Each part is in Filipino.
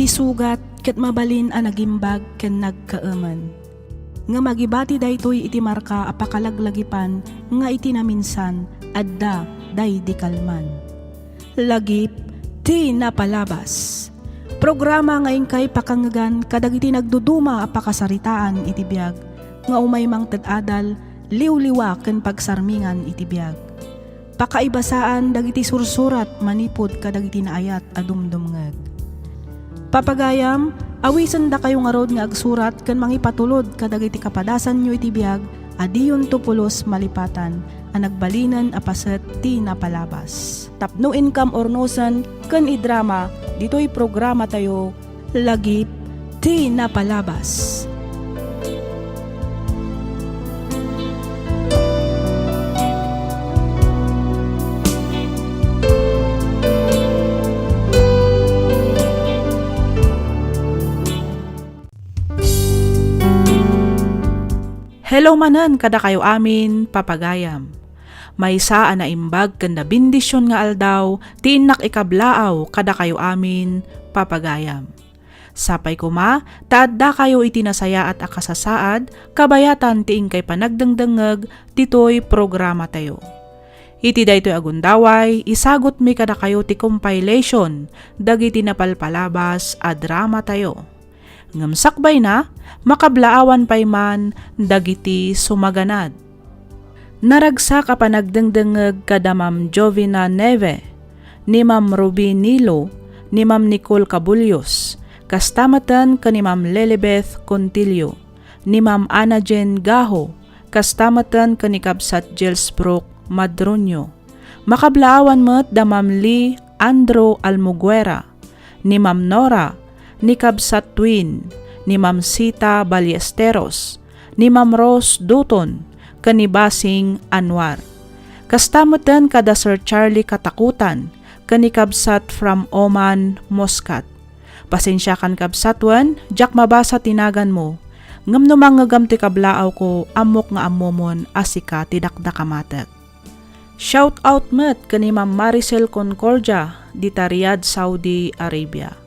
iti sugat ket mabalin a nagimbag ken nagkaaman. Nga magibati daytoy iti marka a pakalaglagipan nga iti naminsan adda day di kalman. Lagip ti napalabas. Programa nga ingkay pakangagan kadagiti nagduduma a pakasaritaan iti biag nga umaymang ted-adal liwliwa ken pagsarmingan iti biag. Pakaibasaan dagiti sursurat manipod kadagiti naayat a dumdumngeg. Papagayam, awisan da kayo nga rod nga agsurat ken mangipatulod kadagiti kapadasan nyo iti biag adiyon tupulos malipatan a nagbalinan a paset ti napalabas. Tapno income ornosan ken idrama ditoy programa tayo lagip ti napalabas. Hello manan kada kayo amin papagayam. May saan na imbag ken na bindisyon nga aldaw ti innak ikablaaw kada kayo amin papagayam. Sapay kuma taadda kayo itinasaya at akasasaad kabayatan ti ingkay panagdengdengeg ditoy programa tayo. Iti daytoy agundaway isagot mi kada kayo ti compilation dagiti napalpalabas a drama tayo. Ngamsakbay na, makablaawan pay man, dagiti sumaganad. Naragsak a panagdengdengeg kada Ma'am Jovina Neve, ni Ma'am Ruby Nilo, ni Ma'am Nicole Cabulios, kastamatan ka ni Ma'am Lelibeth Contillo, ni Ma'am Ana Jen Gaho, kastamatan ka ni Kabsat Gelsbrook Madronio. Makablaawan met da Ma'am Lee Andro Almuguera, ni Ma'am Nora, ni Kabsat Twin, ni Ma'am Sita Ballesteros, ni Ma'am Rose Duton, kani Basing Anwar. Kastamatan kada Sir Charlie Katakutan, kani Kabsat from Oman, Muscat. Pasensya kan Kabsatwan, jak mabasa tinagan mo. Ngam no manggagam ti kablaaw ko, amok nga amomon asika tidakda kamatek. Shout out met kani Ma'am Maricel Concordia, di Riyadh, Saudi Arabia.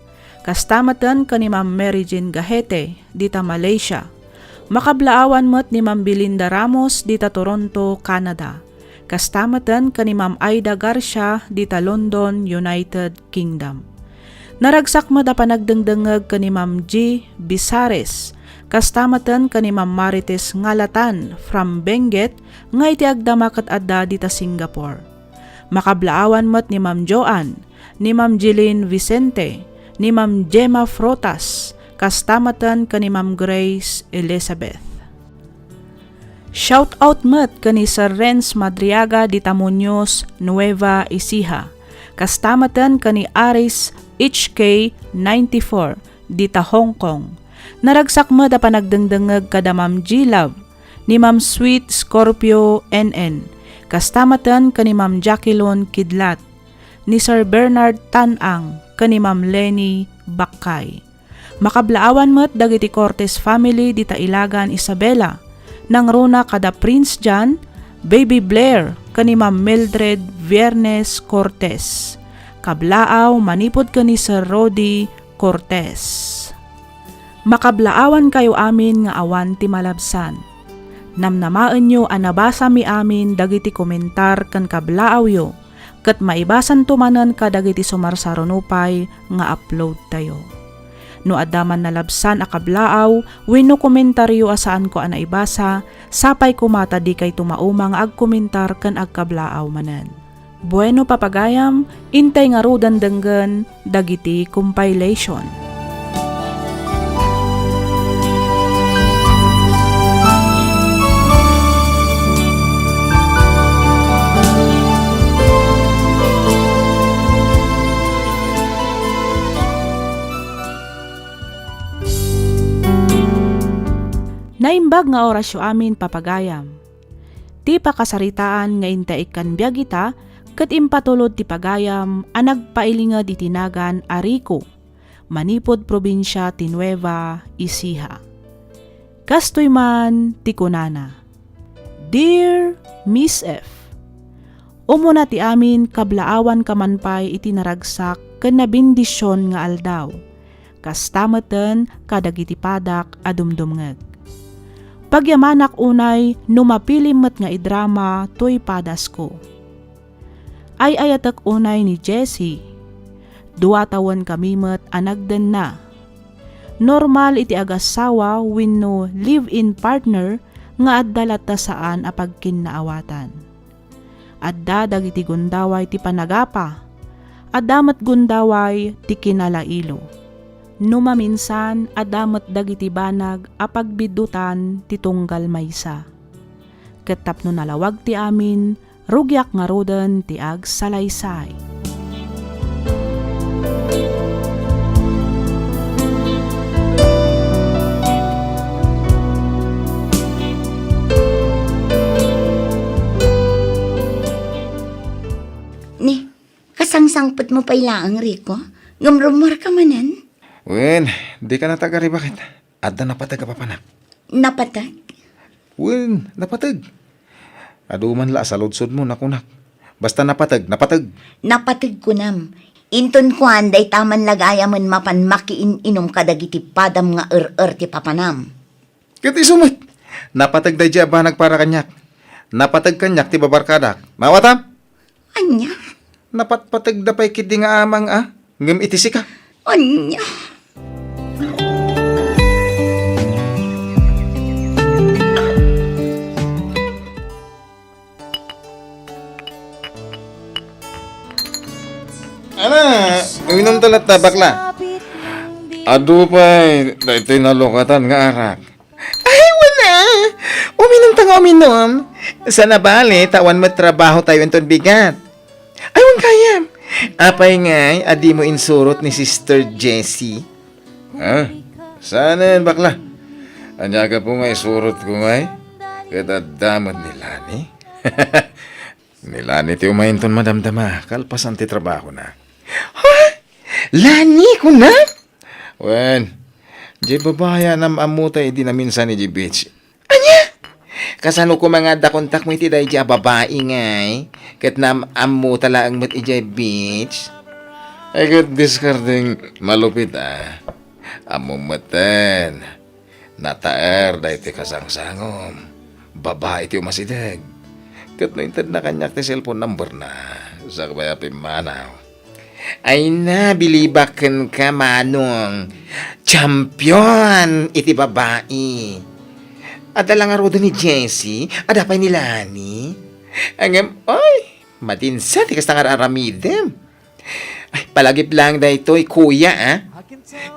Kastamatan ka ni Ma'am Mary Jean Gahete, dita Malaysia. Makablaawan mo't ni Ma'am Belinda Ramos, dita Toronto, Canada. Kastamatan ka ni Ma'am Aida Garcia, dita London, United Kingdom. Naragsak mo da panagdengdengeg ka ni Ma'am G. Bisares. Kastamatan ka ni Ma'am Marites Ngalatan, from Benguet, nga iti agdamakat adda dita Singapore. Makablaawan mo't ni Ma'am Joanne, ni Ma'am Jeline Vicente, ni Ma'am Gemma Frotas, kastamatan ka ni Ma'am Grace Elizabeth. Shout out met ka ni Sir Renz Madriaga di Tamuños, Nueva Ecija, kastamatan ka ni Aris HK94 di ta Hong Kong. Naragsak mo da panagdengdengeg kada Ma'am G Love, ni Ma'am Sweet Scorpio NN, kastamatan ka ni Ma'am Jacqueline Kidlat, ni Sir Bernard Tanang, kani Ma'am Lenny Bakay. Makablaawan met dagiti Cortez family dita Ilagan, Isabela, nang runa kada Prince John, Baby Blair, kani Ma'am Mildred Viernes Cortez. Kablaaw manipod kani Sir Rodi Cortez. Makablaawan kayo amin nga awan ti malabsan. Namnamaan nyo anabasa mi amin dagiti komentar kan kablaaw yo, kat maibasan tumanan kadagiti sumarsarunupay nga upload tayo. No adaman nalabsan a kablaaw, wenno komentaryo asaan ko ana ibasa, sapay kumata di kay tumaumang agkomentar kan agkablaaw manen. Bueno papagayam, intay nga rudan denggen dagiti compilation. Naimbag nga orasyo amin papagayam. Ti pakasaritaan nga intaikan biyagita, ket impatulod ti pagayam anag pailingad itinagan Arico, manipod probinsya ti Nueva Ecija. Kastoy man ti kunana. Dear Miss F, umuna ti amin kablaawan kamanpay iti naragsak ken nabindisyon nga aldaw. kastameten kadagiti padak adumdumngeg. Pagyamanak unay numapilimmet nga idrama toy padas ko. Ay ayatek unay ni Jessie. 2 taon kami met anagden na. Normal iti agasawa wenno live-in partner nga addalata saan apag kinnaawatan. Adda dagiti gundaway ti panagapa. Adamet gundaway ti kinalailo. Numaminsan adamet dagiti banag apag bidutan ti tunggal maysa. Ket tapno nalawag ti amin, rugyak nga roden ti ag salaysay. Ni, kasangsangpot mo pa ilaang, Rico. Ngamrumor ka manan. Wen, di ka natagari bakit? Adda napatag ka papanak. Napatag. Wen, napatag. Aduman la sa lodsod mo nakunak. Basta napatag. Napatag ko nam. Inton ko anday taman lagaya man mapan makiin-inom kadagiti padam nga ti papanam. Kati sumit. Napatag da dya ba nagpara kanyak? Napatag kanyak ti babarkadak. Mawatam? Anya? Napatpatag da pa'y kidi nga amang ngam itisi ka. Anya? Ana, uminom talat na bakla. Ado pa'y, ito'y nalukatan nga arak. Ay, wala. Uminom ta nga uminom. Sana bali, tawan mo trabaho tayo inton bigat. Ay, wang kaya. Apay ngay, adi mo insurot ni Sister Jessie. Ha? Sana yan, bakla. Anyaga po nga isurot ko ngay. Kadadaman ni Lani. Ni Lani ti umahinton madamdama. Kalpasan ti trabaho na. Ha? Lani ko na? Wen, di babaya nam amutay di na minsan ni Beach. Anya? Kasano ko mga dakontak mo iti dahi di babae ngay. Kat nam amu talaang mat iti Beach. Ay kat diskarding malupit Amu maten. Nataer dahi ti kasangsangom. Babae ti umasidag. Kat naintad na kanyak ti cellphone number na. Sa kabaya pimanaw. Ay na, bilibakan ka, manong. Champion, iti babae. Ada lang arodo ni Jessie, ada pa ni Lani. Angam, ay, matinsa, tikas na aramidem. Ay, palagip lang da ito, kuya,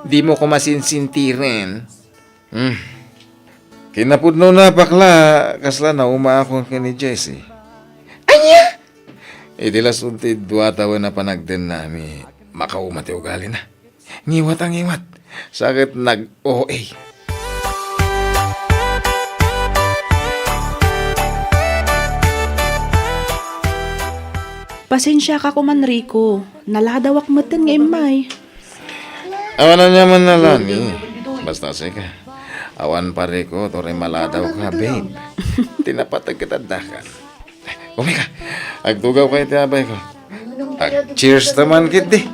Di mo ko masinsintirin. Kinapudno na, bakla, kasla na umaakon ka ni Jessie. Anya? Itilas unti 2 taon na panagden nami. Makaumati ugali na. Ngiwat ang ngiwat. Sakit nag-OA. Pasensya ka kuman, Rico. Naladawak meten nga imay. Awan na naman na Lani. Basta sika. Awan pare ko, tore maladaw ka, babe. Tinapatag kita dakan. Umika, agtugaw kayo tiyabay ko. Cheers naman, kiti.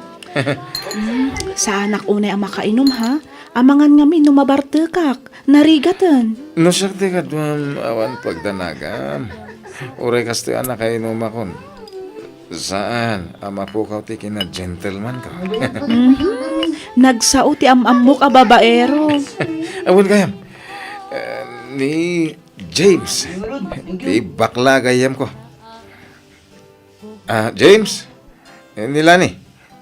Sa anak unay ang makainom ha? Amangan nga min numabartekak. Narigatan. No sakti ka duwam awan pagdanagam. Uray kasto anak kayo numakon. Saan? Ama po ka tiki na gentleman ka. Nagsao ti amamok a babaero. Awan kayam. Ni James. Di bakla kayam ko. James? Nila ni.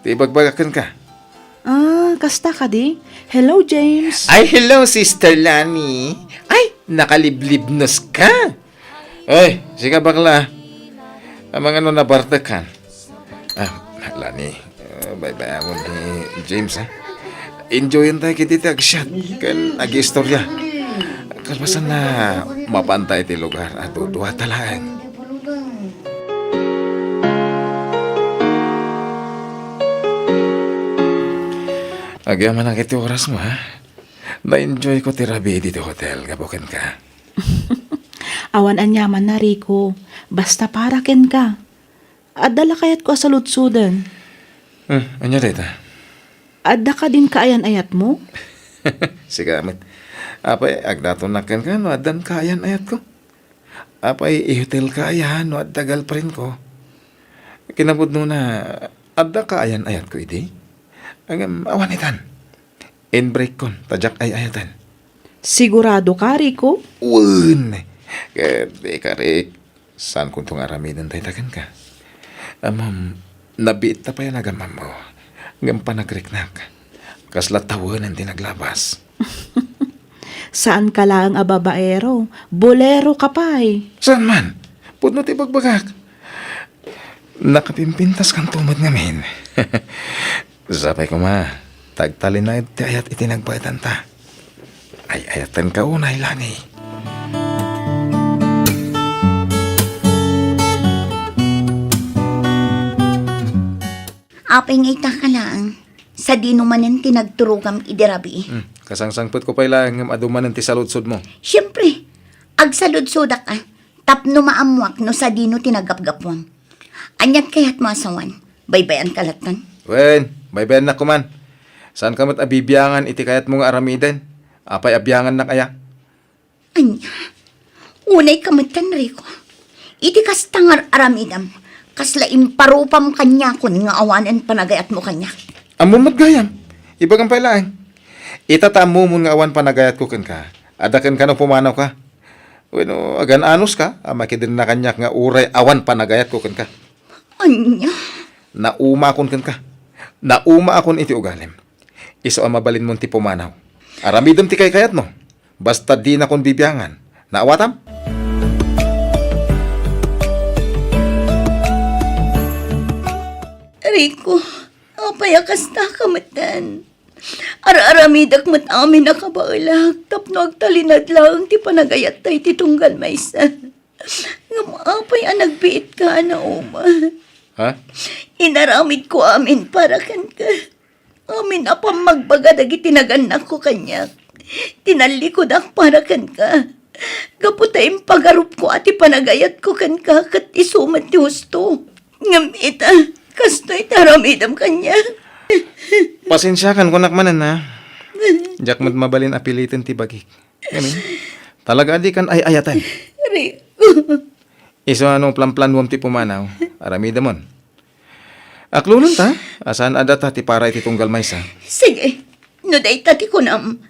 Di bagbagakan ka. Kasta ka di? Hello, James. Ay, hello, Sister Lani. Ay, nakaliblibnos ka. Ay, sige bakla. Amang ano nabartakan. Lani. Bye-bye ako ni James, Enjoyin tayo kititi agsyat. Kan ag-istorya. Kalpasan na mapantay ti lugar. Ato, 2 talaan. Agyaman ang iti oras mo, Na-enjoy ko tirabi dito hotel. Gabukin ka. Awan anyaman na, Rico. Basta para ken ka. Adala kayat ko sa lutsudan. Anya dita? Adda ka din kaayan ayat mo? Sigamit. Apay, agdatonakan ka, no, adan kayan ayat ko. Apay, ihotel kayan, no, dagal pa rin ko. Kinabud no na, adda kayan ayat ko, iti. Ang awanitan. In-break kon, tajak ay ayatan. Sigurado ka, Rico? Un! Kaya, karik, saan kung itong aramidan tayo tagan ka? Nabiit na pa yan agamam mo. Ngam pa nagriknak. Kasla tawanan din naglabas. Saan ka lang ababaero? Bolero ka pa'y. Saan man? Pudno ti bagbagak. Nakapimpintas kang tumad ngamin. Sapay ko ma, tagtalin na iti ayat itinagbayatan ta. Ay ayatan ka unay lani. Apay nga ita ka lang. Sa di numanan tinagturugam idirabi. Kasangsangput ko pa ilang aduman ng tisaludsod mo. Siyempre, agsalud-suda ka. Tapno maamuak no sa dino tinagapgapwang. Anyat kayat masawan. Baybayan kalatan. Wen, baybayan na kuman. Saan ka mat abibiyangan iti kayat mong aramiden? Apay abiyangan na kaya? Anya, unay kamatan Rico. Iti kas tangar aramidam. Kasla imparupam kanya kun nga awanan panagayat mo kanya. Amumot gayam. Ibagang pailaan. Itatamu mo nga awan panagayat ko kan ka. Adakan ka no pumanaw ka. Bueno, agan anos ka. Makidin na kanyak nga uray awan panagayat ko kan ka. Anya, Nauma akon kan ka. Nauma akon iti ugalim. Iso ang mabalin mo ti pumanaw. Aramidom ti kay kayat mo. Basta di na kon bibiyangan. Naawatam? Rico, apayakas na kamatan. Ara-aramidak mat amin nakabailag, tapno agtalinad lang ti panagayat tay ti tunggal maysa. Nga maapay ang nagbiit ka na uma. Ha? Inaramid ko amin para kan ka. Amin apam magbaga dagi tinaganak ko kanyak. Tinalikod ak para kan ka. Kaputay pagarup ko ati panagayat ko kan ka kat isumat ti husto. Ngamita, kasto'y taramidam kanya. Pasensyakan ko nakmanan na. Diyak mo't mabalin apilitin ti bagik. Gamin. Talaga di kan ay ayatan. Rico, Iso anong plan-plan mo ti pumanaw. Aramida mon. Aklunan ta. Asan ada ta ti para iti tunggal maysa. sige, no day tati ko nam.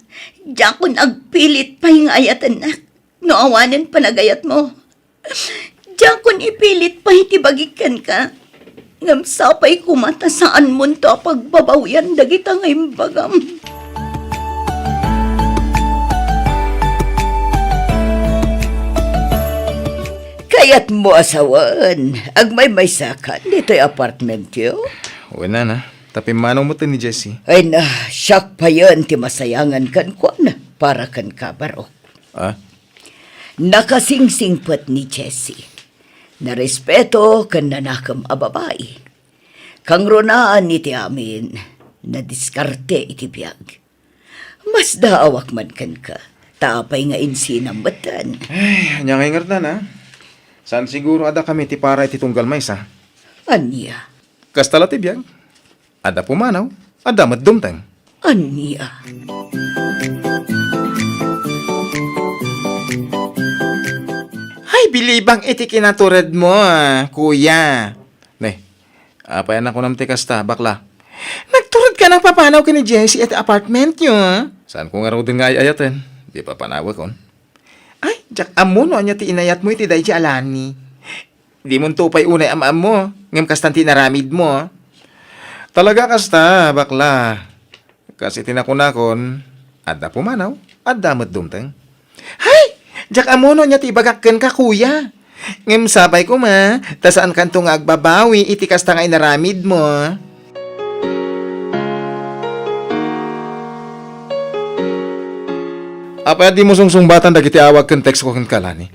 Diyan ko nagpilit pa yung ayatan na. No awanan panagayat mo. Diyan ko ipilit pa itibagikan ka. Ngam sapay kumata saan mo to pagbabawian dagita ngayong bagam. Kayat mo asawan, agmay may sakan, dito'y apartment yo. Wala na. Tapi manong mo ni Jessie. Ay na, siyak pa yun, ti masayangan kan ko na, para kan kabarok. Ah? Nakasingsingpot ni Jessie. Narespeto kan nanakam a babae. Kang ronaan iti amin, na diskarte iti biyag. Mas daawak man kan ka, tapay nga insinambatan. Ay, anyang ingat na na. Saan siguro ada kami ti para iti tunggal maysa? Anya, Kastala ti biyag. Ada pumanaw. Ada matdumtang. anya. Ay, bilibang iti kinatured mo, kuya. Ne, apayan ako nam ti kasta, bakla. Nagturod ka ng papanaw ka ni Jessie at apartment nyo, Saan ko nga raw din nga ayaten? Di pa panawa kon. Ay, jak amuno anya ti inayat mo iti day ti alani. Di mo tupay unay am mo, ngam kastan ti naramid mo. Talaga kasta, bakla. Kasi tinakunakon, ada pumanaw, ada matdumtang. Hay! Jak amuno nya ti bagakken ka, kuya. Ngem sabay ko ma, tasaan kanto nga agbabawi, iti kasta nga inaramid mo. Apa di mo sungsungbatan dagiti awag ken text ko ken kalani.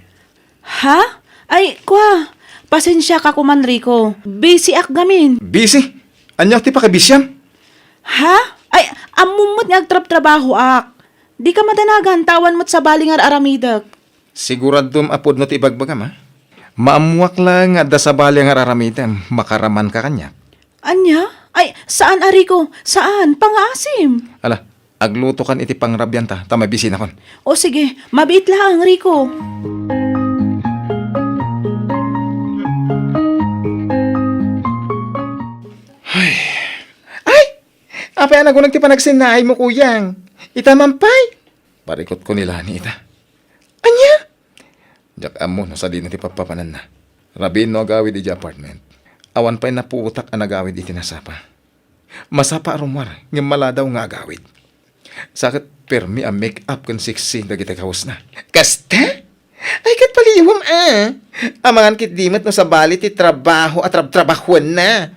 Ha? Ay, kwa. Pasensya ka kuman, Rico. Busy ak gamin. Busy? Anyak ti pakabisyam? Ha? Ay, amumot nga agtrap-trabaho ak. Di ka madanagan, tawan mo't sa balingar aramidak. Siguradum apod no ti ibagbagam ha? Maamuak lang nga da sa bali nga araramidem, makaraman ka kanya. Anya? Ay, saan Ariko? Saan? Pangasim. Ala, agluto kan iti pangrabyan ta, tamay bisina kon. O sige, mabit lang, Rico. Apay na gunang ti panagsinay mo, kuyang. Itamampay. Parikot ko nila ni ita. Anya? Jak amo, no sa di na ti papapanan na. Rabin no agawid iti apartment. Awan pa'y napuutak ang agawid iti nasapa. Masapa arumar, ng maladaw nga agawid. Sakit permi ang make-up kan siksi dagiti kawas na. Kasta? Ay kat paliwam Amangan kit dimit no sa bali ti trabaho at trabahuan na.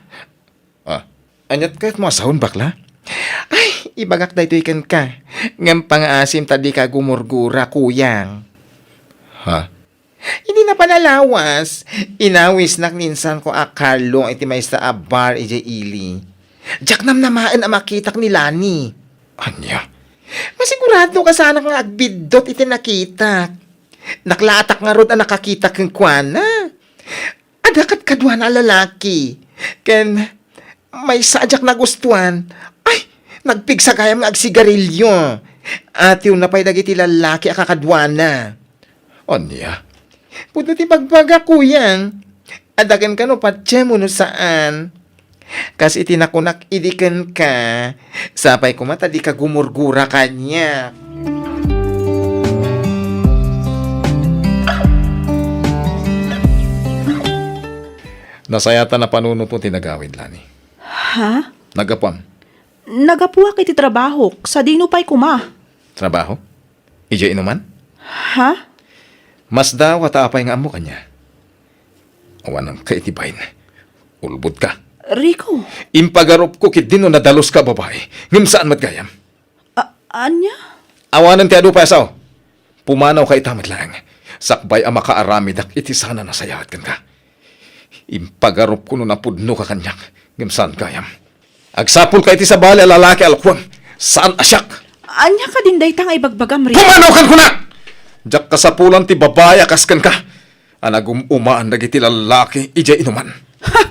Anyat kahit mo asahon bakla? Ay, ibagak na ito ikan ka. Ngam pang-asim tadi ka gumurgura, kuyang. Ha? Hindi na panalawas. Inawis nak ninsan ko akalong iti may sa abar ije ili. Diyak nam namaan ang makitak ni Lani. Anya? Masigurado ka sana nga agbidot iti nakita. Naklatak nga rod ang nakakita kang kwana. Adakat kadwa na lalaki. Ken may sadyak na gustuan. Ay, nagpigsa kayam nga agsigarilyo. At yung napay dagiti lalaki akakadwana. Onya, puto ti bagbaga kuyang. Adagan ka no patya mo no saan. Kasi itinakunak idikan ka. Sapay kumata di ka gumurgura kanya. Nasayata na panunot mo tinagawid, Lani. Ha? Nagapam. Nagapuwak iti trabaho, sa dino pa'y kuma. Trabaho? Ija inuman? Ha? Mas daw at apay nga amo kanya. Awan ang kaitibayin. Ulbud ka. Rico, Impagarop ko kit dino nadalos ka babae. Ngim saan matgayam? anya? Awanan ti adu pa asaw. Pumanaw ka itamad lang. Sakbay ang makaaramed ak iti sana nasayahat kan ka. Impagarop ko no napudno ka kanyak. Ngim saan gayam? Agsapul ka iti sa bali lalaki alkwam. Saan asyak? Anya ka din day tang ibagbagam, Rico. Pumanaw kan ko na! Diyak kasapulan ti babaya kaskan ka. Anagum umaan dagiti lalaki ija inuman. Ha!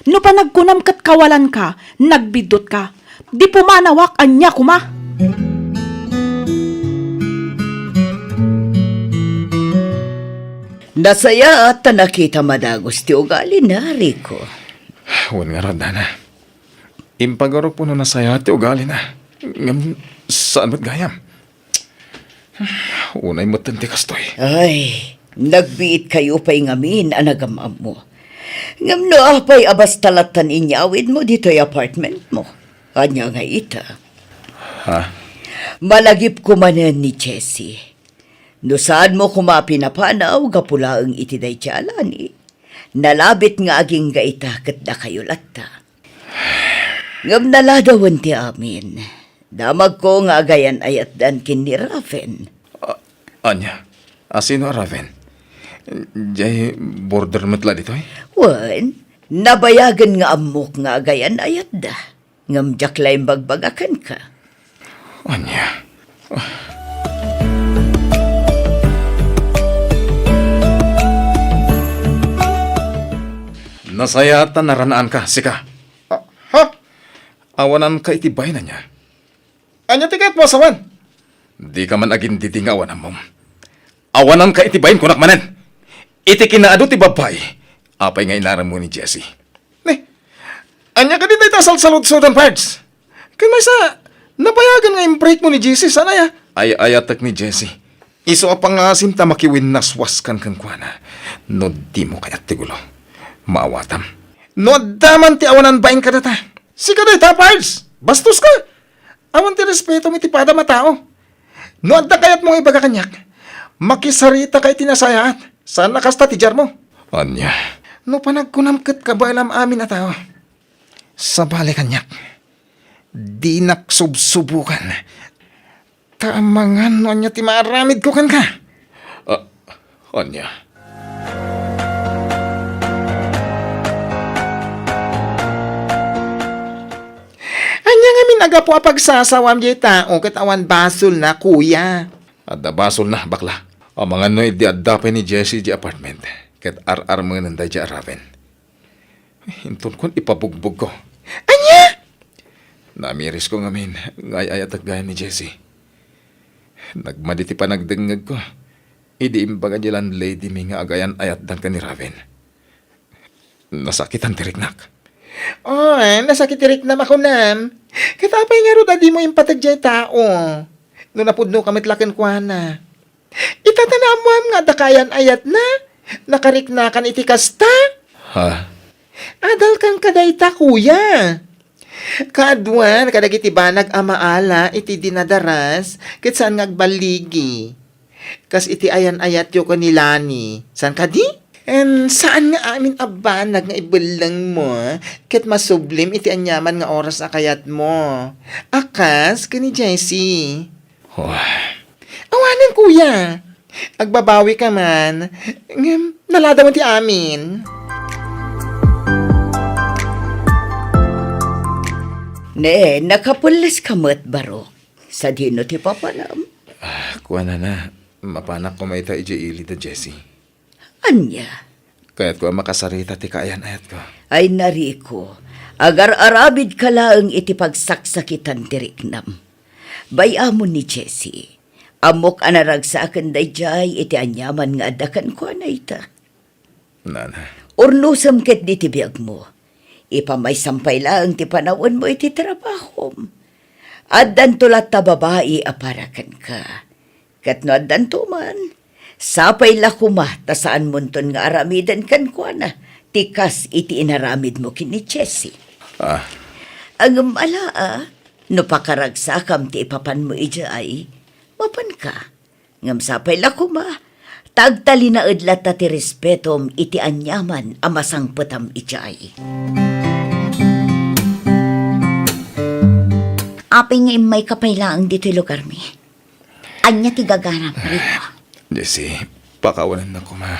No pa nagkunam kat kawalan ka, nagbidot ka. Di pumanawak anya kuma. Nasaya at nakita madagos ti ugali na, Rico. Huwag nga rod, Dana. Impagaro po na nasaya at ugali na. Ngam, saan ba't gayam? Unay mo tanti kastoy. Ay, nagbiit kayo pa'y ngamin anagamam mo. Ngam no apay abas talatan inyawid mo dito'y apartment mo. Anya nga ita. Ha? Malagip ko manen ni Jessie. No saan mo kumapinapanaw gapula ang itiday tiyalani. Nalabit nga aging gaita kat na kayo latta. Ngam naladawan ti amin. Damag ko nga agayan ayat dan kin ni Raven. Anya? Asino Raven? Jay border metla dito eh? Wan, nabayagan nga amok nga agayan ayat da. Ngam jaklay bagbagakan ka. Anya? Nasayatan naranaan ka, sika. Ha? Awanan ka itibay na niya. Anya tiket mo asawan? Di ka man agin ditingawan ang mom. Awanan ka itibayin kunak manen. Iti kinaado ti babay. Apay nga inaram mo ni Jessie. Anya ka din tayo salsalod-sodan parts. Kaya may sa, nabayagan nga yung break mo ni Jessie, sana ya? Ay ayatak ni Jessie. Iso a pangasim ta makiwin naswaskan kang kuana. No di mo kayat tigulo. Maawatam. No daman ti awanan bain ka data. Sika day ta, parts. Bastos ka. Awan ti respeto mi ti pada matao. No adda kayat mong ibaga kanyak. Makisarita kay tinasayaat. Sana kasta ti jar mo. Anya. No panagkunamkat ka ba alam amin na tao? Sa bali kanyak. Di naksubsubukan. Kamangan no anya ti maaramid ko kan ka. Anya. Anya nga minaga po pagsasawam di tao kat awan basol na kuya. Adda basol na bakla. O mga noy di adda pa ni Jessie di apartment. Kat ar-ar mga nanday di Raven. Hintun kon ipabugbog ko. Anya! Namiris ko ngamin, ngay ayat at gaya ni Jessie. Nagmaditi pa nagdengag ko. Idi imbaga jilan lady mi nga agayan ayat dan ka ni Raven. Nasakitan tiriknak. Oh, nasakit tirik na makunam. Katapay nga ro di mo impatag jay tao. No napudno kamit laken kwa na. Itatanam mo nga dakayan ayat na. Nakarik na kan iti kasta. Ha? Adal kang kadayta kuya. Kaadwan kadagiti banag amaala iti dinadaras ket saan ngagbaligi. Kas iti ayan ayat yo kanilani. San kadi? And saan nga amin abanag nga ibulang mo, ket masublim iti anyaman nga oras akayat mo. Akas, kani Jessie. Oh, Awanan kuya. Agbabawi ka man. Nalada mo ti amin. Ne, nakapulis kamot barok. Sa dino ti papanam. kuha na. Mapanak ko may ita ili da Jessie. Anya? Kaya't ko makasarita ti kaayan ayat ko. Ay nariko, agar-arabid ka lang iti pagsaksakitan ti Riknam. Bayamon ni Jessie, amok anarag sa akin dayjay iti anyaman nga adakan ko na ita. Nana. Urnusam ket di ti biag mo, ipamay sampay lang ti panawon mo iti trabahom. Addan tulat ta babae aparakan ka. Kat no addan man, sapay lakuma ta saan munton nga aramidan kan ko na, tikas iti inaramid mo kini Jessie. Ah, Ang malaa, no pakaragsakam ti ipapan mo ijay, mapan ka. Ngam sapay lakuma, tagtali na udlat ta ti respetom iti anyaman amasang putam ijay. Apay nga may kapaylaang dito lugar mi. Anya ti gaganap rito. Jessie, pakawalan na ko ma.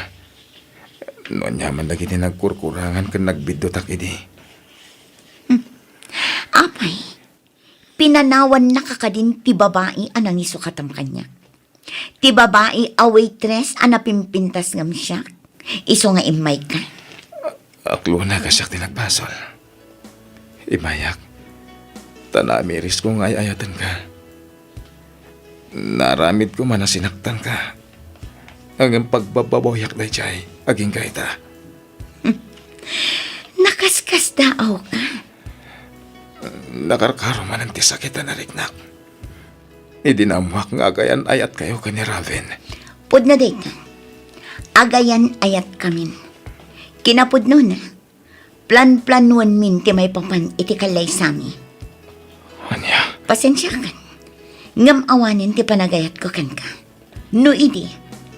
Noon yaman lagi din nagkurkurangan kan nagbidotak idi. Apay, pinanawan na kakadin ti babae anang isukatam kanya. Ti babae a waitress anapimpintas ngam siya. Iso nga imay ka. Aklo na kasyak tinagbasol. Imayak, tanamiris ko ngay ayatan ka. Naramid ko man na sinaktan ka. Hanggang pagbababoyak na jay, aging kaita. Nakaskas daaw ka. Nakarkaro man ang tisakitan na riknak. Idinamuak nga agayan ayat kayo ka ni Raven. Pud na dayta. Agayan ayat kamin. Kinapud nun na. Plan-planuan min ti may papan iti kalay sami. Anya, Pasensya kan. Ngam awanin ti panagayat ko kan ka. No idi,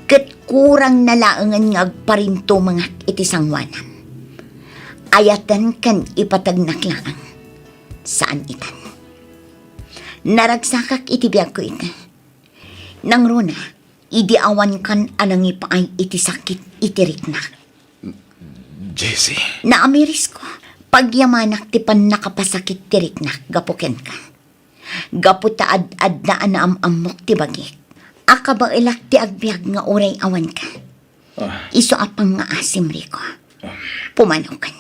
ket kurang nalaangan nga agparinto mga iti sangwanan. Ayatan kan ipatagnaklaan. Saan itan? Naragsakak iti biyag ko ita. Nang runa, idi awan kan anang ipaay iti sakit iti riknak. Jessie. Naamiris ko, pagyamanak ti pan nakapasakit ti riknak, gapuken ka. Gapu taad-ad na anaam-amok ti bagik. Akaba ilak ti agbyag nga uray awan ka. Iso apang nga asim riko. Pumanaw ka.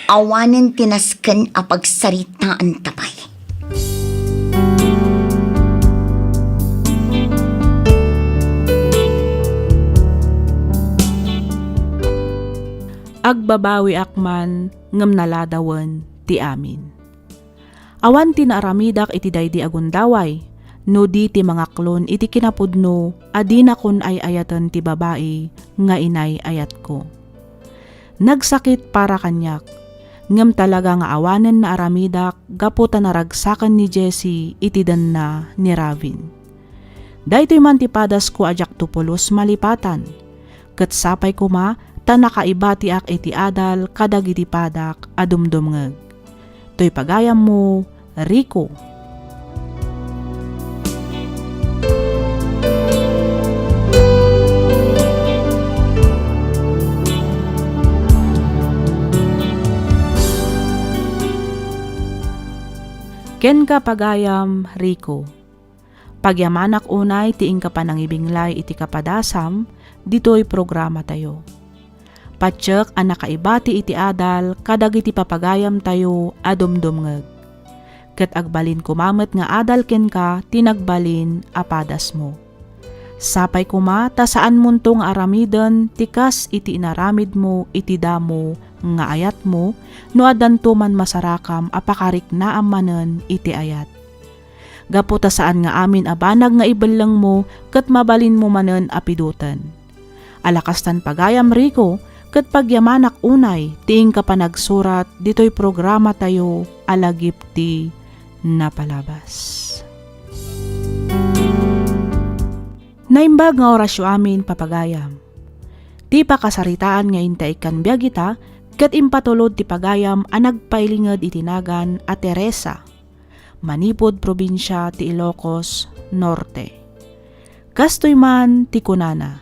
Awanin tinasken a pagsaritaan tabay. Agbabawi akman ngem naladawen ti amin. Awan ti naaramidak iti daydi agundaway, no di ti mga klon iti kinapudno, adi na kun ay ayatan ti babae, nga inay ayat ko. Nagsakit para kanyak, ngem talaga nga awanen na aramidak, gaputa naragsakan ni Jessie iti dan na ni Raven. Daytoy man ti padas ko ajak tupulos malipatan, ket sapay kuma, ta nakaibati ak iti adal kadagiti padak adumdumngeg. Toy pagayam mo, Rico. Ken ka pagayam, Rico. Pagyamanak unay tiing ka panangibinglay iti kapadasam, dito'y programa tayo. Patsyak ang nakaibati iti adal, kadag iti papagayam tayo adumdumngeg. ket agbalin kumamet nga adal ken ka tinagbalin apadas mo. Sapay kuma ta saan munto nga aramiden tikas iti inaramid mo iti damo nga ayat mo no adanto man masarakam apakarik na amanen iti ayat. Gapo ta saan nga amin abanag nga ibelang mo ket mabalin mo manen apidutan. Alakastan pagayam Rico ket pagyamanak unay tiing ka pa nagsurat ditoy programa tayo alagip ti napalabas. Naimbag nga orasyo amin papagayam. Ti pakasaritaan nga intay kan biag ita ket impatulod ti pagayam a nagpailinged itinagan a Teresa. Manipod probinsya ti Ilocos Norte. Kastoy man ti kunana.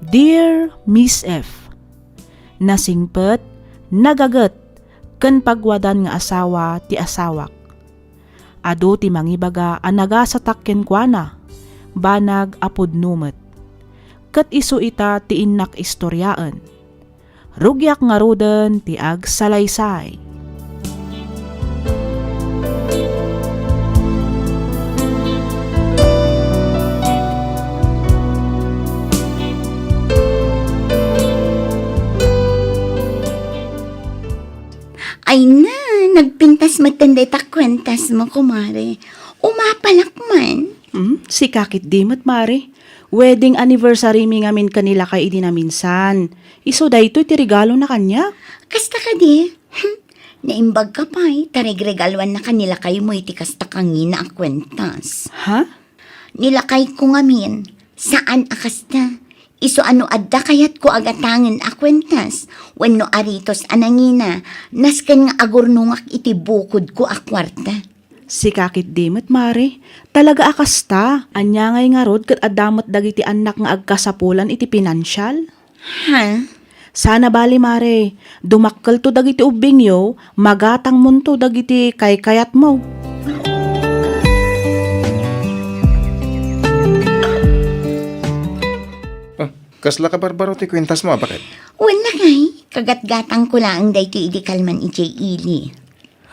Dear Miss F, nasingpet, nagaget, ken pagwadan nga asawa ti asawak. Adu ti mangibaga a nagasatak ken kuana, banag apod numet. Ket isu ita ti innak istoryaan. Rugyak nga ruden ti ag salaysay. Ay na, nagpintas matanday ta kwentas mo, kumare. Umapalak man. Si kakit dimot mare. Wedding anniversary mi ngamin kanila kay idi na minsan. Iso daytoy ti regalo na kanya. Kasta ka di. Naimbag ka pa tarigregalwan na kanila kayo mo iti kasta kangina ang kwentas. Ha? Nilakay ko ngamin. Saan akasta? Iso ano adda kayat ko agatangen a kwentas. Wenno aritos anangina. Nasken nga agurnungak iti bukod ko a kwarta. Si kakit dimot mare. Talaga akasta. Anya ngay nga rod kat adamot dagiti anak nga agkasapulan iti pinansyal. Ha? Sana bali mare. Dumakkel to dagiti ubing yo. Magatang munto dagiti kay-kayat mo. Kasla ka barbaro ti kwentas mo, bakit? Wala kay. Kagatgatang ko lang dayto idi kalman iti ili.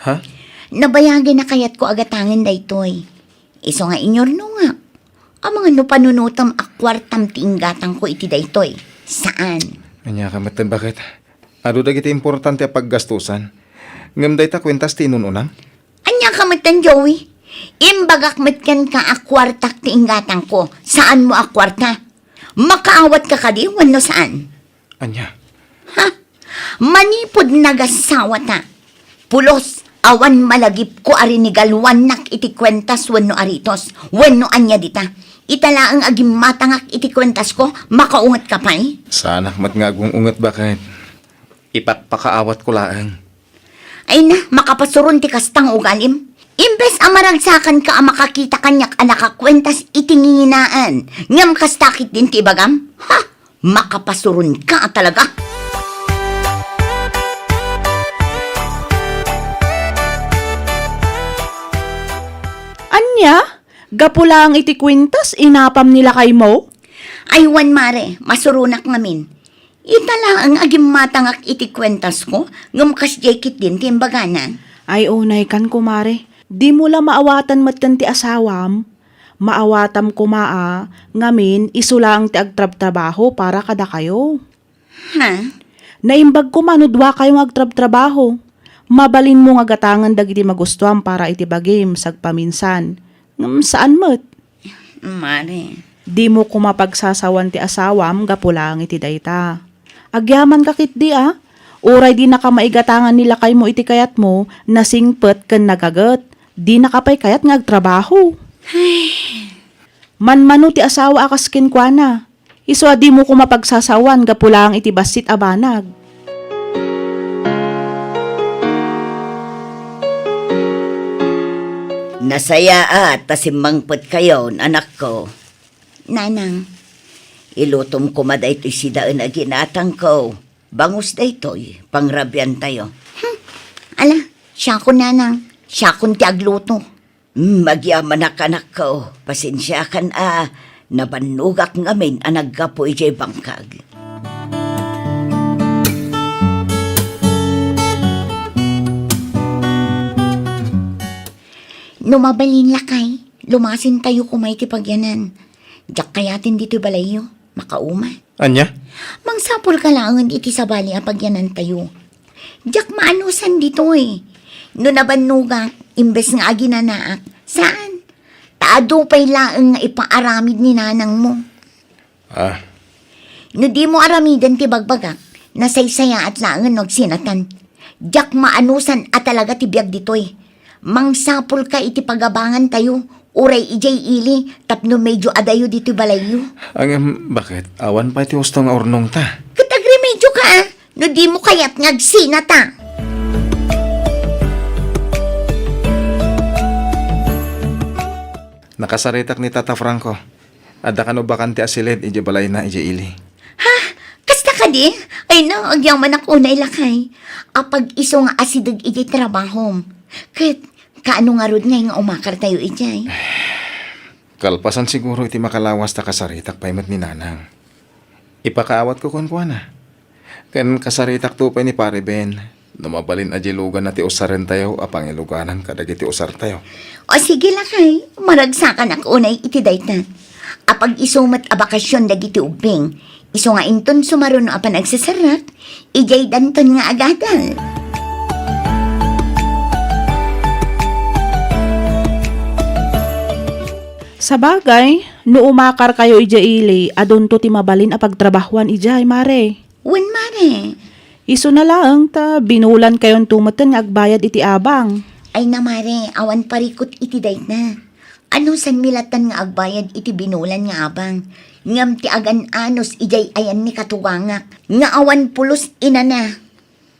Ha? Nabayagin na kayat ko agatangan daytoy. Iso nga inyorno nga. Ang mga nupanunutam akwartam tiinggatang ko iti daytoy. Saan? Anya ka matan, bakit? Ado dagiti importante a paggastusan. Ngam day ta kwentas ti inununang? Anya ka matan, Joey? Imbagak matkan ka akwartak tiinggatang ko. Saan mo akwarta? Makaawat ka kadi, wano saan? Anya? Ha? Manipod nagasawa ta. Pulos, awan malagip ko arinigalwan nak iti kwentas wano aritos. Wano anya dita. Itala ang agim matangak iti kwentas ko, makaungat ka pa eh. Sana mat nga ungat, bakit? Ipakpakaawat ko laang. Ay na, makapasurun ti kastang ugalim. Imbes amaragsakan ka ang makakita kanyak anak kakwentas itinginaan. Ngam kastakit din ti bagam. Ha? Makapasurun ka talaga. Anya? Gapulang iti kwintas inapam nila kay mo? Ay wan mare, masurunak ngamin. Itala ang agim matangak iti kwentas ko. Ngam kasjekit din ti imbaganan. Ay unay kan kumare. Di mo la maawatan matkan ti asawam. Maawatam kumaa, ngamin isulang ti agtrab-trabaho para kada kayo. Ha? Naimbag ko manudwa kayong agtrab-trabaho. Mabalin mo nga gatangan dagiti magustuhan para iti bagim sagpaminsan. Saan mo't? Mare. Di mo kumapagsasawan ti asawam gapulang iti dayta. Agyaman kakit di Uray di nakamaigatangan nila kay mo iti kayat mo nasingpet ken nagaget. Di nakapay kayat nga agtrabaho. Manmano ti asawa akas kenkwana. Iso di mo kumapagsasawan gapulang iti basit abanag. Nasaya tasimmangpot kayo, anak ko. Nanang. Ilutom ko madaytoy si daan na ginatang ko. Bangus daytoy, pangrabyan tayo. Ala, siya ko nanang. Siya kong ti agluto. Magyaman anak ko. Pasensya kan nabanugak ngamin ang nagkapoy jay bangkag. Numabalin lakay. Lumasin tayo kumay ti pagyanan. Diyak kayatin dito balayo. Makauma. Anya? Mangsapol ka lang iti sa bali a pagyanan tayo. Diyak maanusan dito eh. No nabanugak, imbes nga aginanaak. Saan? Taado pa'y laang nga ipaaramid ni nanang mo. Ah, No di mo aramidan ti bagbagak, nasaysaya at laangan nagsinatan. Diyak maanusan at talaga ti biyag ditoy. Mangsapol ka iti pagabangan tayo, uray ijay ili, tapno medyo adayo dito balayo. bakit? Awan pa iti gusto nga urnong ta. Katagrimedyo ka ah, no di mo kaya't ngagsinata. Nakasaritak ni Tata Franco. Adda ka no bakante asilid, ije balay na, ije ili. Kasta ka di? Ay no, agyang manak unay lakay. Apag iso nga asidag ijay trabahom. Kat, kaano nga rod nga umakar tayo ijay? Kalpasan siguro iti makalawas ta kasaritak paimat ni nanang. Ipakaawat ko kun kuana. Kan kasaritak to pa ni pare Ben. Numabalin ajilugan na ti usaren tayo, apang iluganan kadagiti usar tayo. O sige lakay, maragsakan ak unay iti dayta. Apag isumat a bakasyon dagiti ubing, iso nga inton sumaruno a panagsasarak, ijay danton nga agadal. Sa bagay, no umakar kayo ija ili, adon to ti mabalin a pagtrabahuan ijay, mare. Wen mare, Iso na lang ta binulan kayon tumeten nga agbayad iti abang. ay na mare, awan parikot iti dayta. Ano san milatan nga agbayad iti binulan nga abang? Ngam ti agan anos ijay ayan ni katugangak. Nga awan pulos ina na.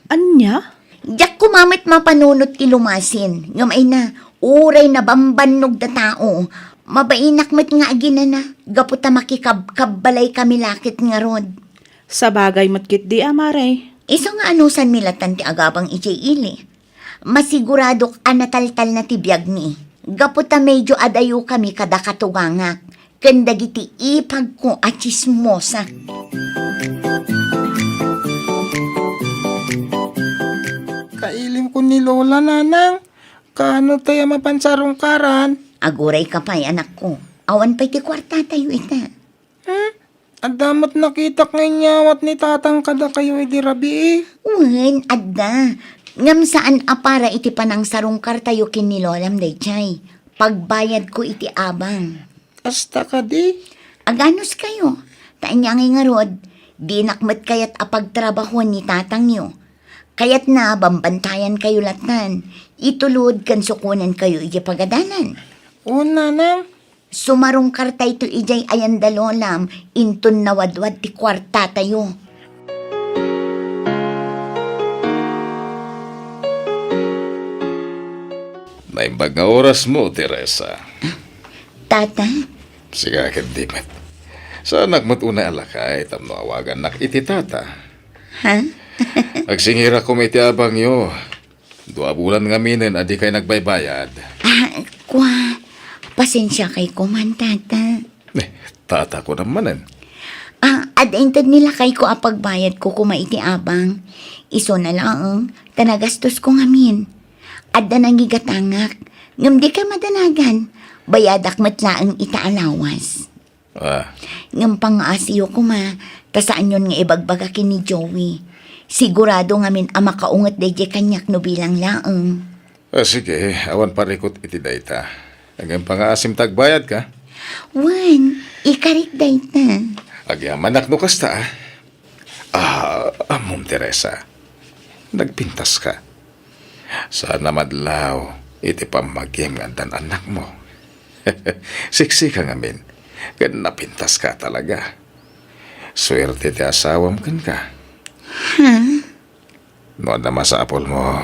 Anya? Diyak kumamit mapanunot ti lumasin. Ngam ay na, uray na bambanog da tao. Mabainak met nga agina na. Gaputa makikabbalay kami lakit nga rod. Sa bagay matkit di mare. Iso nga anusan milatan ti agabang ijay ili. Masiguradok anataltal na ti biyag ni. Gaputa medyo adayo kami kada katugangak. Kandagiti ipag ko at chismosa. Kailim ko ni Lola, nanang. Kaano tayo mapansarong karan? Aguray ka pa'y anak ko. Awan pa'y ti kwarta tayo ita. Ang damat nakita nganyawat ni tatang kada kayo di rabi eh. Uwan, adda. Ngam saan apara iti panang sarungkar tayo kinilolam day chay. Pagbayad ko iti abang. Kasta ka di. Aganos kayo. Taanyangay nga rod. Di nakmat kayat apagtrabahuan ni tatang nyo. Kayat na bambantayan kayo latan. Itulod kan sukunan kayo iti pagadalan. O nanang. Sumarungkar tayo to ijay ayan dalolam. Inton nawadwad ti kwarta tayo. Naimbag nga oras mo, Teresa. Tata, Sige, kadimit. Sa anak mo't una alakay, tamno awagan nak iti tata. ha? Agsingira ko may tiabang yo. 2 bulan nga minin, adi kay nagbaybayad. Kwa, pasensya kay kuman, tata. Tata ko namanan. Adaintad nila kay ko apagbayad ko kumaiti abang. Iso na lang, tanagastos ko ngamin. Adda nang gigatangak. Ngam di ka madanagan. Bayadak matlaang itaalawas. Ngam pang-asiyo ko ma, tasaan yun nga ibagbaga ni Joey. Sigurado ngamin ama kaungat deje kanyak no bilang laang. Sige, awan parikot iti dayta. Hanggang pang-aasim tagbayad ka. Wan, ikarik dayta. Agyamanak no kasta Mom Teresa. Nagpintas ka. Sana madlaw, iti pamagyem nga dan anak mo. Siksi ka ngamin. Kan napintas ka talaga. Swerte ti asawam kan ka. No na masapol mo,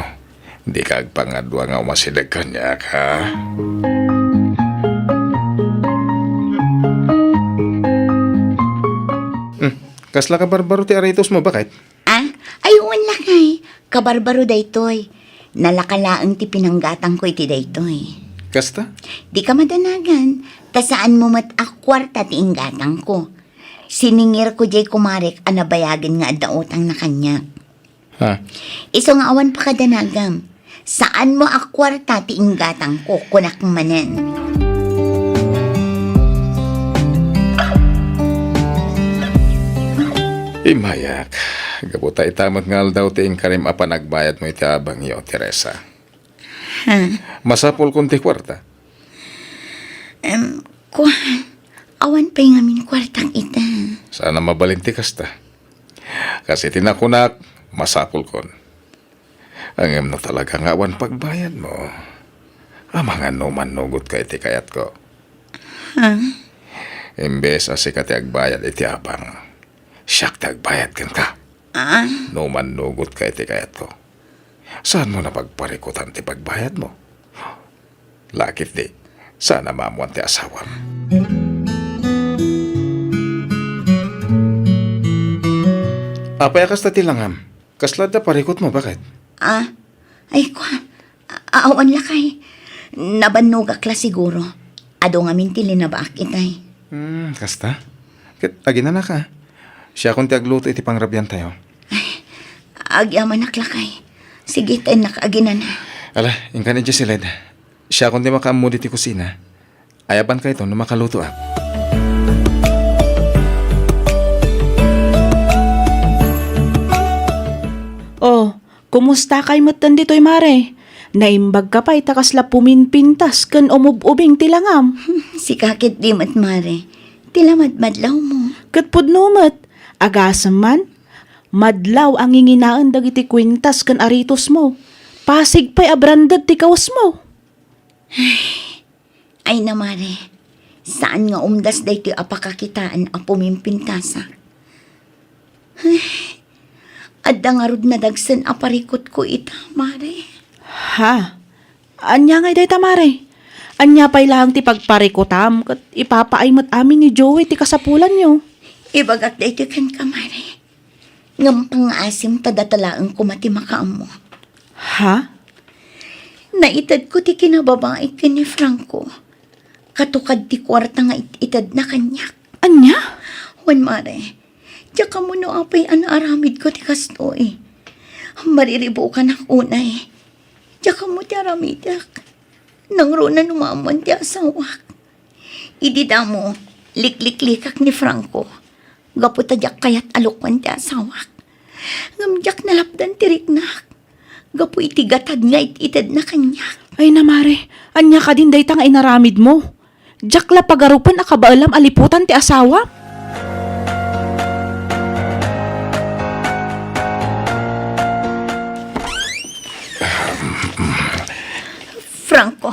di ka agpangadwa nga umasidag kanya ka. Kasla ka barbaro ti aritos mo, bakit? Ayun lakay. Kabarbaro daytoy. Nalakalaang ti pinanggatang ko iti daytoy. Kasta? Di ka madanagan. Tasaan mo mat akwarta ti inggatang ko. Siningir ko jay kumarek anabayagin nga adda utang na kanya. Ha? Iso nga awan pa kadanagam. Saan mo akwarta ti inggatang ko kunak manen? Imayak, gabuta itamat ngal daw ti karim apa nagbayad mo iti abang iyo, Teresa. Masapol kung ti kwarta. Kuhan, awan pa yung amin kwartang ita. Sana mabalinti kasta. Kasi tinakunak, masapol kon. Ang na talaga nga awan pagbayad mo. Mga numan nugot ka iti kayat ko. Imbes asi ka ti agbayad iti abang. Siyak ti agbayad kan ka. Numan nugot ka iti kayat ko. Saan mo na pagparikutan ti pagbayad mo? Lakit di, sana maamuan ti asawam. Apay akas ta tilangam. Kaslad na parikot mo, bakit? Ay kuhan, awan lakay. Nabannog akla siguro. Ado nga mintili na ba akitay? Kasta? Kit, agina na ka. Siya kung ti agluto iti pangrabyan tayo. Agyaman naklakay. Sige tayo nakaaginan na. Ala, ingka ni Jessiled. Siya kung di makaamod iti kusina. Ayaban ka ito na makaluto ah. Oh, kumusta kay matan dito'y mare? Naimbag ka pa itakasla puminpintas kan umububing tilangam. Si kakit di matmare. Tilamad madlaw mo. Kat pudnumat, agasam man, madlaw ang inginaan dagiti kwintas kan aritos mo. Pasig pa'y abrandad ti kawas mo. Ay namare. Saan nga umdas day ti apakakitaan ang pumimpintasa? Adda nga rod na dagsan aparikot ko ita, mare. Ha? Anya ngay day tamare? Anya pa'y lang ti pagparikotam kat ipapaaymat amin ni Joey ti kasapulan nyo. Ibagak day ti kan ka, mare. Ngam pang-asim tadatalaan ko mati makaam mo. Ha? Naitad ko ti kinababae kin ni Franco. Katukad ti kwarta nga itad na kanyak. Anya? Wan, mare. Tsaka mo no apay aramid ko ti kastoy. Mariribo ka na unay. Tsaka mo ti aramidak. Nang runa numaman ti asawak. Idida mo, liklik-likak ni Franco. Gaputadyak kayat alukwan ti asawak. Ngamdyak nalapdan ti riknak. Gapu iti gatad nga itid na kanyak. Ay namare, anya ka din day tang inaramid mo. Jakla pagarupan akabaalam aliputan ti asawa. Franco,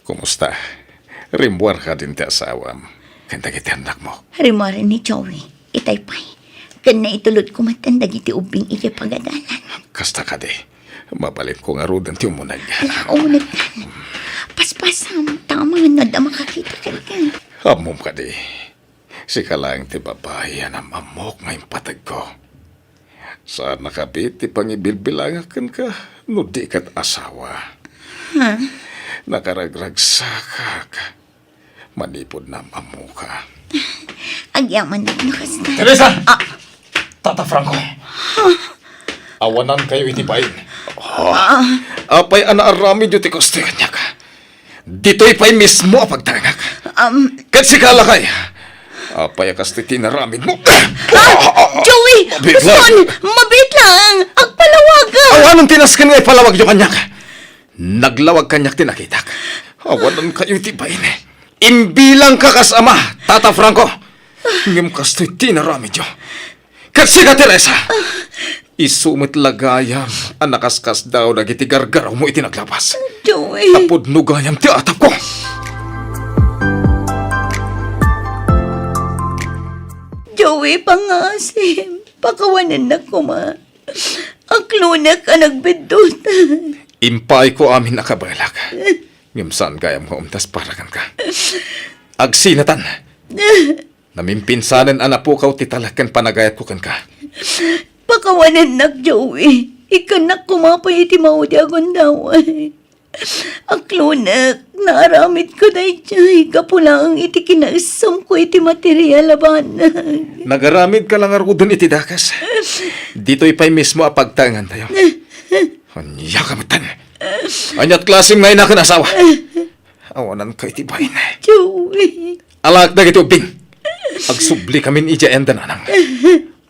Kumusta? Rimbuar ka din ti asawam. Kanda kiti anak mo. harimari ni Joey, itay pay. Kan na itulod ko matandag iti ubing iti pagadalan. Kasta ka di. Mabalin ko nga rudan ti umunag. Unag tan. Paspasam, tama nga na makakita ka kan. Amom ka di. Si kalang ti babae ang amok ngayong patag ko. Saan nakabit ti pangibilbilangakan ka, no di kat asawa. Nakaragragsakak. Manipod na mamu ka. Agyaman na nakasta. Teresa! Tata Franco! Awanan kayo itibayin. Apay anaaramid yung tikoste kanya ka. Dito'y pa'y mismo ang pagtangak. Kasi kalakay. Apay akas ti tinaramid mo. Joey! Mabit lang. Gusto! Mabit lang! Agpalawag ka! Awanan tinaskan nga'y palawag yung kanyak. Naglawag kanyak tinakitak. Awanan kayo itibayin eh. Imbilang ka kasama, Tata Franco. Ngim kasto'y tinaramid yung. Kasi ka, Teresa. Isumit lagayam, anakaskas daw nagiti gargaraw mo itinaglapas. Joey! Tapod nugayam ti atap ko. Joey, pangasim. Pakawanan na ko, ma. Ang klunak ka nagbidutan. Impay ko amin nakabalak. Ngimsan gayam ko umtas parakan ka. Agsinatan. Namimpinsanan anapukaw ti talakan panagayat ko kan ka. Pakawanan na, Joey. Ikanak kumapay iti maudi akong daway. Ang klunak, naaramid ko na iti. Kapulang iti kinaisam ko iti material abanag. Nagaramid ka lang arudon iti dakas. Dito'y pa'y mismo apagtangan tayo. Anya kamatan. Anyat klasim ngayon na kanasawa. Awanan kay tibayin. Joey. Alak na gito, Bing. Agsubli kamin ija enda nanang.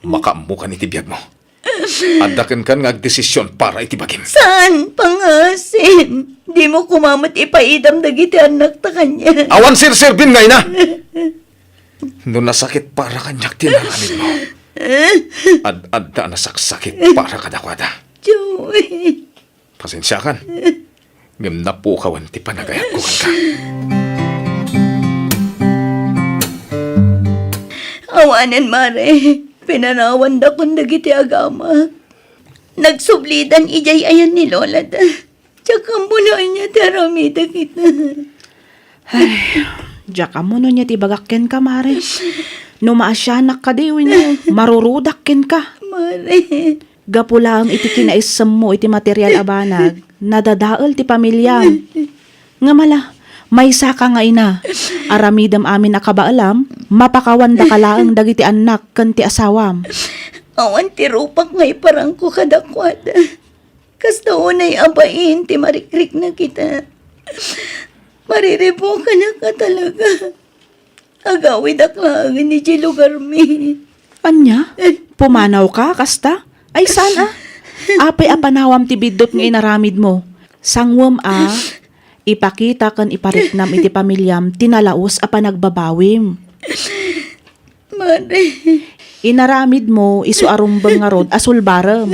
Makamukan itibiyag mo. Adakan kan nga desisyon para itibagin. Saan pangasin? Di mo kumamat ipaidam dagiti anak ta kanya. Awan sir-sirbin ngayon na. No nasakit para kanyak tinaramin mo. Ad-adda na saksakit para kadakwada. Joey. Pasensya kan. Ngam na po kawan ti panagayat ko kan ka. Awanan, Mare. Pinanawan da kong dagiti agama. Nagsublidan ijay ayan ni Lola da. Tsaka muna niya taramida kita. Diyak mo no niya tibagakken ka, Mare. Numaasyanak ka diwin mo, marurudakken ka. Mare. Gapula ang iti kinaisam mo iti material abanag, nadadaal ti pamilyam. Nga mala, may saka nga ina. Aramidam amin akabaalam, mapakawanda ka laang dagiti anak ken ti asawam. Awan ti rupak ngay parang ko kadakwada. Kas daon ay abain ti marikrik na kita. Mariribo ka na ka talaga. Agawid aklangan ni di lugar mi. Anya? Pumanaw ka, kasta? Ay, saan Apay apanawam ti bidot nga inaramid mo. Sangwam ipakita kan ipariknam iti pamilyam tinalaos a panagbabawim. Mare. Inaramid mo isu arumbeng nga rod asulbarem.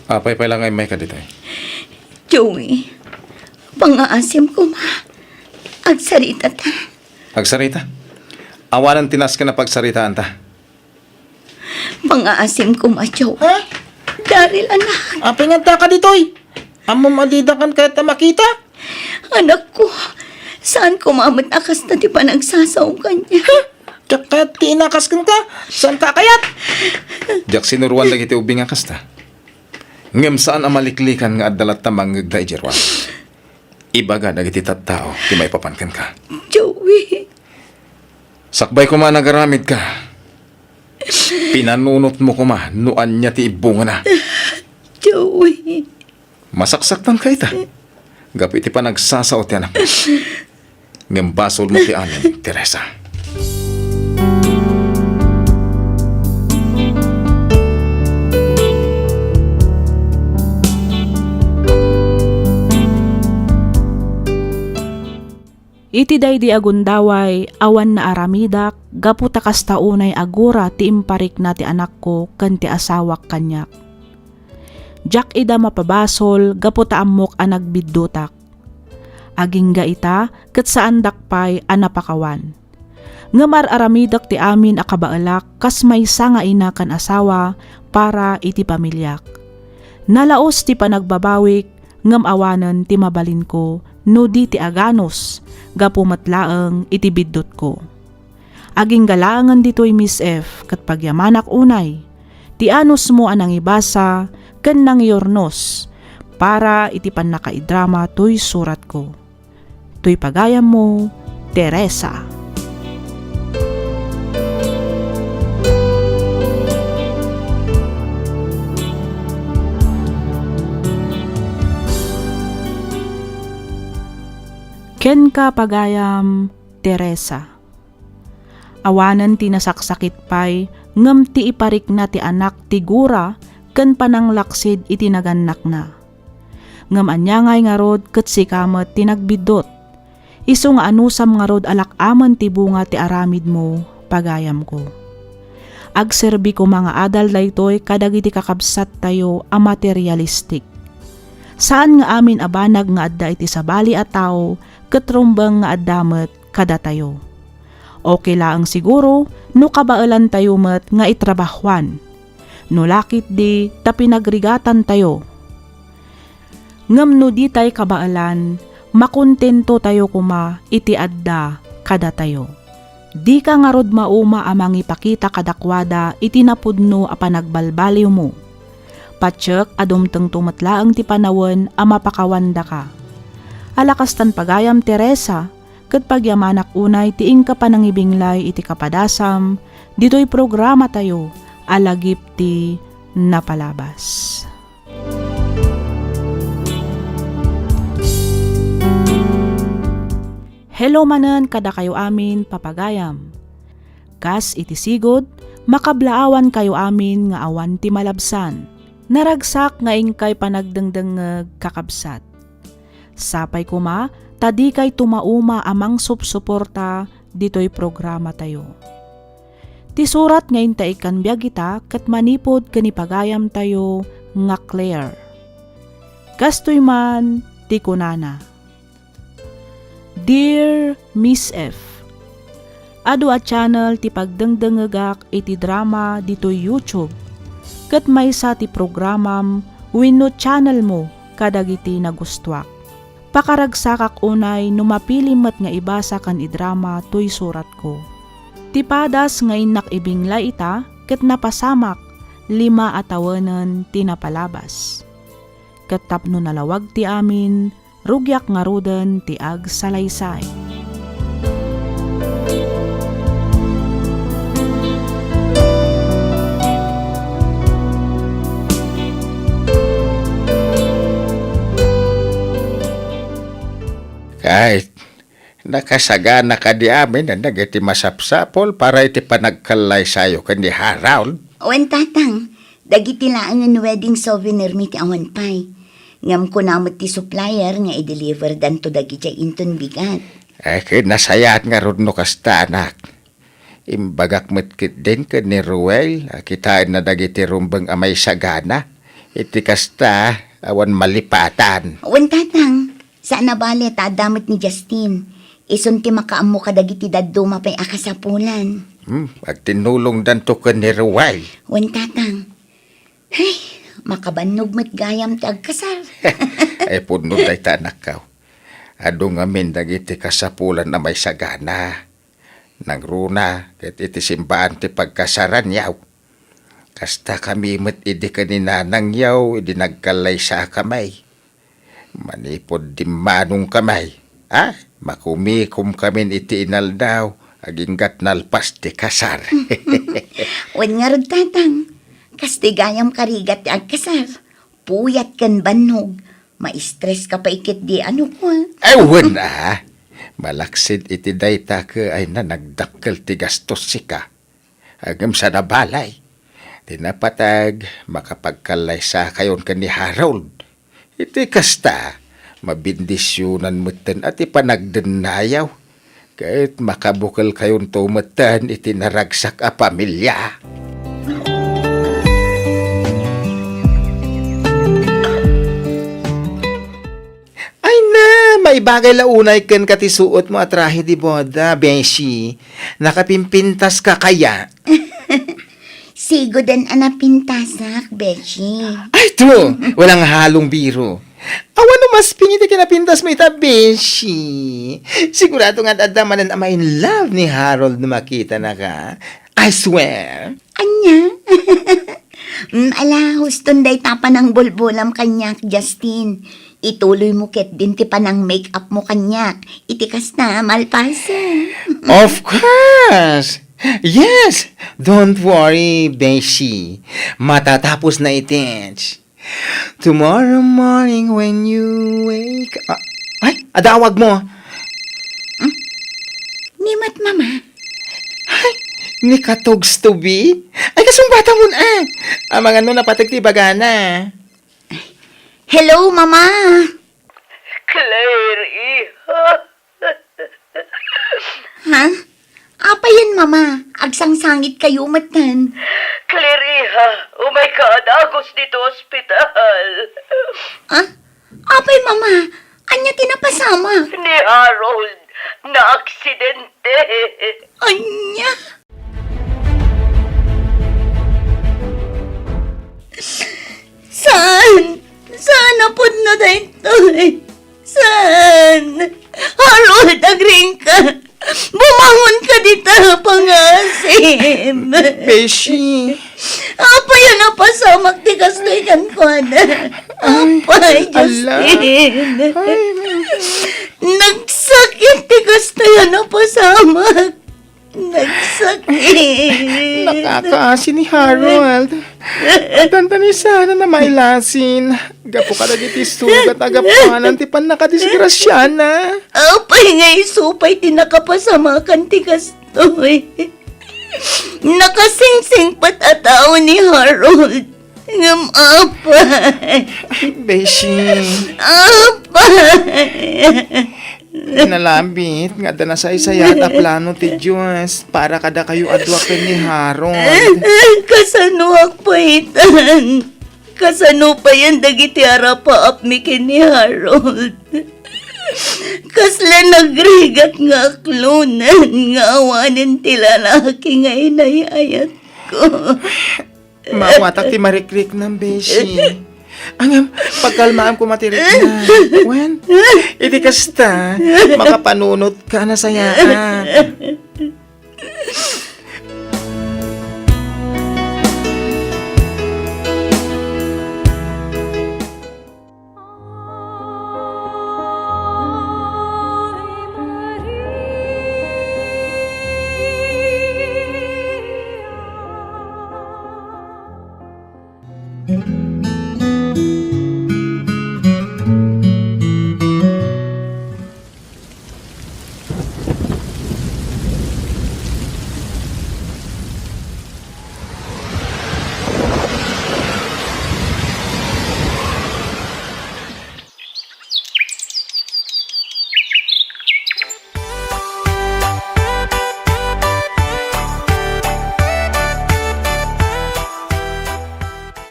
Apay pa lang ay may kaditay. Joey. Pangaasim ko ma. Agsarita ta. Agsarita. Awanan tinas ka na pagsaritaan ta. Pangaasim ko ma, Joey. Ha? Daril anak. Apay nga ka ditoy. Amo madidakan kahit na makita. Anak ko. Saan kumamat akas na di pa nagsasaw kanya? Tsaka tinakas ka. Saan ka kayat? Jak sinuruan lagi ti ubing nga kasta. Ngem saan ang maliklikan nga adalat na manggagda ijerwan. Ibaga dagiti tattao ti may papankan ka. Joey. Sakbay ko man nagaramid ka. Pinanunot mo ko ma, nuan niya ti ibunga na. Joey. Masaksaktan ka ita. Gapit ti pa nagsasaot ti anak mo. Ngem basol mo ti amin, Teresa. Iti daydi agundaway, awan na aramidak, gaputa kastaunay agura ti imparik na ti anak ko ken ti asawak kanyak. Jak ida mapabasol, gaputa amok a nagbiddutak. Agingga ita, ket saan dakpay a napakawan. Ngamar aramidak ti amin a kabaalak, kas may nga ina kan asawa, para iti pamilyak. Nalaos ti panagbabawik, ngam awanan ti mabalin ko, no di ti aganos, gapumatlaang iti biddot ko. Aging galangan dito'y Miss F, kat pagyamanak unay, ti anos mo anang ibasa, ken nang yornos, para iti pan nakaidrama to'y surat ko. To'y pagayam mo, Teresa. Ken ka pagayam, Teresa. Awanan ti nasaksakit pay, ngem ti iparik na ti anak ti gura, ken pananglaksid iti naganak na. Ngem anyangay nga rod ket sikamet ti nagbidot. Isu nga anusam nga rod alak-aman ti bunga ti aramid mo, pagayam ko. Agserbi ko mga adal daytoy kadagiti kakabsat tayo a materialistic. Saan nga amin abanag nga adda iti sabali a tao, ketrumbang nga addamet kada tayo. Okay laang siguro, no kabaalan tayo met nga itrabahwan. No lakit di, ta pinagrigatan tayo. Ngam no di tay kabaalan, makontento tayo kuma iti adda kada tayo. Di ka nga rod mauma amang ipakita kadakwada iti napudno a panagbalbaliw mo. Patsyak adumteng tumatlaang ti panawen a mapakawanda ka. Alakastan pagayam Teresa, ket pagyamanak unay tiing ka panangibinglay iti kapadasam, Dito'y programa tayo, alagip ti napalabas. Hello manen kada kayo amin papagayam. Kas iti sigod, makablaawan kayo amin nga awan ti malabsan. Naragsak nga ingkay panagdengdengeg kakabsat. Sapay kuma, tadi kay tumauma amang supsuporta dito'y programa tayo. Ti surat ngayon taikan biag ita kat manipod kanipagayam tayo nga Claire. Kastoy man ti kunana. Dear Miss F, adu a channel ti pagdengdengegak iti drama dito'y YouTube. Kat may sa ti programam wenno channel mo kadagiti nagustuak. Pakaragsakak unay numapili met nga ibasa kan idrama to'y surat ko. Tipadas nga inak ibingla ita ket napasamak 5 atawanen ti napalabas. Ket tapno nalawag ti amin, rugyak nga ruden ti ag salaysay. Kahit nakasagana ka di amin na nagiti masapsapol para iti panagkalay sayo kandi Harold. Wen tatang, dagiti laan ng wedding souvenir mi ti awan pay. Ngam ko namot ti supplier nga i-deliver dan to dagiti inton bigat. Kinasayat nga ron no kasta anak. Imbagak metkit din ka ni Ruel, kitain na dagiti rumbang amay sagana. Iti kasta awan malipatan. Wen tatang, saan na bali tadamit ni Justin. Ison ti makaammo ka dagiti daddo mapay akasapulan. Agtinulong dan to ka ni Ruel. Wen tatang, ay, makabannog met gayam ti agkasal. Ay puno day tanak ka. Ado nga min dagiti kasapulan na may sagana. Nang runa, ket iti simbaan ti pagkasaran yaw. Kasta kami met idi kaninanang yaw, idi nagkalay sa kamay. Manipod di manong kamay. Makumikom kami iti inaldaw, aginggat nalpas ti kasar. Wen nga rod tatang, kastigayam karigat ti agkasar. Puyat kan bannog. Ma-stress ka pa ikit di ano ko. Ewan na. Malaksid iti dayta ka ay na nagdakkel ti gastos sika. Agam sa nabalay. Tinapatag, makapagkalay sa kayon ka ni Harold. Iti kasta, mabindisyonan mutan at ipanagdenayaw. Kahit makabukal kayon tumatan iti naragsak a pamilya. Ay na, may bagay launay ken katisuot mo atrahe di boda, Beshi. Nakapimpintas ka kaya? Sigo den anapintasak, Beshi. Ay, to! Walang halong biro. Awan no mas pingiti kinapintas mo ita, Beshi. Sigurado nga adamanan ama in love ni Harold na makita na ka. I swear. Anya? Ala, huston day tapa ng bulbulam kanyak, Justin. Ituloy mo ket din ti panang make-up mo kanyak. Itikas na, malpasa. Of course! Yes! Don't worry, Beshi. Matatapos na itens. Tomorrow morning when you wake up... Ay, adawag mo. Nimat, mama. Ni katogs to be? Ay, kasumbata mo na. Ang mga no napatagtibagana. Hello, mama. Claire, iha. Ha? Apa yan, mama? Agsangsangit kayo matan. Claire, iha. Oh my God, agos dito ospital. Ha? Apay, mama? Anya tinapasama? Ni Harold, na aksidente. Anya? Saan? Saan na po na dito? Saan? Harold, agring ka. Bumangon ka dito, pangasim. Beshi. Apa yan ang pasamak ti kastoy kan ko na? Apay, Justin. Nagsakit ti kastoy ang pasamak. Nagsakit. asin ni Harold. At tantani sana na mailasin. Gapo ka dagiti sugat agapanan ti pan nakadisgrasya na. Apay nga isupay tinakapasama kan tigas to eh. Nakasingsing pat ataw ni Harold. Ngam apay. Beshi, Apay. nalambit nga da na sa isayata plano ti Diyos para kada kayo adwaken ni Harold. Kasano akpaitan. Kasano pa yan dagiti arapa apmikin ni Harold. Kasla nagrigat nga aklunan nga awanin ti lalaki nga inayayat ko. Mawatak ti marikrik ng Beshi. Angam, pagkalmaan ko matirik na. Wen, iti kasta, makapanunot ka na sayaan.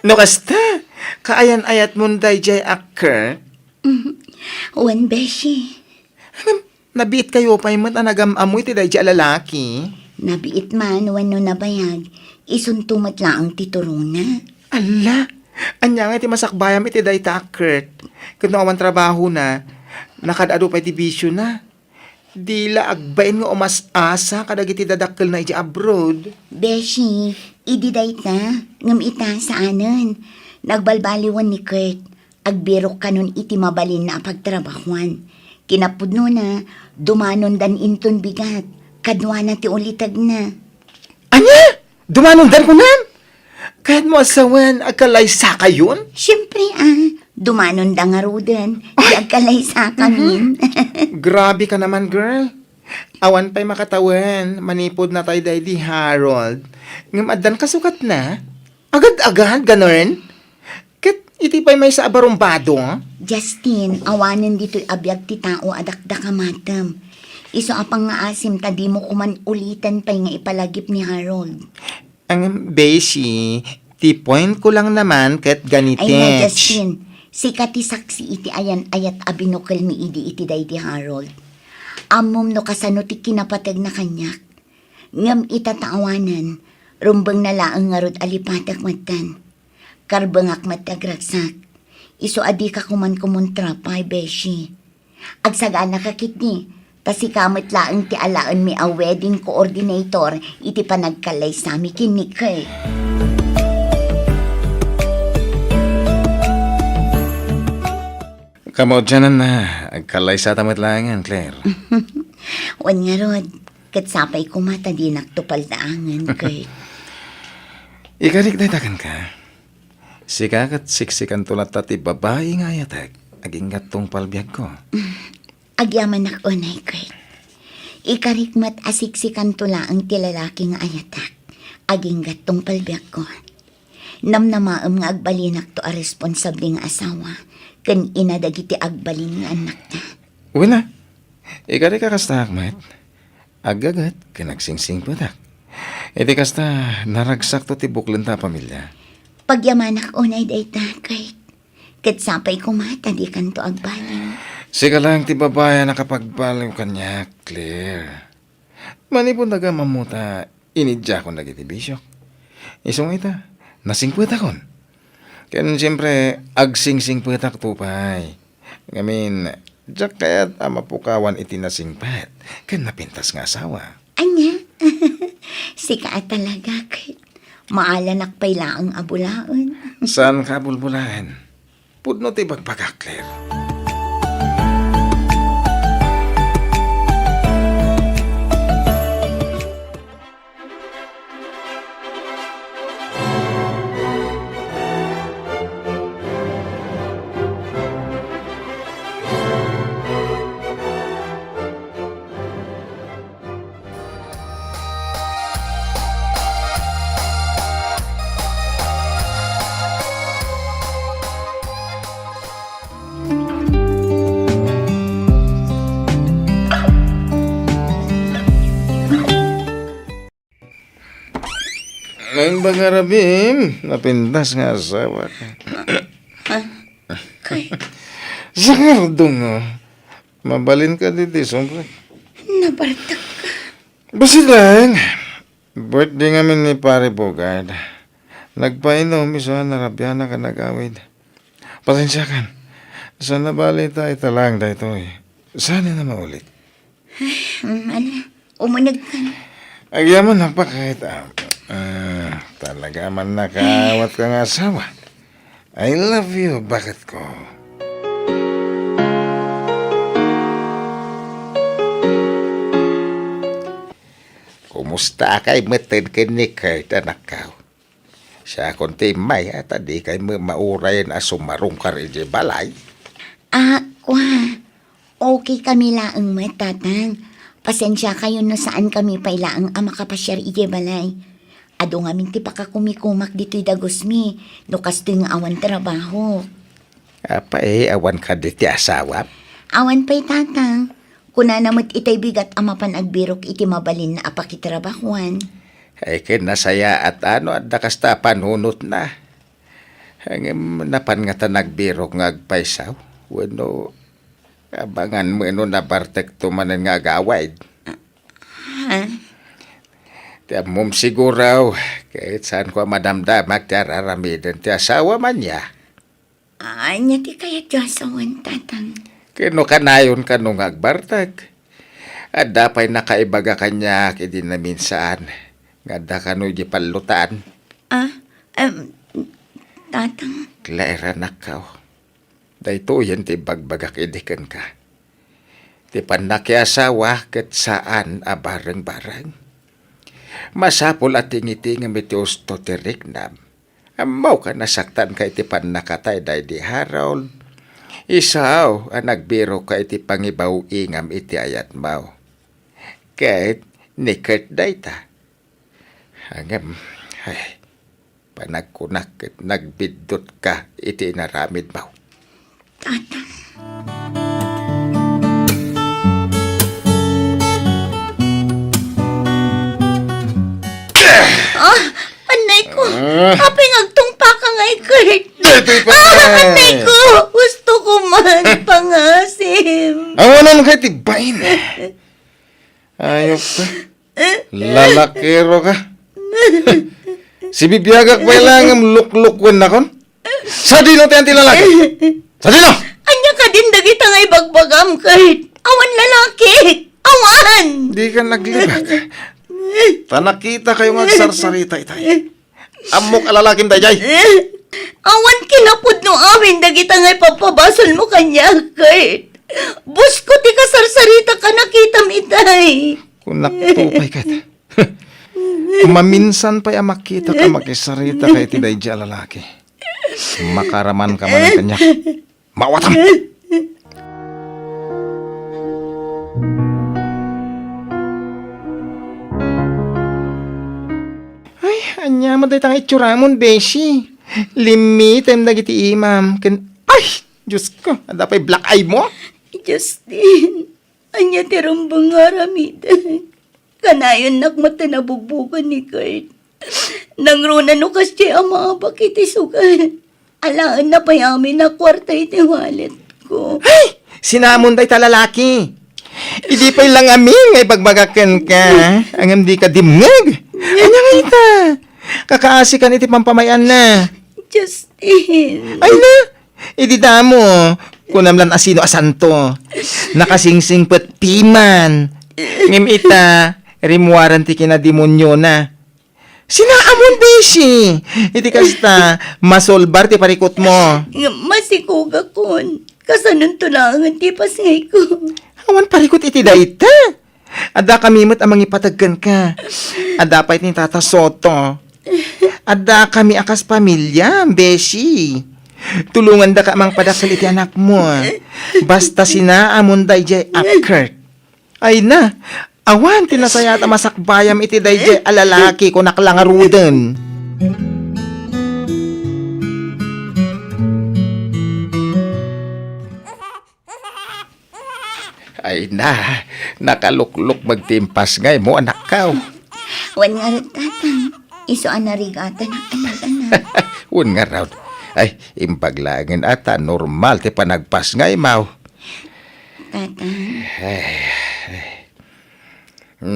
No kasta, kaayan-ayat mo day jay akker. Wan, Beshi. Nabiit kayo pa yung matanagam-amoy ti day jay lalaki. Nabiit man, wano nabayag. Isuntumat lang ang tituruna. Ala, anya nga ti masakbayam iti day ta akker. Kung awan trabaho na, nakadado pa iti bisyo na. Dila agbain nga umas asa kadagiti dadakkel na iti abroad. Beshi, ididay ta. Ngam ita sa anan. Nagbalbaliwan ni Kurt. Agbirok ka nun iti mabalin na pagtrabahuan. Kinapudno na, dumanon dan inton bigat. Kadwa na ti ulitag na. Anya? Dumanundan ko na? Kahit mo asawan, agkalay sa kayon? Siyempre dumanon da nga ruden. Di agkalay sa kamin. Grabe ka naman, girl. Awan pa'y makatawan. Manipod na tayo dahil di Harold. Ngamadan kasukat na. Agad-agad, ganon. Kat iti pa'y may sa abarumbado. Justin, awanan dito'y abiyag ti tao adakda kamatam. Iso apang nga asim ta di mo kuman ulitan pa'y nga ipalagip ni Harold. Ang beshi, ti point ko lang naman kat ganitech. Ay na, Justin. Sikat ti saksi iti ayan ayat abinukal mi idi iti day di Harold. Amom no kasano ti kinapatag na kanyak. Ngam itataawanan, rumbang nalaang nga rod alipatak matan. Karbangak matagraksak. Iso adi ka kuman kumontra pa'y beshi. Agsagana ka kitni. Kasi kamit laang ti alaan mi a wedding coordinator iti panagkalay sa mi kinik kay. Kamo dyan na, agkalay sa tamat langan, Claire. Wan nga rod, katsapay kumata di naktupal daangan kay. Ikarik na takan ka. Sikakat siksikan tulat tati babae nga yatag. Aging gatong palbiag ko. Agyaman ak unay kay. Ikarikmat asiksikan tula ang tilalaki nga ayatak. Aging gatong palbiag ko. Namnamaam nga agbalinak to a responsable nga asawa. Kan inadagiti agbalin nga anak na. Wala. Ikarik ka kasta akmat. Agagat, kinagsingsing patak. Iti kasta, naragsak to ti buklan ta pamilya. Pagyaman ak unay dayta kay. Katsapay kumata di kanto agbalin. Sika lang ti babae nakapagbaliw kanya, Claire. Manipon daga mamuta, inidya ko nagiti bisyok. Isong ita, nasingpwet akon. Kaya siyempre, agsingsing pwetak tupay. Ngamin, diyak kaya't amapukawan iti nasingpat. Kaya napintas nga asawa. Anya? Sika talaga kay. Maalanak pa'y laang abulaon. Saan ka bulbulahan? Pudno ti bagbaga, Claire. Lain ba nga rabim? Napindas nga asawa ka. Kay, Sa ngardong, mabalin ka dito, siyempre. nabartak ka. Basta lang, birthday ngamin ni Pare Bogard. Nagpainom, isa narabyan na ka nag-awid. Pasensya kan. Sa nabali tayo talang dahito eh. Sana na maulit. Umunag ka. Agyaman na pa kahit talaga man nakawat ka ng asawa. I love you, bakit ko? Kumusta kay matid kay ni Kurt, anak ka? Siya konti may at di kay maurayan a sumarong ka rin di balay. Okay kami laang matatang. Pasensya kayo na saan kami pailaang ang makapasyar ije balay. Ado nga minti pa ka kumikumak dito'y dagosmi. No kasto'y nga awan trabaho. Apa awan ka di ti asawa? Awan pa'y tatang. Kuna namot itay bigat amapan agbirok iti mabalin na apakitrabahuan. Ay kinasaya at at nakasta panunot na. Ang napan nga ta nagbiro nga agpaisaw. Wano, abangan mo na bartek tumanan nga agawid. Tiyan mong siguraw, kahit saan ko madamdamak ti araramidin ti asawa man niya. Anya ti kaya Diyosawan, tatang. Kino kanayon ka nung agbartag. At dapay nakaibaga kanya kidi na minsan. Nga da ka no palutan. Tatang. Klaira nakaw. Dahito yan ti bagbagak idikan ka. Ti panakiasawa ket saan a bareng-bareng. Masapol at tingiti nga mitiusto ti Rignam. Amaw ka nasaktan ka iti panakatay day di Harold. Isaw ang nagbiro ka iti pangibaw ingam iti ayat mau. Kahit ni Kurt dayta. Hangam, ay, panagkunak at nagbidot ka iti naramid mau. Tatang. Anay ko. Kaping agtungpa ka ngay, Kurt. Anay ko. Gusto ko man pangasim. Awanan ka tibain. Ayok ka. Lalakiro ka. Si bibiyagak pa ilang luklukwan na kon. Sa dino tayo tilalaki. Sa dino! Anya ka din dagita ngay bagbagam, Kurt. Awan lalaki. Awan. Di ka naglibak. Tanakita kayong agsarsarita itay. Amok alalakim dayjay. Awan kinapod no amin dagita ngay papabasol mo kanya, Kurt. Bus ko ti kasarsarita ka nakita mitay. Kung nakutupay ka. Maminsan pa yung makita ka makisarita kay ti dayjay alalaki. Makaraman ka man ang kanya. Mawatam! Ay, anya mo dahil itsuramon, Beshi. Limitem dagiti imam. Ay, Diyos ko, adapay black eye mo? Justin, anya tirumbang aramidan. Kanayon nakmata na bugbugan ni Kurt. Nangruna no kasi ang mga bakiti sugan. Alaan na payamin na kwarta iti wallet ko. Ay, sinamon day talalaki. Idi pa'y lang amin ngay bagbagakan ka. Ang di ka dimngag. Anya nga ita. Kakaasi ka iti pampamayan na. Justin. Ay na, idi damo. Kunamlan asino asanto. Nakasingsing pet piman. Ngim ita, rimuaran ti kinademonyo na. Sinaamon, Beshi. Iti kasta, masolbar ti parikot mo. Masikuga kon. Kasanon to lang ang tipas ngay ko. Awan parikot iti dayta. Ada kami mo't amang ipatagkan ka. Ada pa iti Tata Soto. Ada kami akas pamilya, Beshi. Tulungan da ka mang padakal iti anak mo. Basta sinaamon dayjay Kurt. Ay na, awan tinasayata masakbayam iti dayjay alalaki ko naklangaruden. Ay na, nakalukluk magtimpas ngay mo anak ka. Wan nga rin, tatang. Iso anarigatan ang anak-anak. Un nga raw. Ay, impaglangan ata normal ti panagpas nga imaw. Tatang.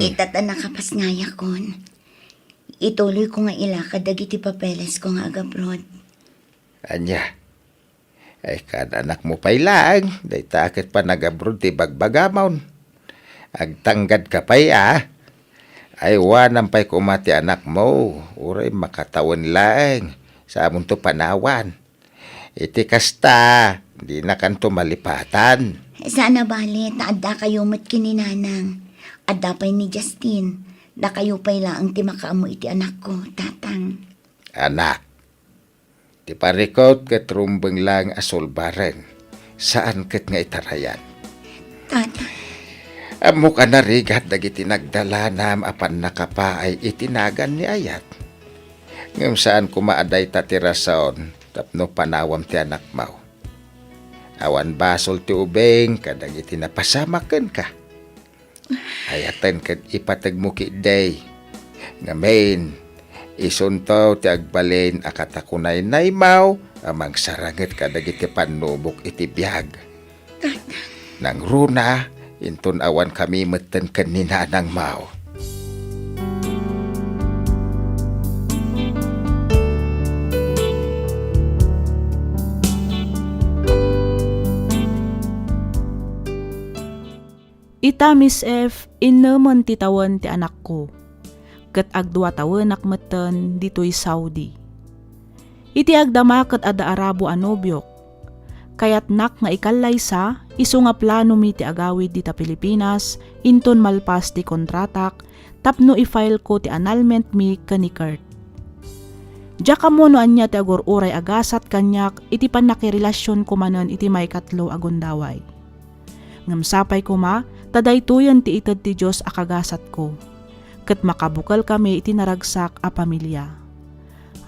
Itata nakapas nga yakon. Ituloy ko nga ilakad dagiti papeles ko nga agabroad. Anya. Ay, kada anak mo pa'y lang. Day takit pa nag-abroad ti bagbagamon. Agtanggad ka pa'y Ay, wanam pa'y kumati anak mo. Uray makatawan lang. Sa amon to panawan. Iti kasta. Di na kanto malipatan. Sana bali, taadda kayo mat kininanang. Adda pa'y ni Justin. Da kayo pa'y laang ti makaamo iti anak ko, tatang. Anak. Ti parikot ket rumbeng lang asulbaren. Saan ket nga itarayan? Tatang. Amo ka narigat dagiti nagdala nam apan nakapaay itinagan ni ayat. Ngem saan kumaaday tatirason tapno panawam ti anak mau. Awan basol ti ubeng kadagiti napasamaken ka. Ayaten ket ipateg mo ki day. Ngamen isuntaw ti agbalin akatakunay naimaw amang saranget kadagiti panubok iti biag. Nang runa inton awan kami meten ken ni nanang mau. Ita Miss F, inaman ti tawan ti anak ko. Kat agdua tawanak meten dito'y Saudi. Iti agdama kat ada Arabo anobyok. Kayat nak nga ikalaysa, iso nga plano mi ti agawid dita Pilipinas, inton malpas ti kontratak, tapno i-file ko ti annulment mi kani Kurt. Diya mo no anya ti agur-uray agasat kanyak, iti panakirelasyon ko manan iti may katlo agundaway. Ngamsapay ko ma, tadaytoyan ti itad ti Diyos akagasat ko. Kat makabukal kami iti naragsak a pamilya.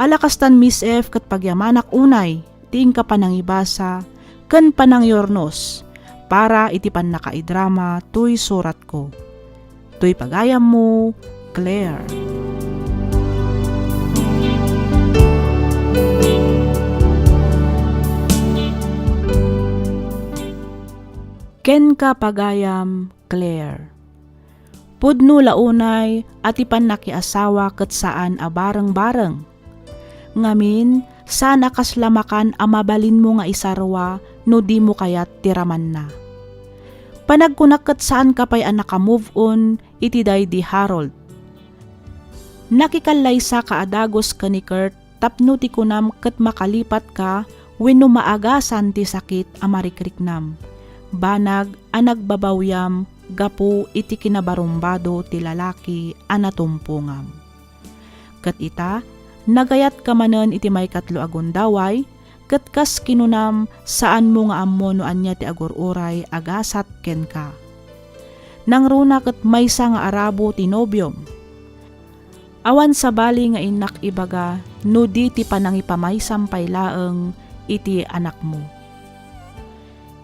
Alakastan Miss F kat pagyamanak unay, tiing ka panangibasa, ken panangyornos, para iti pan nakaidrama tuy surat ko. Tuy pagayam mo, Claire. Ken ka pagayam, Claire. Pudno launay at ipan nakiasawa ket saan a bareng-bareng. Ngamin, sana kaslamakan a mabalin mo nga isarwa no di mo kayat tiraman na. Panagkunak ket saan ka pa'y naka-move on iti day di Harold. Nakikalaysa ka adagos ka ni Kurt tapno ti kunam ket makalipat ka wenno maagasan ti sakit a marikriknam. Banag anagbabawyam gapu iti kinabarumbado ti lalaki anatumpungam. Ket ita, nagayat ka manen iti may katlo agundaway, ket kas kinunam saan mo nga ammo no anya ti agur-uray agasat ken ka. Nang runa ket maysa nga Arabo ti nobyom. Awan sa bali nga inak ibaga no di ti panangipamaysam paylaeng iti anak mo.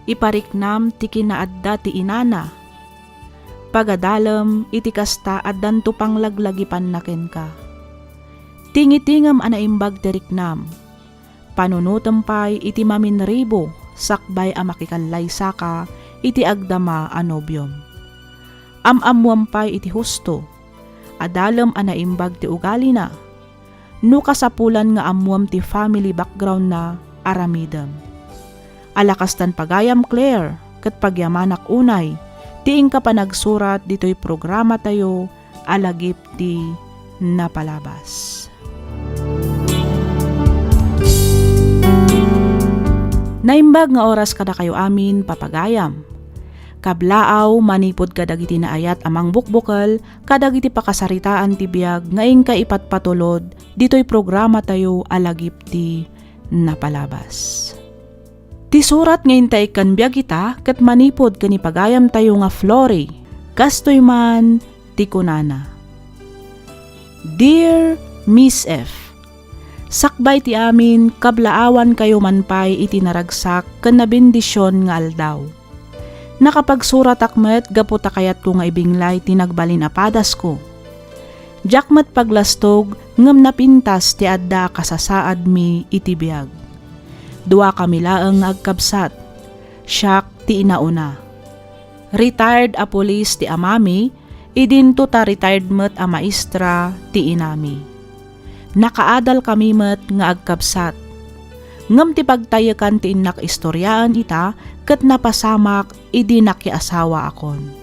Ipariknam ti kinaadda ti inana. Pagadalem iti kasta addan tu panglaglagipan naken ka. Tingitingam anaimbag ti riknam. Panunutem pay iti maminribo sakbay a makikanlaysa ka iti agdama a nobyom. Amamuam pay iti husto. Adalem anaimbag ti ugali na. No kasapulan nga amuam ti family background na aramidem. Alakastan pagayam Claire, ket pagyamanak unay, tiing ka pa nagsurat dito'y programa tayo, alagip ti napalabas. Naimbag nga oras kada kayo amin papagayam. Kablaaw manipod kadagiti naayat amang bukbukal, kadagiti pakasaritaan ti biag ngaing ka ipatpatulod, dito'y programa tayo, alagip ti napalabas. Ti surat ngayon tayo kanbiag kita, kat manipod kanipagayam tayo nga Flory, kastoy man ti kunana. Dear Miss F, sakbay ti amin kablaawan kayo manpay iti naragsak ken nabendisyon nga aldaw. Nakapagsurat akmet gaputa kayat ko nga ibinglay ti nagbalin apadas ko. Jakmat paglastog, ngam napintas ti adda kasasaad mi iti biyag. Dua kami laeng agkabsat, siyak ti inauna. Retired a police ti amami, idinto ta retired met a maestra ti inami. Nakaadal kami met nga agkabsat. Ngam ti pagtayakan ti inak istoryaan ita, ket napasamak idi nakiasawa akon.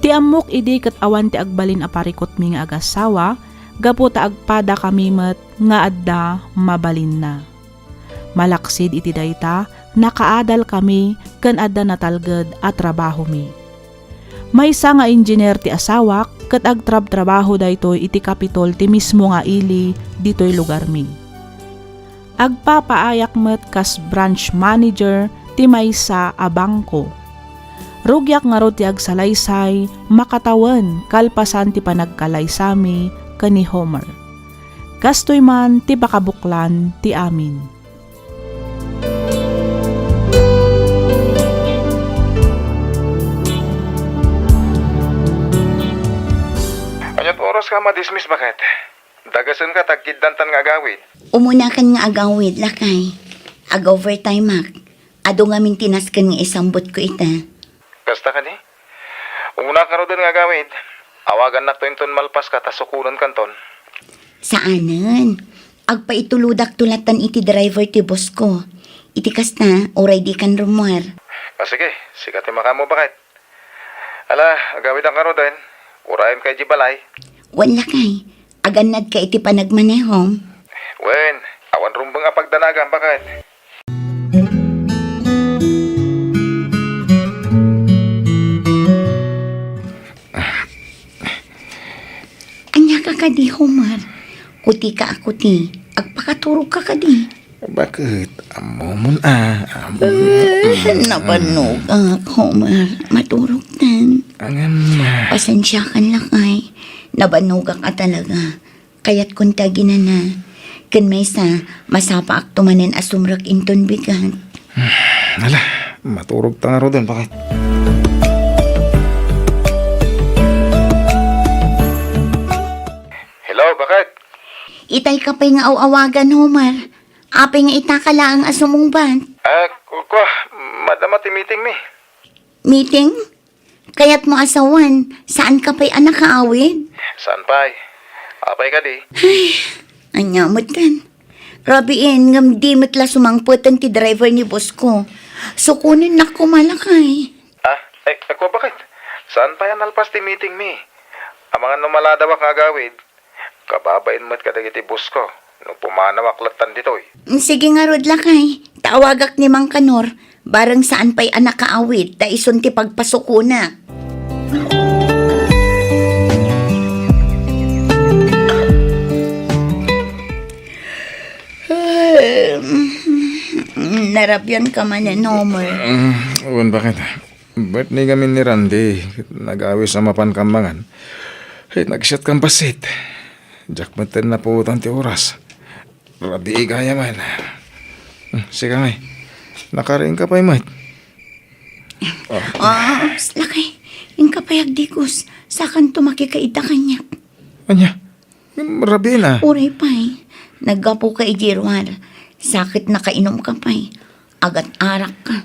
Ti amok idi ket awan ti agbalin a parikot mi nga agasawa, gapu ta agpada kami met nga adda mabalin na. Malaksid iti dayta, nakaadal kami ken adda natalged a trabaho mi. Maysa nga engineer ti asawak ket agtrab-trabaho daytoy iti kapitol ti mismo nga ili ditoy lugar mi. Agpapaayak met kas branch manager ti maysa a bangko. Rugyak nga ro ti agsalaysay, makatawan kalpasan ti panagkalaysami kani Homer. Kastoy man ti pakabuklan ti amin. Anyat oras ka madismiss bakit? Dagasan ka tagkidantan nga agawid. Umuna kan nga agawid, lakay. Ag-overtime, mak. Ado nga mintinaskan nga isambot ko ita. Kasta ka ni? Una ka ro din nga agawid. Awagan na to inton malpas ka tasukunan kanton. Saanan? Agpaituludak tulatan iti driver ti boss ko. Iti kasta, oray di kan rumwar. Sige, sikat makamo bakit? Ala, agawid ang karo din. Urayan kay Jibalay. Wan lakay. Aganad ka iti panagmanehom. Wen, awan rumbang apagdanagan bakit? Anya ka kadi, Homer. Kuti ka ako ti. Agpakaturog ka kadi. Bakit? Amo mo na. Nabanog Homer. Maturog tan. Angan na. Pasensya kan lakay. Nabanog ka talaga. Kaya't kunta ginana. Kan may sa masapa ak tumanen asumrak inton bigat. Ala, maturog ta nga ro din bakit? Hello, bakit? Itay ka pa'y nga awagan, Homer. Apay nga itakala ang asumong ban. Kwa, madama ti meeting mi. Meeting? Kaya't mo asawan, saan ka pa'y anak kaawid? Saan pa'y? Apay ka di? Anyamot kan. Rabiin, ngam di matla sumangputan ti driver ni boss ko. Sukunin na ko malakay. Ako bakit? Saan pa yan alpas ti meeting mi? Ang mga numaladawa nga agawid, kababain mo't kadagiti bus ko, nung pumanawak latan ditoy. Sige nga rod lakay, tawagak ni Mang Kanor, barang saan pa'y anak kaawid, ta ison ti pagpasukuna. Narabyan ka man yan, Homer. Uwan, bakit? Ba't ni kami ni Randy, nag-awis sa mapan kambangan? Nag-shot kang pasit. Jakmatin na po ti oras. Rabi gaya man. Sige ngay, nakaring ka pa mate. Lakay, yung kapayag dikos, sakan tumakikaita kanya. Anya, rabi na. Uray pa'y, naggapo ka ijirwar, sakit na kainom ka pa'y, agat arak ka,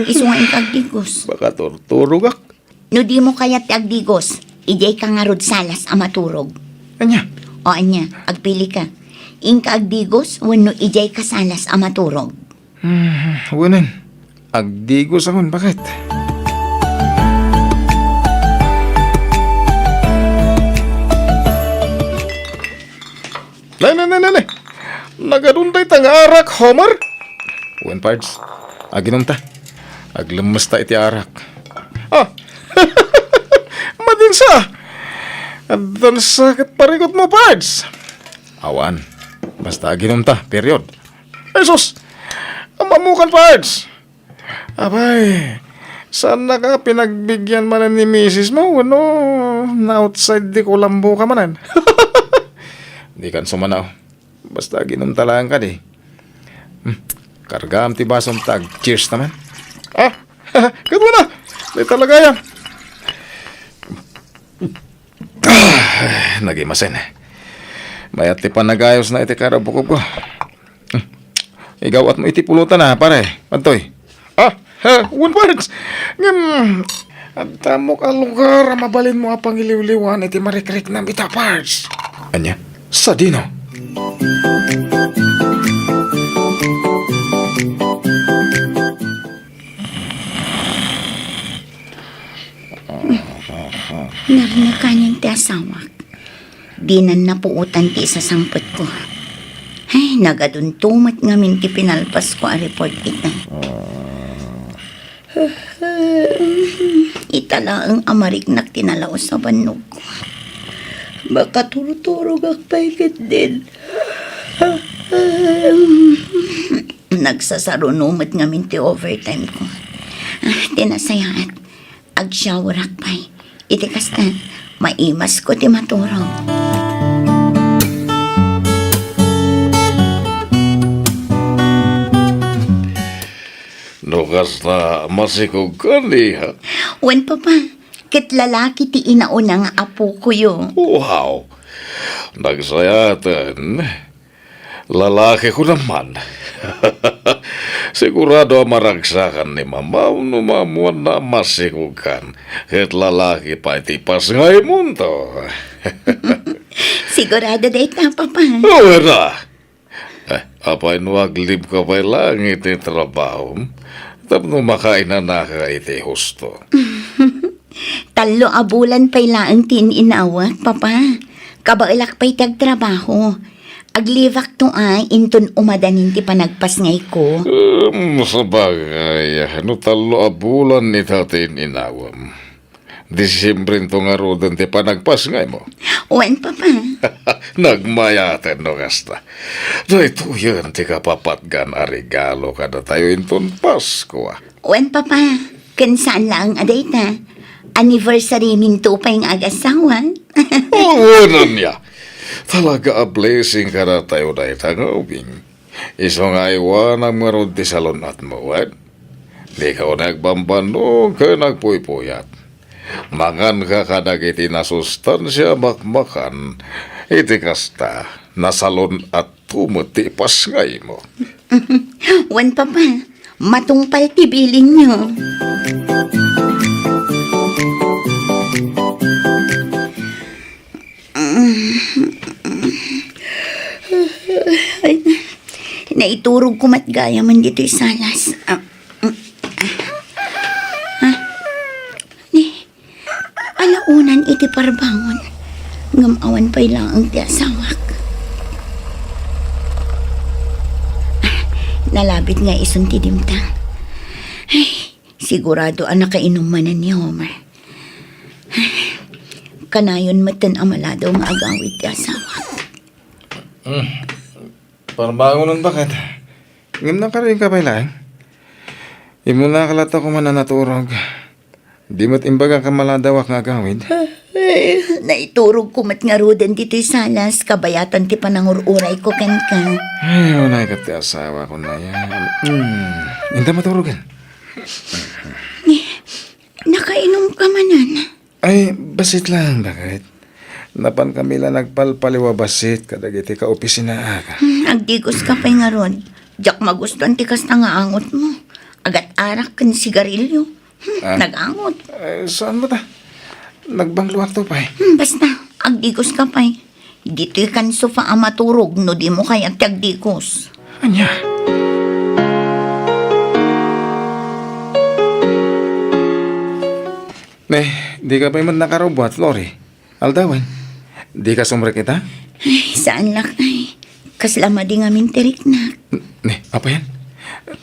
isungain ka agdigos. Baka turturugak. No di mo kaya ti agdigos, ijay ka nga rod salas a maturog. Anya, O anya, agpili ka. Inka agdigos, wano ijay ka salas a maturog. wanan. Agdigos akon, bakit? Nay. Nagaduntay tang arak, Homer. Wen parts. Aginom ta. Aglemes ta iti arak. Madinsa. Adan sakit parikot mo, parts. Awan. Basta aginom ta, period. Jesus! Amamukan, parts. Abay, saan na ka pinagbigyan manan ni Mrs. mo? Ano, na-outside di Colombo ka manan. Di kan sumanaw. Basta ginom talaan ka di. Kargam ti basong tag. Cheers naman. Kato na. Di talaga yan. nagimasin. Mayat ti panagayos na iti karabukog ko. Igaw at mo iti pulutan na, pare. Antoy. One words. At tamok ang lugar, mabalin mo apang iliw-liwan iti marikrik na bita parts. Anya? Sa dino? Narinig ka niyang ti asawak. Di na napuutan ti isa sangpot ko. Ay, nagaduntumat ngamin ti pinalpas ko a report ita. Itala ang amariknak tinalaw sa banog ko. Baka turturog ak paikit din. Nagsasarunumat ngamin ti overtime ko. Tinasayaat. Ag-shower akpay. Iti kasta, maimas ko ti maturog. Nukas na masikog ka niya. Wen papa, ket lalaki ti inauna nga apo ko yo. Wow! Nagsayatan. Lalaki ko naman. Sigurado maragsakan ni mama numamuan na masikugan. Ket lalaki pa iti pasngay munto. Sigurado day ta papa. Oo na! Apay nuaglib ka pa'y langit ni trabaho. Tapno makain na naka iti husto. Talo abulan pa'y laang tin inawat papa. Kabailak pa'y tagtrabaho. Aglivak to ay inton umadanin ti panagpasngay ko. Sabagay, no talo abulan ni tatin inawam. Disyembre to nga rodan ti panagpasngay mo. Wen papa. Nagmayatan no kasta. Do ito yun ti kapapatgan a regalo kada tayo inton Pasko. Wen papa. Kansaan lang aday ta. Anniversary minto pa yung agasawan. Oo na niya. Talaga a blessing kada tayo na itangawing. Isong aywan ang marod ti salon at mawad. Di ka nagbambano ka nagpuypuyat. Mangan ka kadagiti na sustansya makmakan. Iti kasta, nasalon at tumuti pasngay mo. Wen papa. Matungpal ti bilin nyo. Ay, naiturog ko matgaya man dito'y salas. Alaunan iti parbangon. Ngamawan pa'y lang ang tiasawak. Nalabit nga isun ti dimtang. Ay, sigurado anak kainumanan ni Homer. Kanayon matan amalado nga agawid ti asawak. Parbangon nun bakit? Ngam na ka rin ka pa'y lang. Imo na kalata ko man na naturog. Di mo't imbaga ka maladawak nga gawid. Ay, naiturog ko mat nga rodan dito'y salas. Kabayatan ti panangururay ko kan ka. Ay, unay ka ti asawa ko na yan. Hindi maturogan. Nakainom ka manan. Ay, basit lang, bakit? Napan kami lang nagpalpaliwa basit kadagiti ka opisina aga. Agdigos ka pa'y nga ron. Diyak magustuhan ti kasta nga angot mo. Agat arak kan sigarilyo. Nag-angot. Ay, saan mo ta? Nagbangluwak to pa eh. Basta, agdigos ka pa'y. Dito'y kan sofa maturog no di mo kaya agdigos. Anya? Di ka pa man nakarobot, Lori. Aldawan, di ka sumre kita? Ay, saan lak ay. Kaslama di nga mintirik na. Apa yan?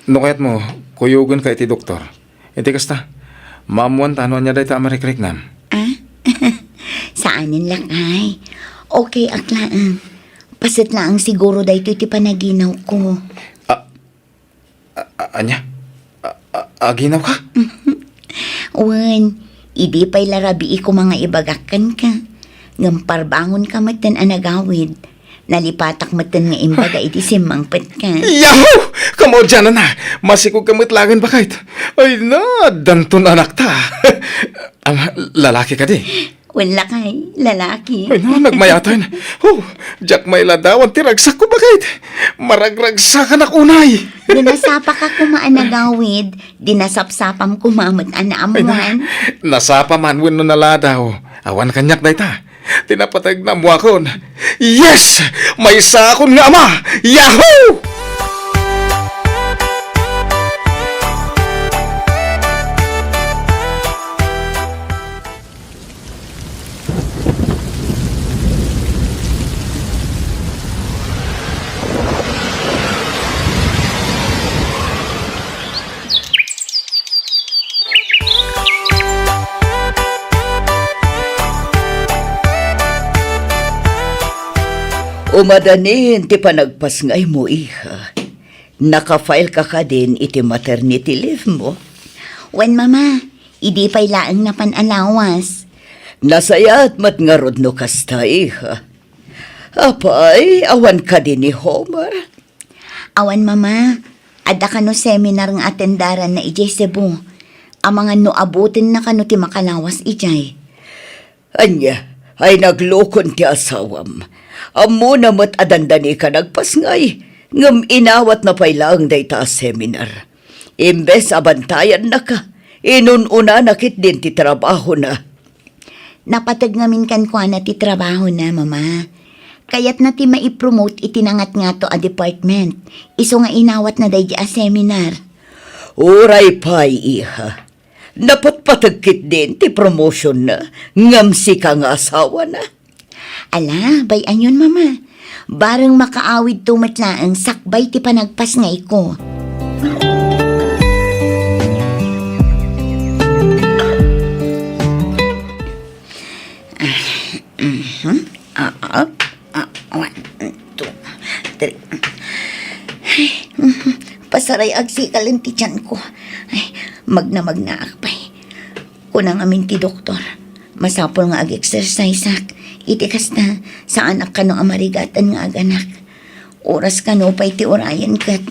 No kayat mo, kuyugan ka iti doktor. Iti kasta, mamuan tanuan niya dahi ta amarikrik nam. Ah? Saanin lang ay. Okay, aklaan. Pasit lang siguro dahil iti panaginaw ko. Anya? Aginaw ka? Wan, idi pa'y larabi ko mga ibagakan ka. Ngamparbangon ka matan anagawid. Nalipatak matan nga imbaga iti simangpet ka. Yahoo! Kamo dyan na! Masikog kamitlagan bakit? Ay na, danton anak ta. Ang lalaki ka di. Wala kay lalaki. Ay na, nagmayatan. Oh, Jack may ladawan, tiragsak ko bakit? Maragragsakan ak unay. Dinasapa ka kumaan na gawid, dinasapsapam kumamot Ay na, anaamuan. nasapa man win no naladaw. Awan kanyak na ita. Tinapatag na mo akon. Yes! May sakon nga ama! Yahoo! Umadanin ti panagpas ngay mo, iha. Naka-file ka din iti maternity leave mo. Wen mama, idi pa'y laang na panalawas. Nasayat mat nga rod no kasta, iha. Apay, awan ka din ni Homer. Awan mama, ada ka no seminar nga atendaran na ijay Cebu. Ang mga no abutin na kano ti makalawas ijay. Anya, ay naglokon ti asawam. Amo na mat adandani ka nagpasngay. Ngam inawat na pailang dayta seminar. Imbes abantayan na ka, inununa nakit din ti trabaho na. Napatag ngamin kan kwa na ti trabaho na mama. Kayat na ti maipromote itinangat nga to a department. Iso nga inawat na day a seminar. Uray pay, iha. Napatpatagkit din ti promotion na. Ngam si ka nga asawa na. Ala, bayan yun mama. Barang makaawid tumatlaang sakbay ti panagpas ngay ko. One, two, three. Pasaray agsi kalinti tiyan ko. Ay, magna akpay. Kunang amin ti doktor. Masapol nga ag-exercise ak. Itikas na sa anak ka no amarigatan nga aganak. Oras ka no pa'y ti orayan kat.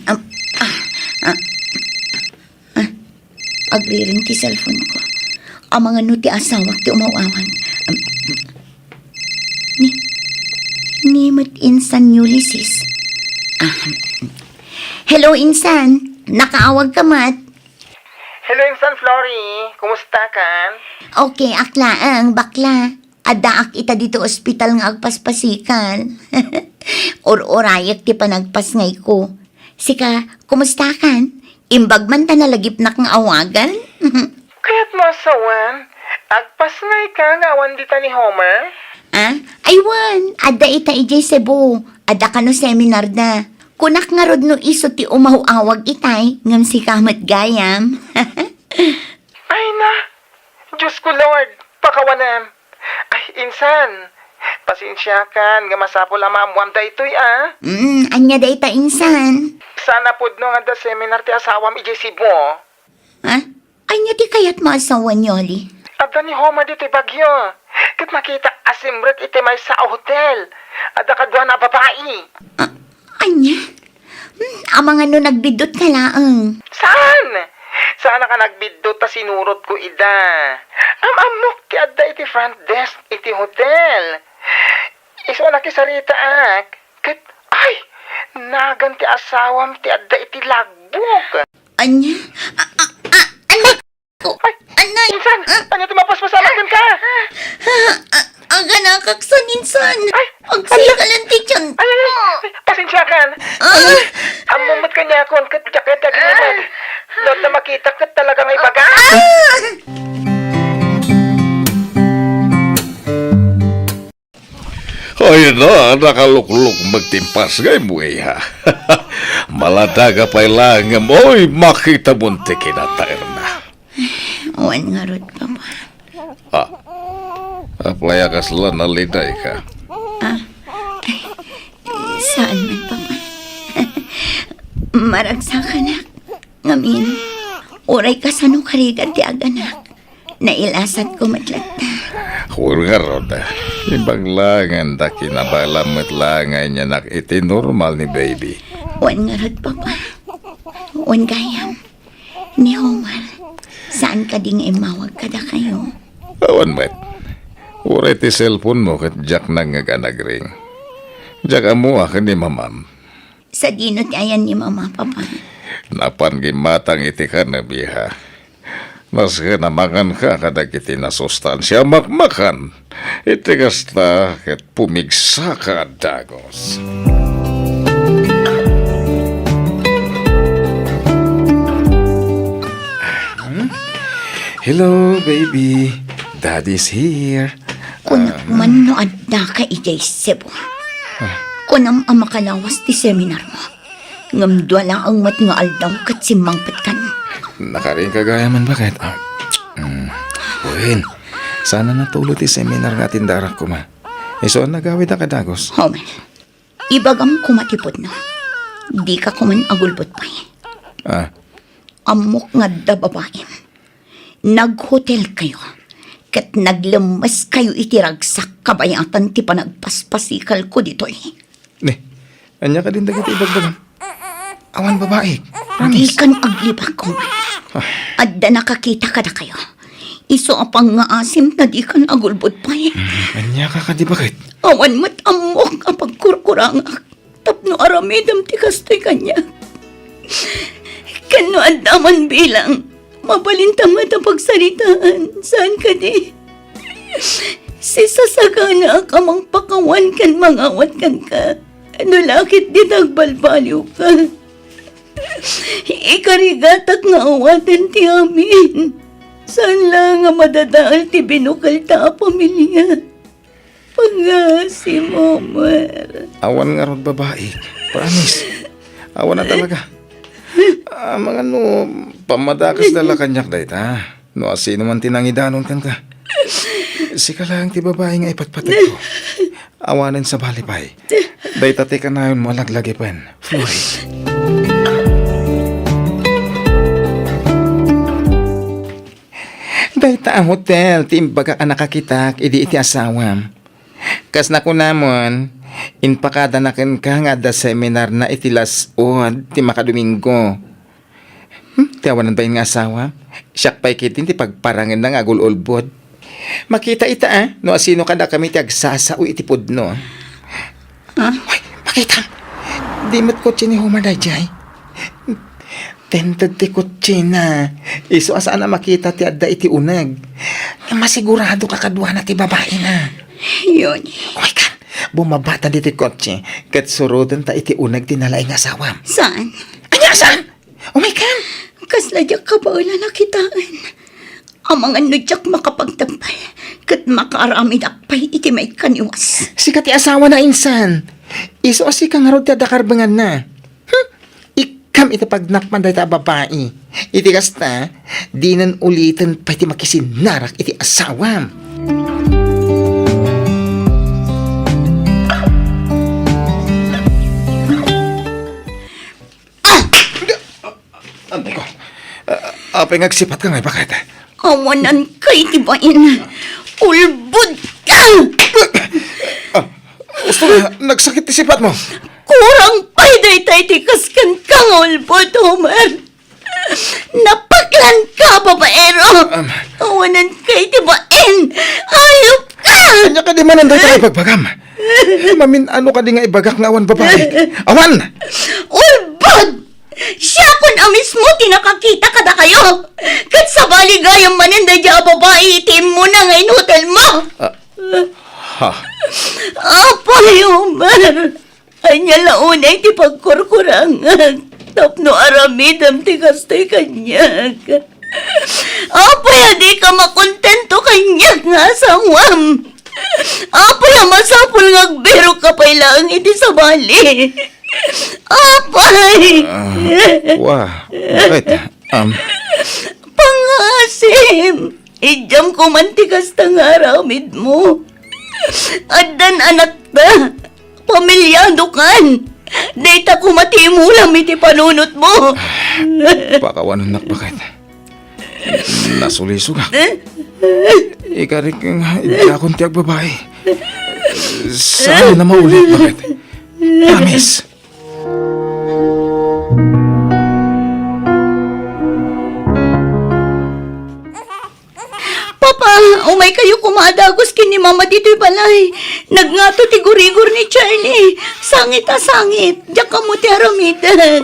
Agriring ti cellphone ko. Ang mga no ti asawak ti umawawag. Nimot Insan Ulysses. Hello Insan, nakaawag ka mat. Hello, Insan Flory. Kumusta ka? Okay, aklaang, bakla. Adaak ita dito ospital nga agpaspasikan. Or-orayak ti panagpas ngay ko. Sika, kumusta kan? Imbag man ta nalagip na kang awagan? Kaya't mo asawan, agpas ngay ka nga awan dita ni Homer? Aywan, ada ita ijay Cebu. Ada ka no seminar na. Kunak nga rod no iso ti umahuawag itay, ngam si kamat gayam. Ay na, Diyos ko Lord, pakawanan. Ay, Insan, pasensya kan, nga masapol ang maamuam da ito'y Anya da ita Insan. Sana pud no nga da seminar ti asawam ijay Cebu. Anya ti kayat maasawa nyoli. Ada ni Homer dito'y bagyo. Kat makita asimrek iti may sa hotel. Ada kadwa na babae. Anya? Ang mga no nagbidot ka laang. Saan? Sana ka nagbiddo ta sinurot ko ida. Amok ti adda iti front desk iti hotel. Iso nakisarita ak. Kat, ay, nagan ti asawam ti adda iti lagbuk. Anya? Anak ko! Anay! Insan, ano tumapaspasalan ka? Aga nakaksan Insan! Ay, Agsikalan ti tiyan Ay, pasensya kan. Amumot ka niya akong katjakit at ginamad. Lord na makita ka talagang ibaga. Ay na, nakalukluk magtimpas ngay mo iha. Maladaga pa'y langam, oy makita munti kinatair na. Wan nga rod papa. Aplaya ka sila naliday ka. Saan man papa? Maragsa ka na. Ngamin, oray ka sa nung karigat ti aganak. Nailasat ko matlata. Huwag nga ron ibang langan da kinabalamat langan niya nak iti normal ni baby. Wan nga rod papa. Wan gayam. Ni Homer. Saan ka ding imawag kada kayo? Awan met. Uray ti cellphone mo kat Jack nang ring. Jack amo akin ni mamam. Sa dino ti ayan ni mama, papa. Napan gimatang iti ka na biha. Mas ka namakan ka kada kiti na sustansya makmakan. Iti kasta ket pumigsa ka dagos. Hello, baby. Daddy's here. Kunak man no adda ka ijay sebo. Kunam ang makalawas ti seminar mo. Ngamdwa lang ang mat nga aldaw kat simangpit kan. Nakaring kagaya man bakit? Uwin, sana natulot ti seminar nga tindarak ko ma. Iso ang nagawid na kadagos. Homer, ibagam kumatipod no. Di ka kuman agulbot pa Ah, Amok nga da babae. Naghotel kayo. Kat naglemas kayo itiragsak kabayatan ti panagpaspasikal ko dito ne, anya ka din dagiti ibagbagan. Awan babae, Di promise. kan aglibak ko. Adda nakakita ka na kayo. Iso apang nga asim na di kan agulbot pa Anya ka ka di bakit? Awan mat amok ang pagkurkurangak. Tapno aramidam ti kastoy kanya. Kano andaman bilang mabalintamat ang pagsalitaan. Saan ka di? Si sasagana ka mang pakawan kan mangawat kan ka. Ano lakit di nagbalbaliw ka? Ikarigatak nga awatan ti amin. Saan lang nga madadaal ti binukal ta pamilya? Pagasi mo, Mer. Awan nga rod babae, promise. Awan na talaga. Mga no, pamadakas dala kanyak dahit ha. No, sino man tinangidanon kan ka. Sika lang ti babae nga ipatpatag ko. Awanin sa balipay. Dahit tate ka na yun mo laglagi pen. Floyd. Dahil ta ang hotel, timbaga ka nakakitak, idi iti asawam. Kas na ko namon, inpakada na ken ka nga da seminar na itilas od, ti makadomingo. Tiawanan ba yung nga asawa? Siyak pa'y kitin ti pagparangan ng agul-ulbod. Makita ita no asino ka na kami ti agsasao itipod no. Uy, makita. Di mo't kotse ni Homer na jay. Tented ti kotse na. Iso asaan na makita ti adda iti unag. Masigurado ka kadwa na ti babae na. Yun. Uy kan, bumabata di ti kotse. Kat surodan ta iti unag tinalay nga asawam. Saan? Anya saan? Oh my God! Kasladyak ka ba wala nakitaan? Ang mga nudyak makapagtampay. Kat makaramid akpay iti may kaniwas. Si kati asawa na insan. Iso asi kang harod ti adakarbangan na. Ikam iti pagnakman dahi ta babae. Iti kasta, di nan ulitin pa iti makisinarak iti asawam. Ante ko. Apay ngagsipat ka nga, bakit? Awanan kay tibain. Ulbud ka! Gusto nga, nagsakit ti sipat mo. Kurang pay day tayo tikas kan kang ulbud, Homer. Napaklan ka, babaero. Awanan kay tibain. Hayop ka! Kanya ka di mananday tayo pagbagam. Mamin, ano ka di nga ibagak nga awan babae? Awan! Ulbud! Siya kun amis mo tinakakita kada kayo. Kat sa baligayang maninday dya babae itim mo na ngayon hotel mo. Ha? Apay, Homer. Anya launay ti pagkurkurangan. Tapno aramidam ti kastoy kanyag. Apay, di ka makontento kanyag nga asawam. Apay, masapul ngagbiro ka pa ilang iti sa bali. Apay! Wah, bakit? Pangasim! Ijam ko mantikas tang aramid mo. Addan anak ta. Pamilyado kan. Data ko matimulam iti panunot mo. Pakawanan nak bakit? Nasuliso ka. Ikarik nga, idakon tiyag babae. Sana na maulit, bakit? Promise. Papa, umay kayo madagos kini mama dito'y balay. Nagngato ti gurigor ni Charlie. Sangit a sangit. Diyak ka mo ti aramidan.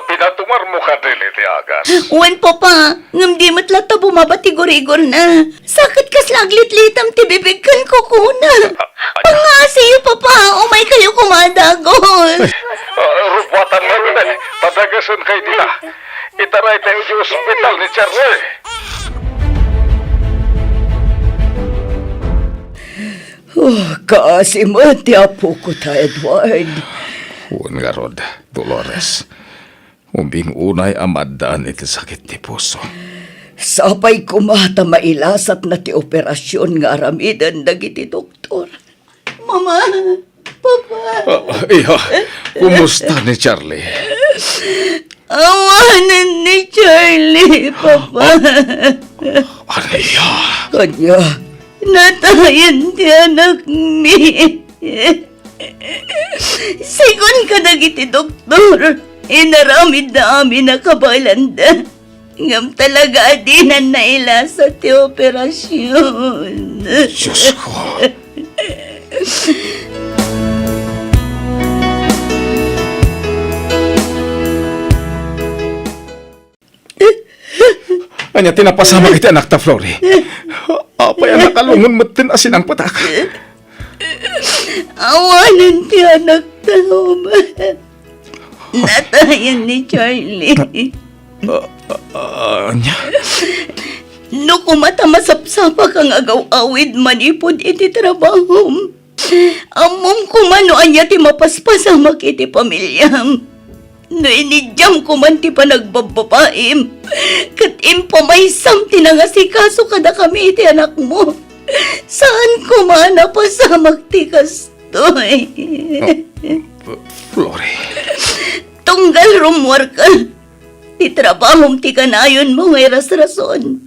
Pinatumar mo ka dili ti agas. Uwan papa, ngam di matlata bumabati gurigor na. Sakit kas laglit-litam ti bibig kan kukuna. Pangasiyo papa, umay kayo kumadagos. Rupwatan mo rin. Padagasan kay dila. Itaray tayo di ospital ni Charlie. Kasi ti apo ko ta, Edward. Huwag nga Rod, Dolores. Umbing unay amadaan iti sakit ti puso. Sapay kumata mailasat na ti operasyon nga aramidan dagiti doktor. Mama, papa, Iha, kumusta ni Charlie? awanan ni Charlie, papa. Aniya, Kanya, Natayan ti anak mi. Sigon ka dagiti doktor. Inaramid na amin na kabalanda. Ngam talaga adinan na ila sa ti operasyon. Diyos ko. Anya, tinapasama kita anak ta, Flory. Apay ang nakalungon mo tinasin ang patak. Awanan ti anak tao ba? Natayan ni Charlie. Anya, No kumata masapsapa kang agaw-awid manipod iti trabaho. Amom kumano anya ti mapaspasama kiti pamilyam. No inidyam kuman ti panagbababaim. Kat impamaysam ti nangasikaso kada kami iti anak mo. Saan kumana pasamak ti kastoy? Flory. Tunggal rumwar ka. Ti trabahom ti kanayon mo ngay rason.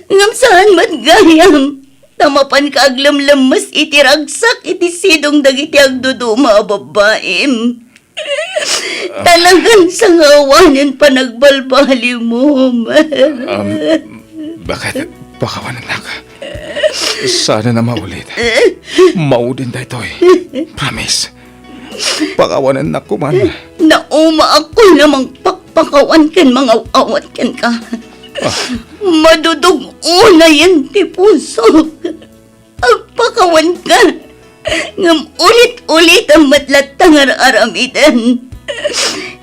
Ngam saan matgayam. Tamapan ka aglamlamas iti ragsak iti sidong dagiti agduduma babaim. Talagang sa ngawanan pa nagbalbali mo, Bakit? Bakawan anak. Sana na maulit. Maudin da ito eh. Promise. Bakawanan na kuman. Nauma ako namang pakpakawan ken mga awat ken ka. Madudog una yan ti puso. Agpakawan ka. Ngam ulit-ulit ang matlatang aramidan.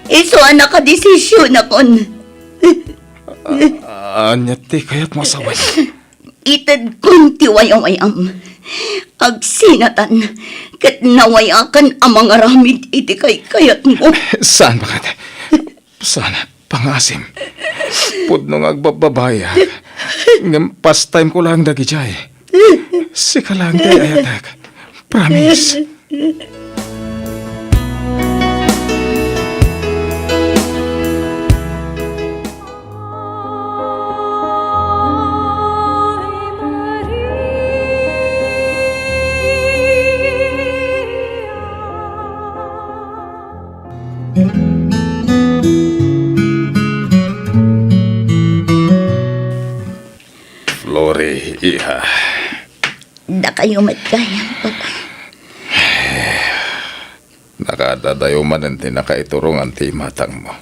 Iso anak ka desisyon akon. Anya ti kaya't masaway. Itad kong tiwayawayam. Agsinatan. Kat nawayakan ang mga ramid iti kay kayat mo. Saan bakit? Sana, pangasim. Pudno nga agbababaya. Ngam pastime ko lang dagi jay. Sika lang tayo ayatak. Promise. Flory, iha. Da kayo matgayang, papa. Nakadadayo man ang tinakaiturong ang timatang mo.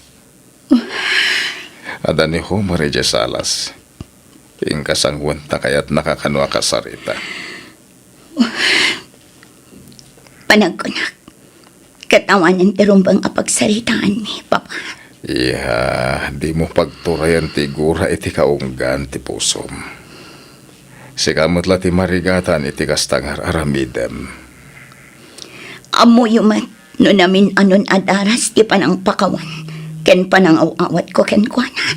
Ada ni Homer Salas. Ing kasangwan na kaya't nakakanwa ka sarita. Panagkunak. Katawanan tirumbang apagsaritaan mi, papa. Iha, di mo pagturayan ti gura iti kaunggan ti pusom. Sikamot la ti marigatan iti kastangar aramidem. Amo yumat, no namin anon adaras ti panang pakawan. Ken panang awawat ko ken kuana.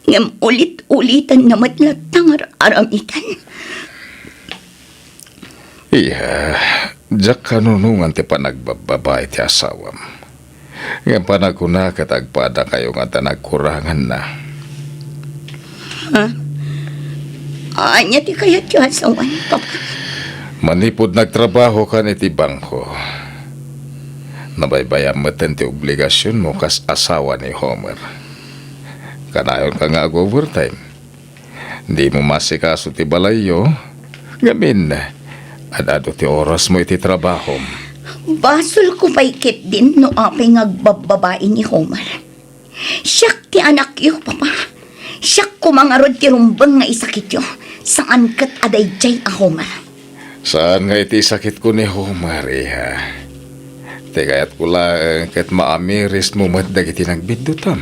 Ngam ulit-ulitan na matlatang aramitan. Iha, jak kanunungan ti panagbababay ti asawam. Nga panaguna katagpada kayo nga tanagkurangan na. Anya ti kayat yu asawan, papa. Manipod nagtrabaho ka ni ti bangko. Nabaybayan mo ti obligasyon mo kas asawa ni Homer. Kanayon ka nga ag-overtime. Di mo masikaso ti balayo, Gamin na. Adado ti oras mo iti trabaho. Basol ko paikit din no apay ngagbababae ni Homer. Siyak ti anak yo, papa. Siyak ko mga rod ti rumbang nga isakit yo. Saan kat aday jay a Homer? Saan nga iti sakit ko ni Homer, iha? Tegayat ko lang kat maamiris mo matdag iti nagbidutam.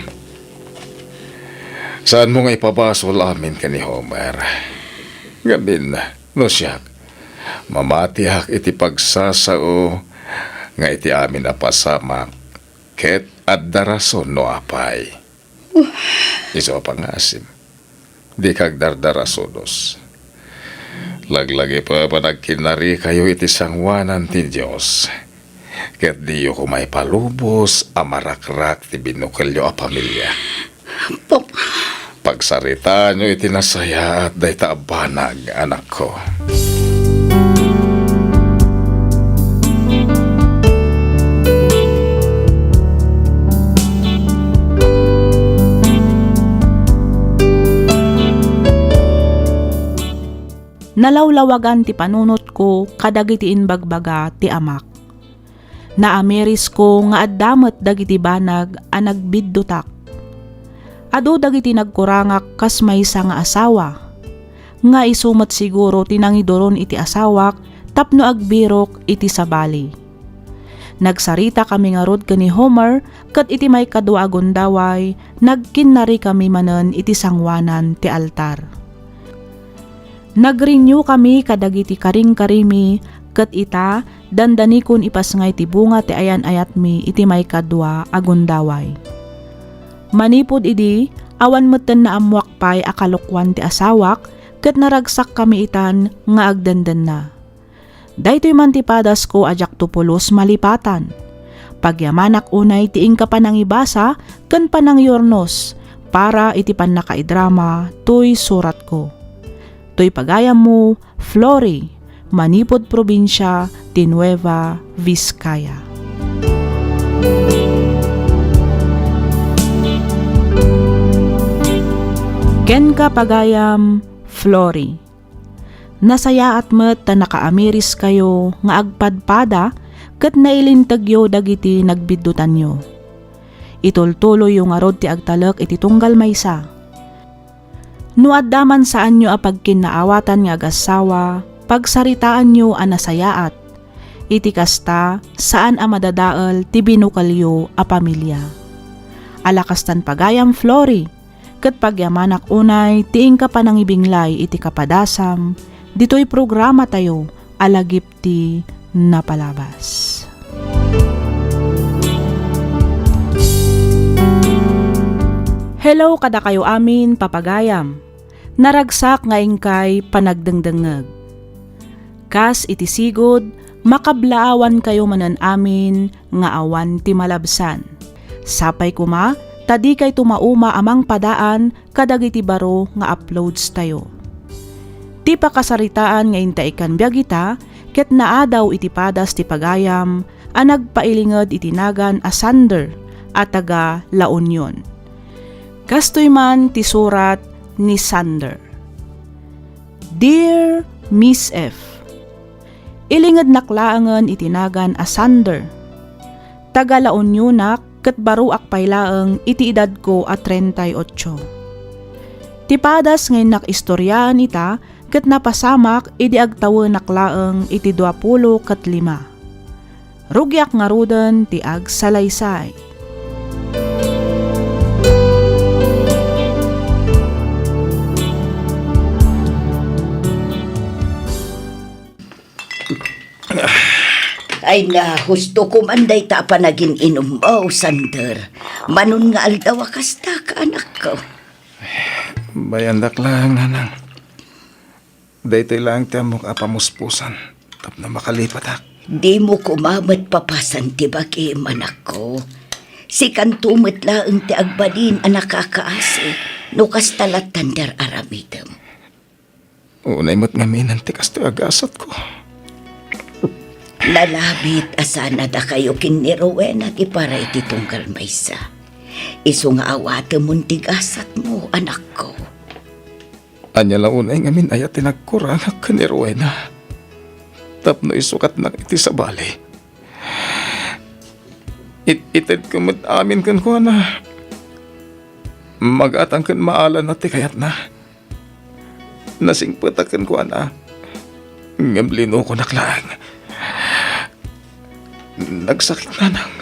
Saan mo nga ipabasol amin ka ni Homer? Gamin na, no siyak. Mamatihak iti pagsasao nga iti amin na pasamak ket at darason no apay. Iso pangasim. Di kag dardarasodos. Laglagi pa panagkinari kayo iti sangwanan ti Diyos. Ket di ko may palubos amarakrak ti binukelyo a pamilya. Papa, Pagsarita nyo iti nasaya at day taabanag, anak ko. Nalawlawagan ti panunot ko kadagiti inbagbaga ti amak. Naamiris ko nga addamet dagiti banag a nagbiddutak. Adu dagiti nagkurangak kas maysa nga asawa. Nga isumat siguro tinangidoron iti asawak tapno agbirok iti sabali. Nagsarita kami nga rod kani Homer kat iti may kadua agundaway nagkinari kami manen iti sangwanan ti altar. Nagrenew kami kadagiti karing-karimi ket ita dandanikon ipasngay ti bunga ti ayan-ayat mi iti may kadwa agundaway. Manipod idi awan metten na amwak pay akalokwan ti asawak ket naragsak kami itan nga agdandan na. Daytoy man ti padas ko ajak tupulos malipatan. Pagyamanak unay ti ingka panangibasa ken panangyornos para iti pannakaidrama tuy surat ko. To'y pagayam mo, Flory, Manipod Probinsya, ti Nueva Vizcaya. Ken ka pagayam, Flory. Nasaya at met ta nakaamiris kayo nga agpadpada ket nailintagyo dagiti nagbidutan nyo. Itultuloy yung arod ti agtalek iti tunggal maysa. No addaman saan nyo apagkinaawatan nga agasawa, pagsaritaan nyo anasayaat, iti kasta saan a madadael ti binukalyo a pamilya. Alakastan pagayam Flory, ket pagyamanak unay tiing ka panangibinglay iti kapadasam, dito'y programa tayo alagip ti napalabas. Hello kada kayo amin papagayam. Naragsak nga ingkay panagdengdengeg. Kas iti sigod, makablaawan kayo manan amin nga awan ti malabsan. Sapay kuma, tadi kay tumauma amang padaan kadagiti baro nga uploads tayo. Ti pakasaritaan nga intaikan biyagita, ket naadaw iti padas ti pagayam, a nagpailinged itinagan a Sander at taga La Union. Kastoy man ti surat ni Sander. Dear Miss F, ilinged naklaangen itinagan a Sander. Taga La Unionak ket baruak paylaeng iti edad ko a 38. Ti padas ngayon nakistoryaan ita ket napasamak idi agtawen naklaeng iti 25. Rugyak nga ruden ti agsalaysay. Ay na, husto ko manday ta pa naging inom mo, Sander. Manon nga aldaw kasta ka, anak ko. Bayandak lang, nanang. Daytoy lang ti amok apamuspusan. Tapno makalipat ak. Di mo kumamat papasan ti bagi, anak ko. Si kantumit laeng ti agbalin ang nakakaasi, no kastalat tandar aramidem. Unay mo't ngaminan ti kastoy agasat ko. Lalabit asana da kayo kini Rowena ti para iti tunggal maysa. Iso nga awate mong tigasat mo, anak ko. Anya launay ngamin ayat tinagkurang ka ni Rowena. Tapno isukat na iti sa bali. Itid kumot amin kan ko na. Magatang kan maalan na ti kayat na. Nasingpatakan ko na. Ngamlino ko naklaan. Nagsakit na nang.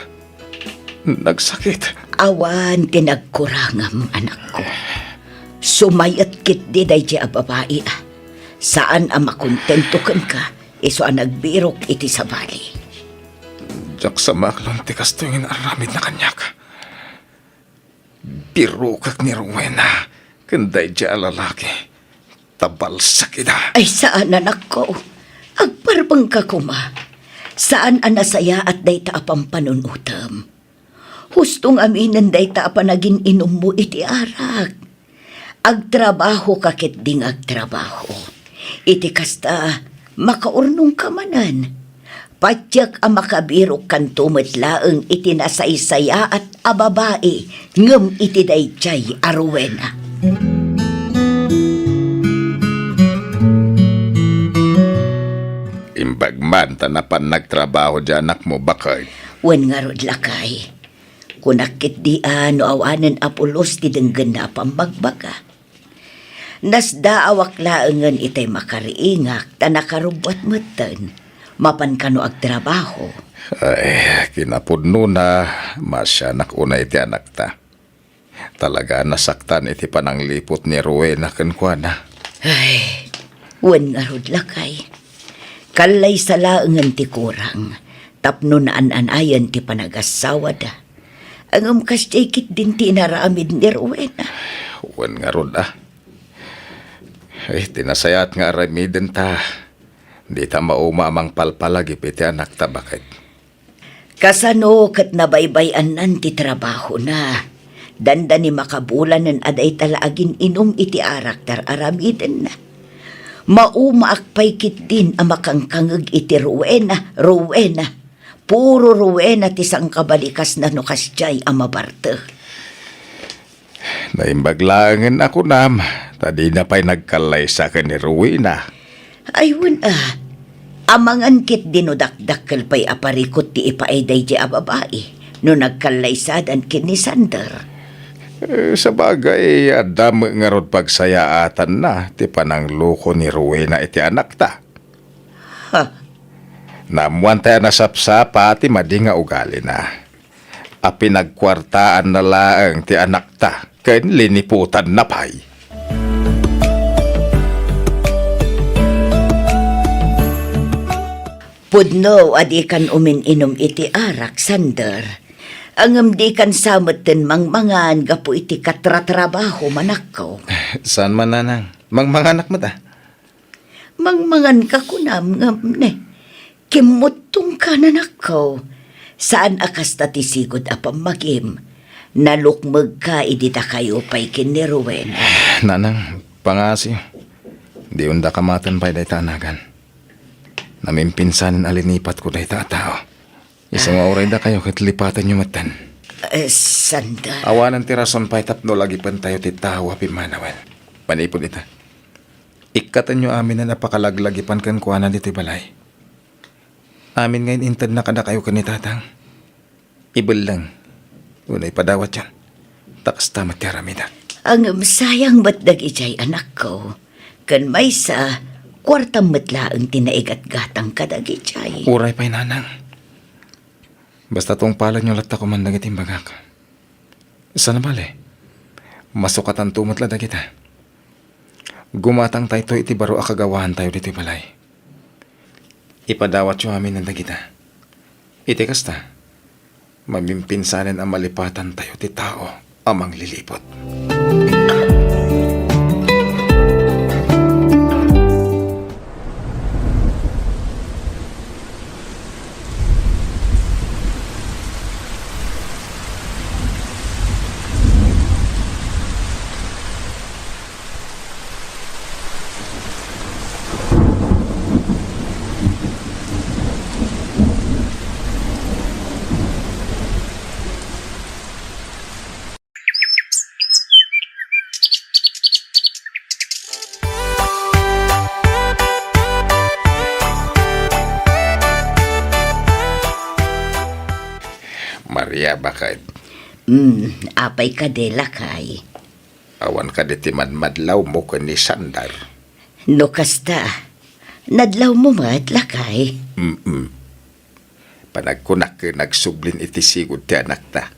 Nagsakit. Awan tinagkurangam, anak ko. Sumayat kit di day a babae ah. Saan ang makontento kan ka, iso ang nagbirok iti sa bali. Jak sa maklong tikas tuwing aramid na kanyak. Birukak ni Rowena. Kanday dya lalaki. Tabal sakida. Ay saan anak ko? Agparbang ka kuma. Saan ang nasaya at dayta apang panunutam? Hustong aminan dayta apa naging inom mo iti arak. Agtrabaho kakit ding agtrabaho. Iti kasta makaurnong kamanan. Patyak ang makabirok kan tumetlaeng iti nasaysaya at ababae ngem iti dayjay a Rowena. Imbagman tanapan nagtrabaho dyan anak mo bakay. Wen nga rod lakay. Kunakit di no awanan apulos ti denggen na pambagbaga. Nasda awak laengan itay makariingak ta nakarubot meten. Mapan kano agtrabaho. Ay, kinapudno na masyanak una iti anak ta. Talaga nasaktan iti pananglipot ni Rowena kenkwana. Ay, wen nga rod lakay. Kalay sa laengan ti kurang. Tapno na an-anayan ti panagasawa da. Ang kastikit din ti inaramid ni Rowena. Wen nga rod ah. Ay, tinasayat nga aramiden ta. Di ta mauma amang palpalag ipiti anak ta bakit. Kasano kat nabaybayan nan ti trabaho na. Danda ni makabulan ng aday talaagin inom iti arak tar aramiden na. Mauma akpay kit din ang makangkangag iti Rowena. Puro Rowena ti sang kabalikas na nukasjay ang mabarte. Naimbaglangan ako nam. Tadi na pa'y nagkalay sa akin ni Rowena. Ayun amangan kit dinudakdakkel pa'y aparikot ti ipaeday di a babae. No nagkalaysadan kit ni Sander. Sa bagay, adam nga rod pagsayaatan na. Ti panang loko ni Rowena iti anak ta. Ha? Namuan tayo nasapsapa ti madi nga ugali na. A pinagkwartaan na laang ti anak ta. Ken liniputan na pay. Pudno adikan umin-inom iti arak, Sander. Angam di kan sameten mangmangan gapu iti katratrabaho manakaw. Saan man nanang? Mangmanganak mo ta? Mangmangan ka kunam ngam ne. Kimutong ka nanakaw. Saan akas tatisigod apam magim. Nalukmag ka idita kayo pa'y kin ni Rowena. Nanang, pangasi. Di unda kamatan pa'y day tanagan. Namimpinsanin alinipat ko day tao. Isang oray da kayo katlipatan nyo matan. Sander. Awanan ti rason pa'y tapno lagi pan tayo ti tao hapi manawan. Panipon ita. Ikatan nyo amin na napakalaglagipan kan kuhanan dito balay. Amin ngayon intad na kada kayo kanitatang. Ibal lang. Unay padawat yan. Takas tamat karamida. Ang sayang ba't dagijay anak ko. Kan may sa kwartang matlaang tinaigat gatang kadagijay. Uray pa'y nanang. Basta tong pala nyo latta ko man dagiting bagak. Sana bale. Masukatan tumot la dagita. Gumatang tayo to iti baro akagawahan tayo dito balay. Ipadawat yung amin ng dagita. Iti kasta. Mamimpinsanin ang malipatan tayo ti tao amang lilipot. istorya bakit. Apay ka de lakay. Awan ka di man madlaw mo ka ni Sandar. No kasta, nadlaw mo mat lakay. Panagkunak ka nagsublin iti sigod ti anak ta.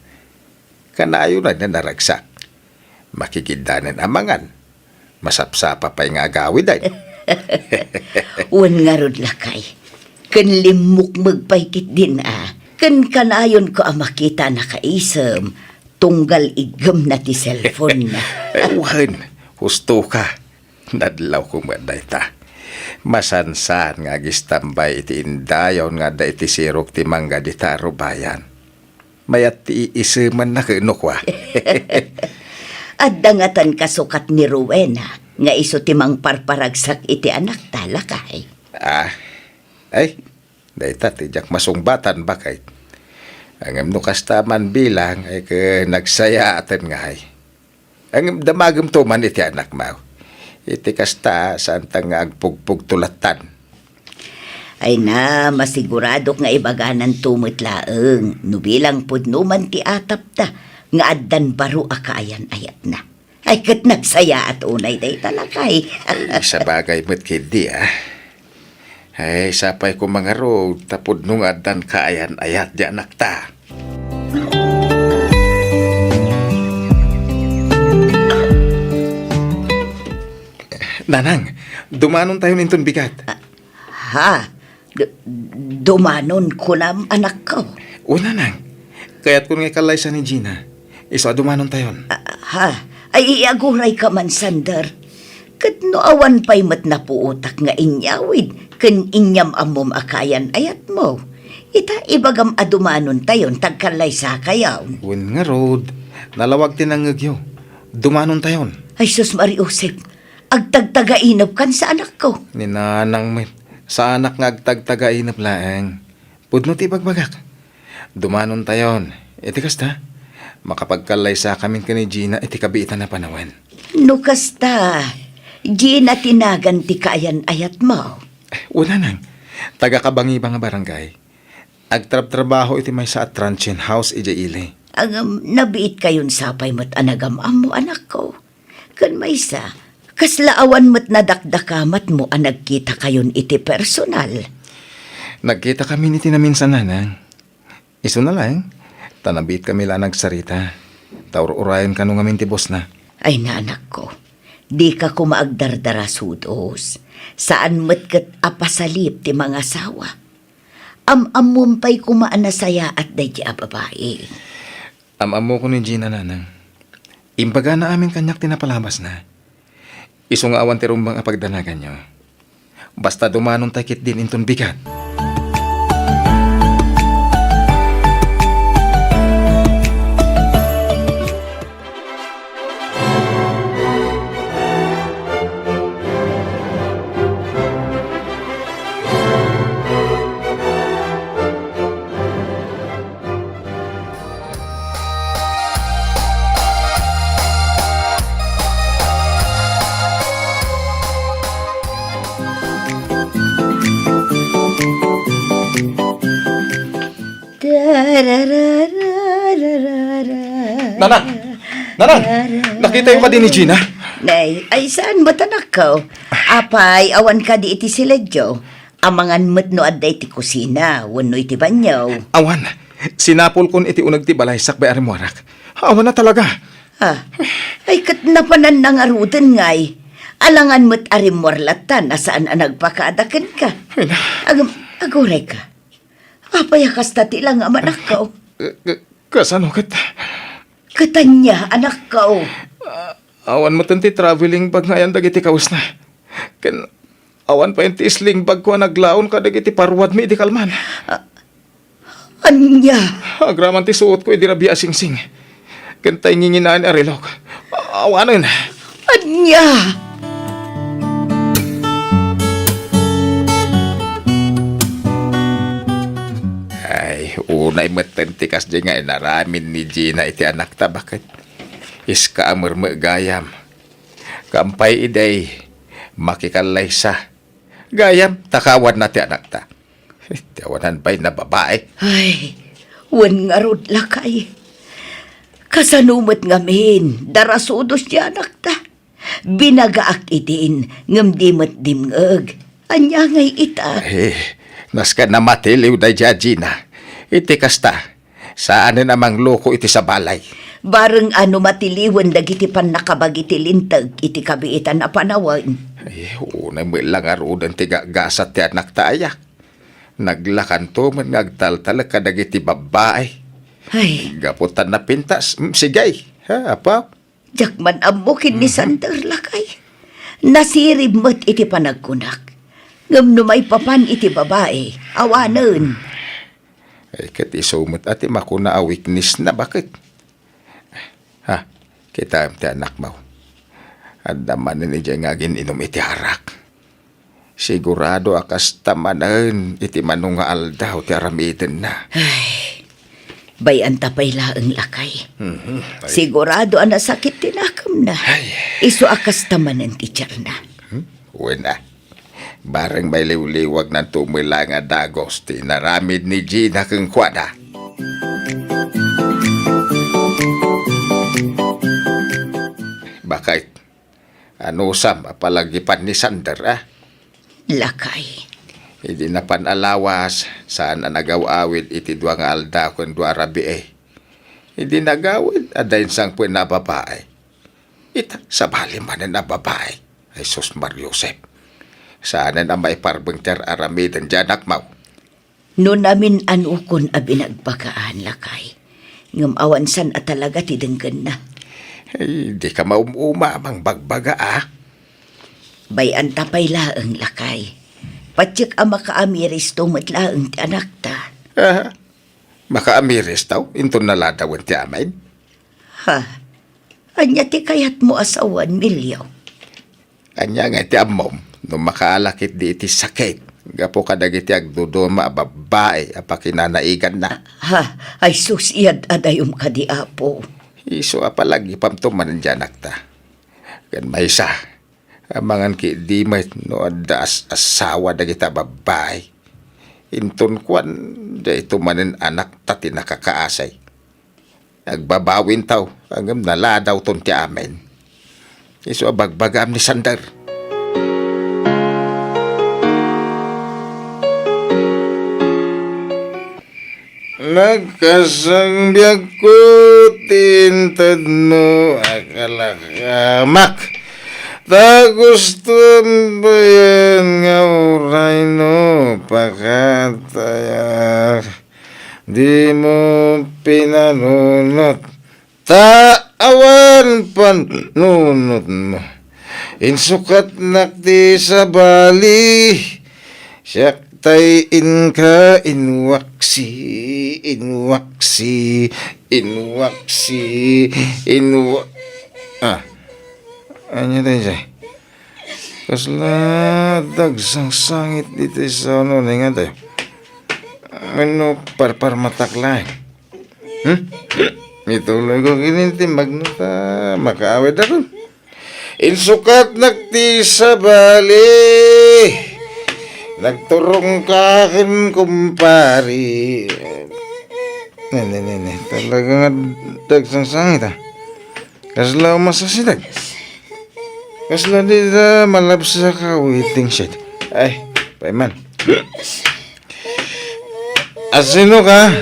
Kanayo na naragsak. Makikindanan amangan. Masapsapa pa'y nga agawid ay. Wan nga rod lakay. Kan limuk magpaikit din Kan kanayon ko makita na kaisam. Tunggal igam na ti cellphone na. Ewan, husto ka. Nadlaw ko maday ta. Masansan nga gistambay iti indayon nga da iti sirok ti mangga di taro bayan. Mayat ti iisiman na kinukwa. At dangatan kasukat ni Rowena nga iso timang parparagsak iti anak talakay. Ay, dayta tijak masungbatan bakit. Ang nukastaman bilang ay ka nagsaya atan nga ay. Ang damagam to man iti anak mo. Iti kasta saan ta nga agpugpug tulatan. Ay na, masigurado nga ibaganan tumit laeng. Nubilang pudnuman ti atap ta, nga addan baro akayan ayat na. Ay kat nagsaya at unay day talakay. Sa bagay mo't kindi Ay, sapay ko mga road, tapod nung adan kaayan ayat di anak ta. Nanang, dumanon tayo nintong bigat. Ha? Dumanon ko na anak ko. O nanang, kaya't kung nga kalaysa ni Gina, isa dumanon tayo. Ha? Ay iaguray ka man, Sander. Kat no awan pa'y mat na puutak nga inyawid, kan inyam amom akayan ayat mo. Ita ibagam adumanon tayon, tagkalay sa kayaw. Un nga road, nalawag tinangagyo. Dumanon tayo. Ay sus Mariusip, agtagtagainap kan sa anak ko. Ni nanang met, sa anak nga agtagtagainap laeng. Pudno ti bagbagak. Dumanon tayo. Iti kasta, makapagkalay sa kamin ka ni Gina, iti kabiitan na panawan. No kasta, Gina tinagan ti kayan ayat mo. Wala nang. Taga-kabangi ba nga barangay? Agtrab-trabaho iti may sa Atranchen House ija ili. Ang nabiit kayon sapay mo't anagam mo anak ko. Kan may sa, kaslaawan mo't nadakdakamat mo ang nagkita kayon iti personal. Nagkita kami ni tinaminsan nanang. Iso na lang. Tanabit kami lang nagsarita. Taur-urayan ka nung amin ti boss na. Ay na anak ko, di ka kumaagdardara sudos. Saan mo't kat apasalip ti mga sawa. Am-amumpay kumaanasaya at dahi babae. Am-amo ko ni Gina nanang. Imbaga na amin kanyak tinapalabas na. Iso nga awan ti rumbang apagdanagan nyo. Basta dumanong takit din inton bigat. Nanang! Nanang! Nakita yung ka din ni Gina? Nay, ay saan mo tanak ko? Apay, awan ka di iti siledyo. Amangan mo't no adday ti kusina, wano iti banyaw. Awan, sinapol kon iti unag ti balaysak bay arimuarak. Awan na talaga. Ay kat napanan na nga rudan ngay. Alangan mo't arimorlatan asaan ang nagpakaadakan ka. Aguray ka. Apay kasta ti lang ang anak ko. Kasano kat? Katanya, anak ko. Awan mo tanti traveling bag ngayon dagiti kaus na. Awan pa yung tisling bag ko naglaon ka dagiti parwad mi di kalman. Anya? Agraman ti suot ko idirabi asing-sing. Kantay nginginaan arilog. Awanan. Anya? Ay, unay matentikas di nga inaramin ni Gina iti anak ta. Bakit? Iska amur gayam. Kampay iday, makikalay sa. Gayam, takawan na ti anak ta. Tiyawanan ba'y na babae? Ay, Wan nga rod lakay. Kasanumot ngamin, darasudos di anak ta. Binagaak itin, ngamdimot dimngag. Anya ngay ita. Nas ka na matiliw da Gina. Iti kasta, saan na namang loko iti sa balay? Bareng ano matiliwan dagiti pan nakabagiti lintag iti kabiitan na panawan. Una mo lang arudan ti gagasat ti anak tayak. Naglakan to man ngagtaltal kadagiti babae. Ay, Gaputan na pintas. Sigay, ha, apa? jakman amukin ni Sander lakay. Nasirib mo't iti panagkunak. Ngam numay papan iti babae, awanen. Ay, kat isumot ati makuna a weakness na bakit? Ha, kita ti anak mo. At daman ni dyan nga inom iti harak. Sigurado akas tamanan iti manunga aldaw ti aramitin na. Bayan tapay laeng lakay. Sigurado ang nasakit tinakam na. Iso akas tamanan teacher na. Wena, bareng may liwliwag ng tumila nga dagos ti naramid ni Gina keng kwada. Bakit? Ano sam apalagipan ni Sander, ah? Lakay. Hindi na panalawas saan na nagawawid iti dua nga alda kung dua rabi eh. Hindi nagawid adayin sang puwen na babae. Ita sa bali man na babae. Ay sus Mariusep. Saan na may parbeng ter aramidan dyan akmaw. No namin anukon a binagpakaan lakay. Ngam awansan at talaga tidenggan na. Ay, di ka maumamang bagbaga ah. Bayan tapay laeng lakay. Patsik ang makaamiris tumat laeng ti anak ta. Ah, makaamiris tao, into naladawan ti amin. Ha? Anya ti kayat mo asawan, Milyo? Anya nga ti amom, nung makaalakit di iti sakit. Gapo kadagiti agdudoma babae apakinanaigan na. Ha? Ay sus iyad adayom ka di apo. Iso apalagi pamtuman dyan akta. Kan may isa. Amangan ki di may no adas asawa dagita babae. Intun kwan da ito manin anak tati nakakaasay. Nagbabawin taw hanggang naladaw ton ti amin. Iso abagbagam ni Sander. Nagkasangbiag ko tintad mo akalakamak. Ta gusto bayan nga uray no pakataya. Di mo pinanunot. Ta awan panunot mo. Insukat nakti sa bali. Siyak tay inka inwaksi anya tayo siya kasla dagsang sangit dito sa ano na nga tayo ano parpar mataklay ituloy ko kinintimag no ta makaawid ako insukat nakti sa bali. Nagturong ka akin, kumpari. Talaga nga dagsang sangit, ha? Kasla umasasidag. Kasla di da malabsa ka waiting shit. Ay, paiman. Asino ka?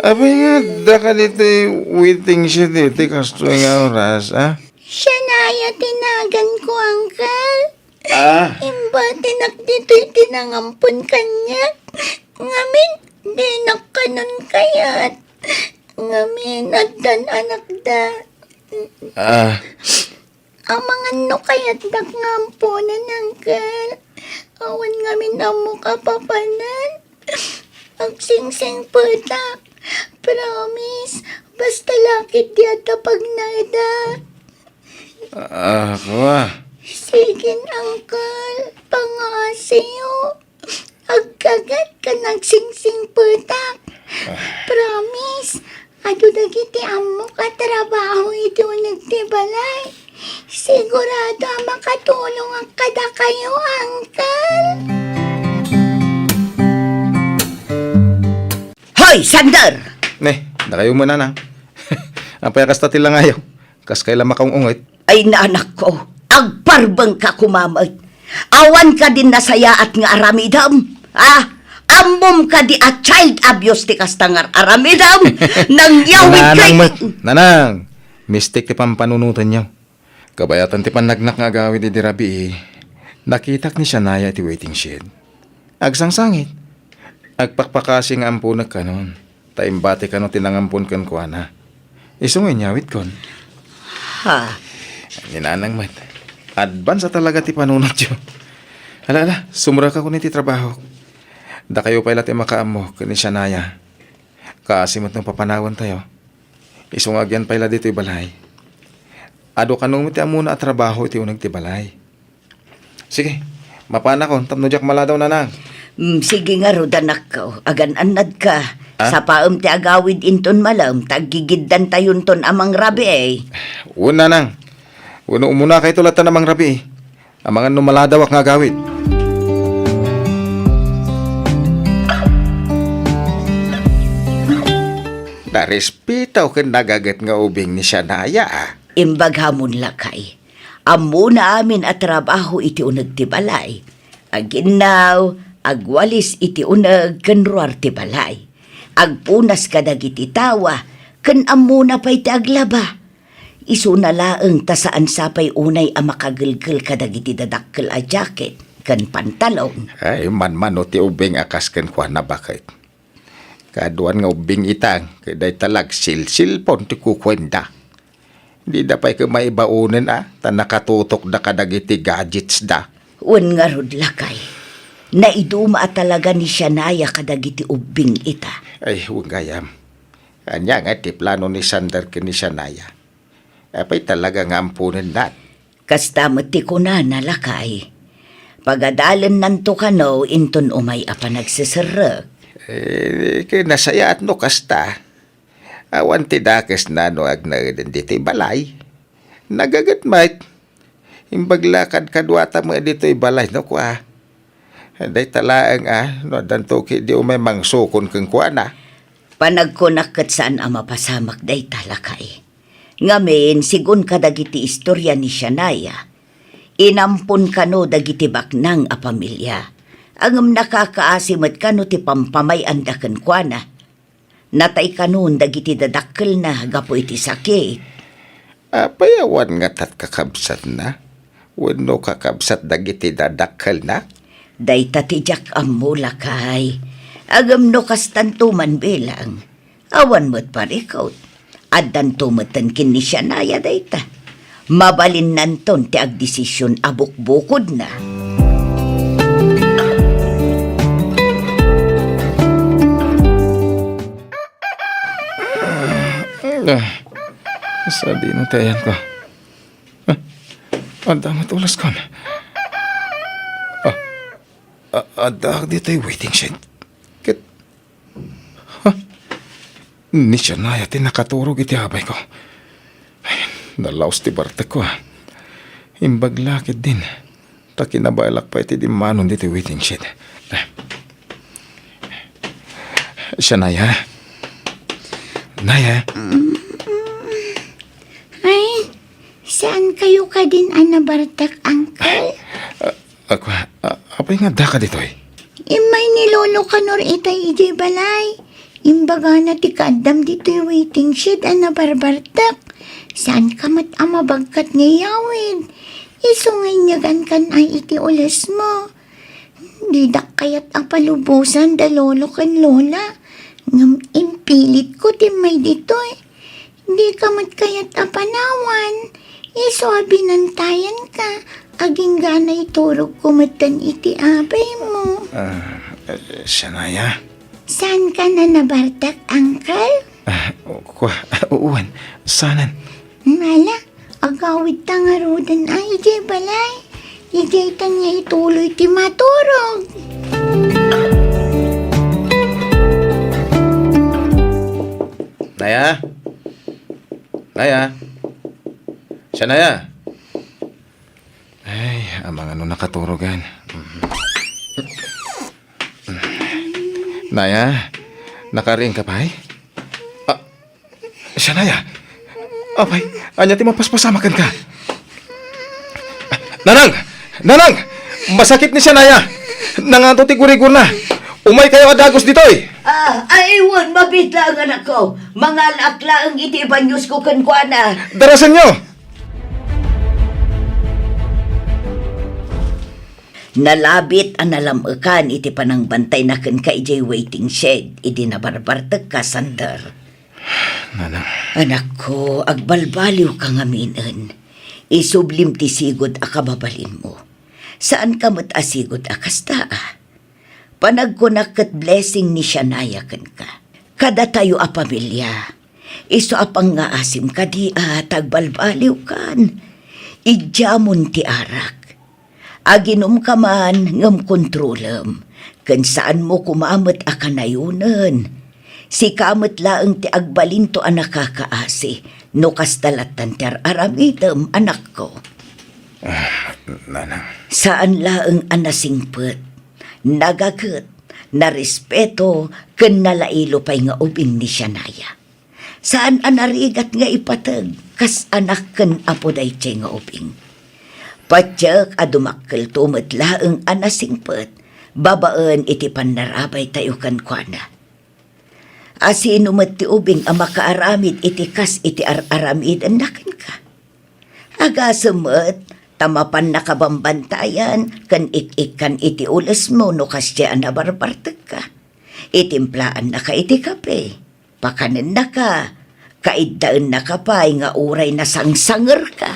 Abay nga, da ka dito waiting shit dito. Kasto nga oras, ha? Siya na tinagan ko, Uncle. Imba, tinagdito'y tinangampun kanya. Ngamin, di nakanon kayat. Ngamin, agdan anak da. Ang mga no kayat nagngampunan, Uncle. Awan ngamin na mo kapapanan. Ang sing-sing putak. Promise, basta lakit yata pag naida. Sige, Uncle. Pangasiyo. Agkagat ka nagsingsing putak. Promise. Ado dagiti amo ka trabaho ito nagtibalay. Sigurado makatulong ang kada kayo, Uncle. Hoy, Sander! Na kayo muna nang. Ang payakas tati lang ayaw. Kas kailan makaung ungit. Ay naanak ko, agparbang ka kumamay. Awan ka din nasaya at nga aramidam. Amom ka di a child abuse ti kastangar aramidam. Nang yawid kay... Nanang, mistake ti pampanunutan niyo. Kabayatan ti panagnak nga gawid di dirabi nakitak ni Shania ti waiting shed. Agsangsangit. Agpakpakasi nga ampunag ka nun. Taimbati ka no tinangampun kan ko na. Isungay nyawit kon. Ha? Ninanang mat. Advance talaga ti panunot yo. Ala, sumura ka ko ti trabaho. Da kayo pa ilati makaamo kani Shania. Kasimot ng papanawan tayo. Isungagyan pa ila dito balay. Ado kanong ti amuna at trabaho iti unag ti balay. Sige, mapana ko. Tapno jak maladaw na nang. Sige nga rodanak ko, agan-anad ka. Sa paam ti agawid inton malam, taggigiddan tayon ton amang rabi eh. Una nang. Uno umuna kay tulatan namang rabi. Amangan numaladawak nga gawid. Narespitaw ken nagagat nga ubing ni Shania. Imbag hamon lakay. Amo na amin at trabaho iti unag ti balay. Aginaw, agwalis iti unag kenruar ti balay. Agpunas kadag iti tawa, ken amo na pa'y ti aglaba. Isu na laeng ta saan sapay unay a makagilgil kadag iti dadakkel a jacket, ken pantalon. Ay, man-man ti ubing akas ken kwa na bakit. Kaduan nga ubing itang, kaday talag sil-silpon ti kukwenda. Di da pa'y kumaibaunin ta nakatutok da kadagiti gadgets da. Wan nga rod lakay. Naiduma talaga ni Shania kadagiti ubing ita. Ay, huwag gayam. Kanya nga ti plano ni Sander ken ni Shania. Apay talaga nga ampunin nat. Kastamot ti kunana lakay. Pagadalan nanto kano inton umay a panagsisirek. Kinasaya at no kasta. Awan ti dakes na no agnarin dito'y balay. Nagagatmait. Imbaglakad kadwata mo dito'y balay no kwa. Day talaang no dantoki di umay mangsukon keng kwa na. Panagkunak saan ang mapasamak day talakay. Ngamin, sigun kadagiti istorya ni Shania. Inampun kano dagiti baknang a pamilya. Angam nakakaasimat kano ti pampamay andakan kwa na. Natay kanon dagiti dadakkel na gapo iti sakit. Payawan nga tat kakabsat na. Wano kakabsat dagiti dadakkel na. Day tatijak ang mula kay. Agam no kastantuman bilang. Awan mo't parikot. Adan tumatan kin ni Shania dayta. Mabalin nanton ti agdesisyon abuk-bukod na. Sabi ng tayan ko. Anda matulas ko na. Anda dito ay waiting shed. Kit. Ni Shania tinakaturog iti habay ko. Ay, nalaos ti bartek ko Imbaglakid din. Takinabalak pa iti dimanon dito waiting shed. Shania. Naya. Ay, saan kayo ka din, Bartak, Uncle? Ako, apay nga da ka dito Imay ni Lolo Kanor itay ijay balay. Imbaga na ti kadam dito yung waiting shed, Bartak. Saan ka mat amabagkat ngayawin? Isungay niyagan kan ay iti ulas mo. Didak kayat apalubusan da Lolo kan Lola. Ngam impilit ko timay dito Di ka mat kayat apanawan. Isabi nantayan ka. Aging ganay turog kumatan iti abay mo. Shania. Saan ka na Bartak, Uncle? Uwan. Sanan. Mala, agawid tangarudan ay ijay balay. Ijay tanya ituloy ti maturog. Naya? Naya? Shania? Ay, amang ano nakaturogan. Naya, nakaring ka pa Shania. Apay, anya ti mapaspasamakan ka. Nanang! Nanang! Masakit ni Shania. Nanganto ti gurigur na. Umay kayo adagos ditoy. Aywan, mabitla ang anak ko. Mga lakla ang iti banyos ko kankwana. Darasan nyo! Nalabit ang nalamukan iti panang bantay na kan ka ijay waiting shed. Idi na barbartag ka, Sander. Nanang, Anak ko, agbalbaliw ka ngaminan. Isublim ti sigod a kababalin mo. Saan ka mat asigod a kasta Panagkunak kat blessing ni Shania kan ka. Kada tayo a pamilya. Iso apang nga asim ka di tagbalbaliw kan. Idyamon ti arak. Aginom ka man ngam kontrolem. Kan saan mo kumamot a kanayunan. Si kamot laeng ti agbalin to ang nakakaasi. No kastalatan ter aramidem anak ko. Nanang. Saan laeng anasingpet. Nagagat, narespeto, ken nalailo pa'y nga ubing ni Shania. Saan anarigat nga ipatag, kas anak ken apoday tiyay nga ubing. Patyak adumakkel tumet laeng anasingpet, babaan iti panarabay tayo kankwana. Asino met ti ubing ang makaaramid iti kas iti aramid anakan ka. Agasamet, tamapan nakabambantayan, kan ik-ikan iti ulas mo no kasya nabarbartag ka. Itimplaan na ka iti kape, pakanin na ka, kaidaan na ka pa, nga uray na sangsanger ka.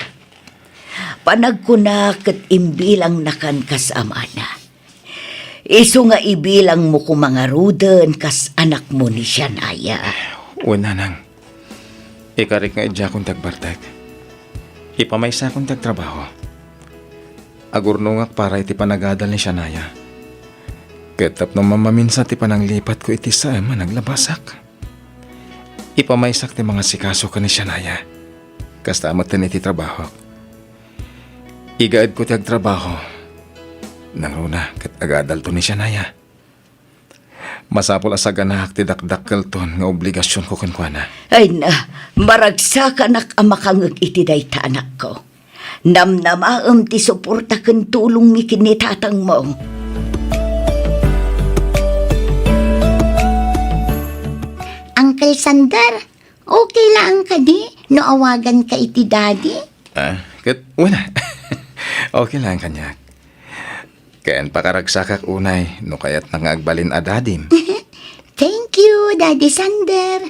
Panagkunak at imbilang nakan kasama na. Iso nga ibilang mo kung mga ruden kas anak mo ni Shania. Nanang. Ikarik nga idya kong tagbartag. Ipamaysa kong tagtrabaho. Agurnungak para iti panagadal ni Shania. Ketap no mamaminsa ti pananglipat ko iti sa managlabasak. Ipamaysak ti mga sikaso ka ni Shania. Kastamat tin iti trabaho. Igaad ko ti agtrabaho. Nangruna kat agadal to ni Shania. Masapol asaganak ti dakdakkel ton nga obligasyon ko kankwana. Ay na, maragsakan ang makangag iti dayta anak ko. Namnamaam ti suporta ken tulong mi kinitatang mo. Uncle Sander, okay lang ka di? No awagan ka iti daddy? Kat wala. Okay lang kanyak. Kayan pakaragsakak unay no kayat nangagbalin adadim. Thank you, Daddy Sander.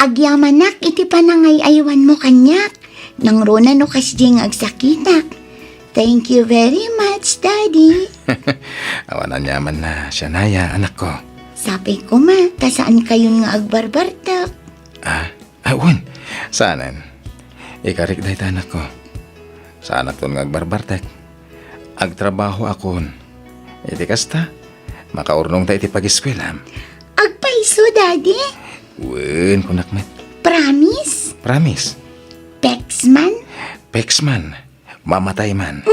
Agyamanak iti panangayaywan mo kanyak. Nang rona no kasding agsakitak. Thank you very much, Daddy. Awanan yaman na, Shania, anak ko. Sabi ko ma, tasaan kayon nga agbarbartak? Awan, saanan? Ikarik dahi anak ko. Saan aton nga agbarbartek? Agtrabaho akon. Iti kasta, makaurnong ta iti pag-eskwela. Agpaiso, Daddy? Wen, kunakmet. Promise? Promise. Pexman? Pexman. Mamatay man.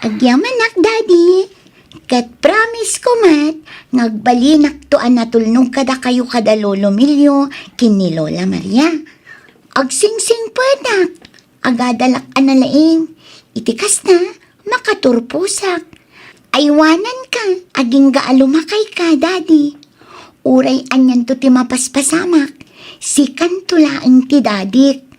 Agyamanak, Daddy. Kat promise ko mat, ngagbalinak to anatulnong kada kayo kada Lolo Milyo, kini Lola Maria. Agsingsing panak, agadalak analaing, itikas na, makaturpusak. Aywanan ka, aging gaalumakay ka, Daddy. Uray anyan to ti mapaspasamak, sikan tulaang ti dadik.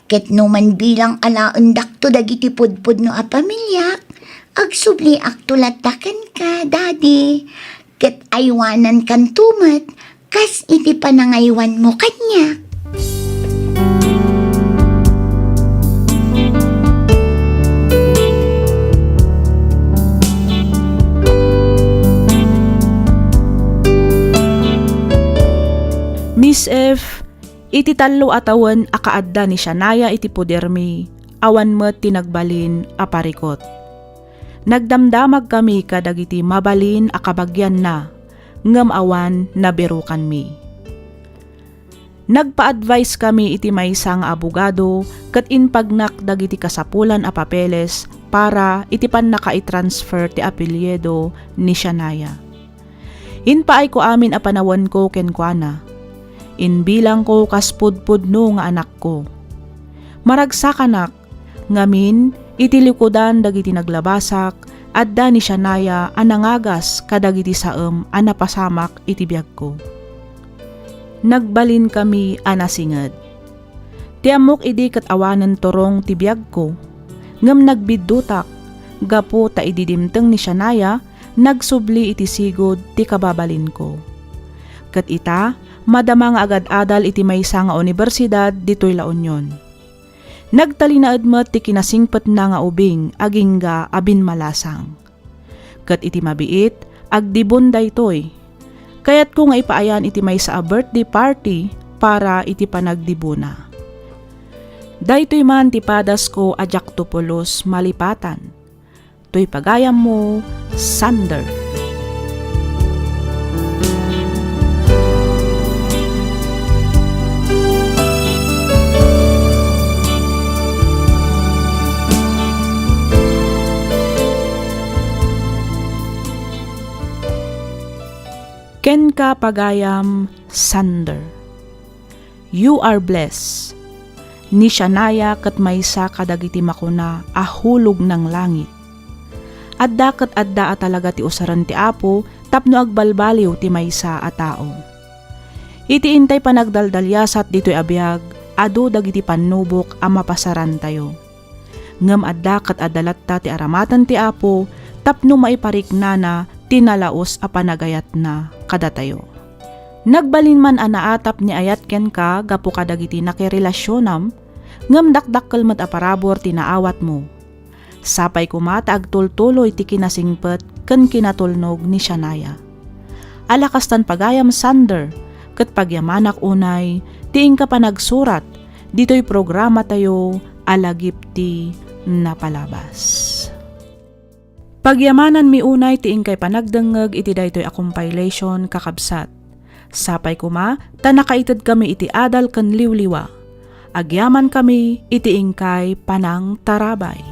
Ket numan bilang alaundak to dagiti pudpud no a pamilyak, agsubli aktulataken ka, Daddy. Ket aywanan kan tumet, kas iti panangaywan mo kanya. Miss F, iti talo atawan akaadda ni Shania iti podermi, awan met tinagbalin aparikot. Nagdamdamag kami kadagiti mabalin akabagyan na, ngem awan naberukan mi. Nagpa-advise kami iti maysa nga abogado ket inpagnak dagiti kasapulan a papeles para iti pannaka-i-transfer ti apelyido ni Shania. Inpaay ko amin a panawan ko kenkwana. Inbilang ko kaspudpud no nga anak ko. Maragsak anak, ngamin itilikudan dagiti naglabasak, adda ni Shanaya anangagas kadagiti saem anapasamak iti biag ko. Nagbalin kami anasinged. Ti amok idi ket awanen torong ti biag ko, ngem nagbidutak, gapo ta ididimteng ni Shanaya, nagsubli iti sigod ti kababalin ko. Ket ita, madama nga agad-adal iti maysa nga universidad ditoy La Union. Nagtalinaed met ti kinasingpet na nga ubing agingga abin malasang. Ket iti mabiit, agdibon daytoy. Kayat ko nga ipaayan iti maysa a birthday party para iti panagdibuna. Daytoy man ti padas ko a Jactopolos malipatan. To'y pagayam mo, Sander. Ken ka pagayam, Sander. You are blessed. Ni Shanaya kat maysa kadagiti makuna ahulog ng langit. Adda kat adda talaga ti usaran ti Apo tapno agbalbaliw ti maysa a tao. Iti intay panagdaldalyasat dito'y abiyag, adu dagiti panubok a mapasaran tayo. Ngem adda kat adalat ta ti aramatan ti Apo tapno maiparikna na tinalaos a panagayat na kadatayo. Nagbalin man anaatap ni ayat ken ka gapo kadagiti nakirelasyonam, ngem dakdakkel met a parabor tinaawat mo. Sapay kumata agtultuloy ti kinasingpet ken kinatulnog ni Shanaya. Alakastan pagayam Sander, ket pagyamanak unay, tiing ka pa nagsurat, dito'y programa tayo alagipti na palabas. Pagyamanan mi unay tiing kay panagdengeg iti daytoy a compilation kakabsat. Sapay kuma, tanakaited kami iti adal ken liwliwa. Agyaman kami iti ingkay panang tarabay.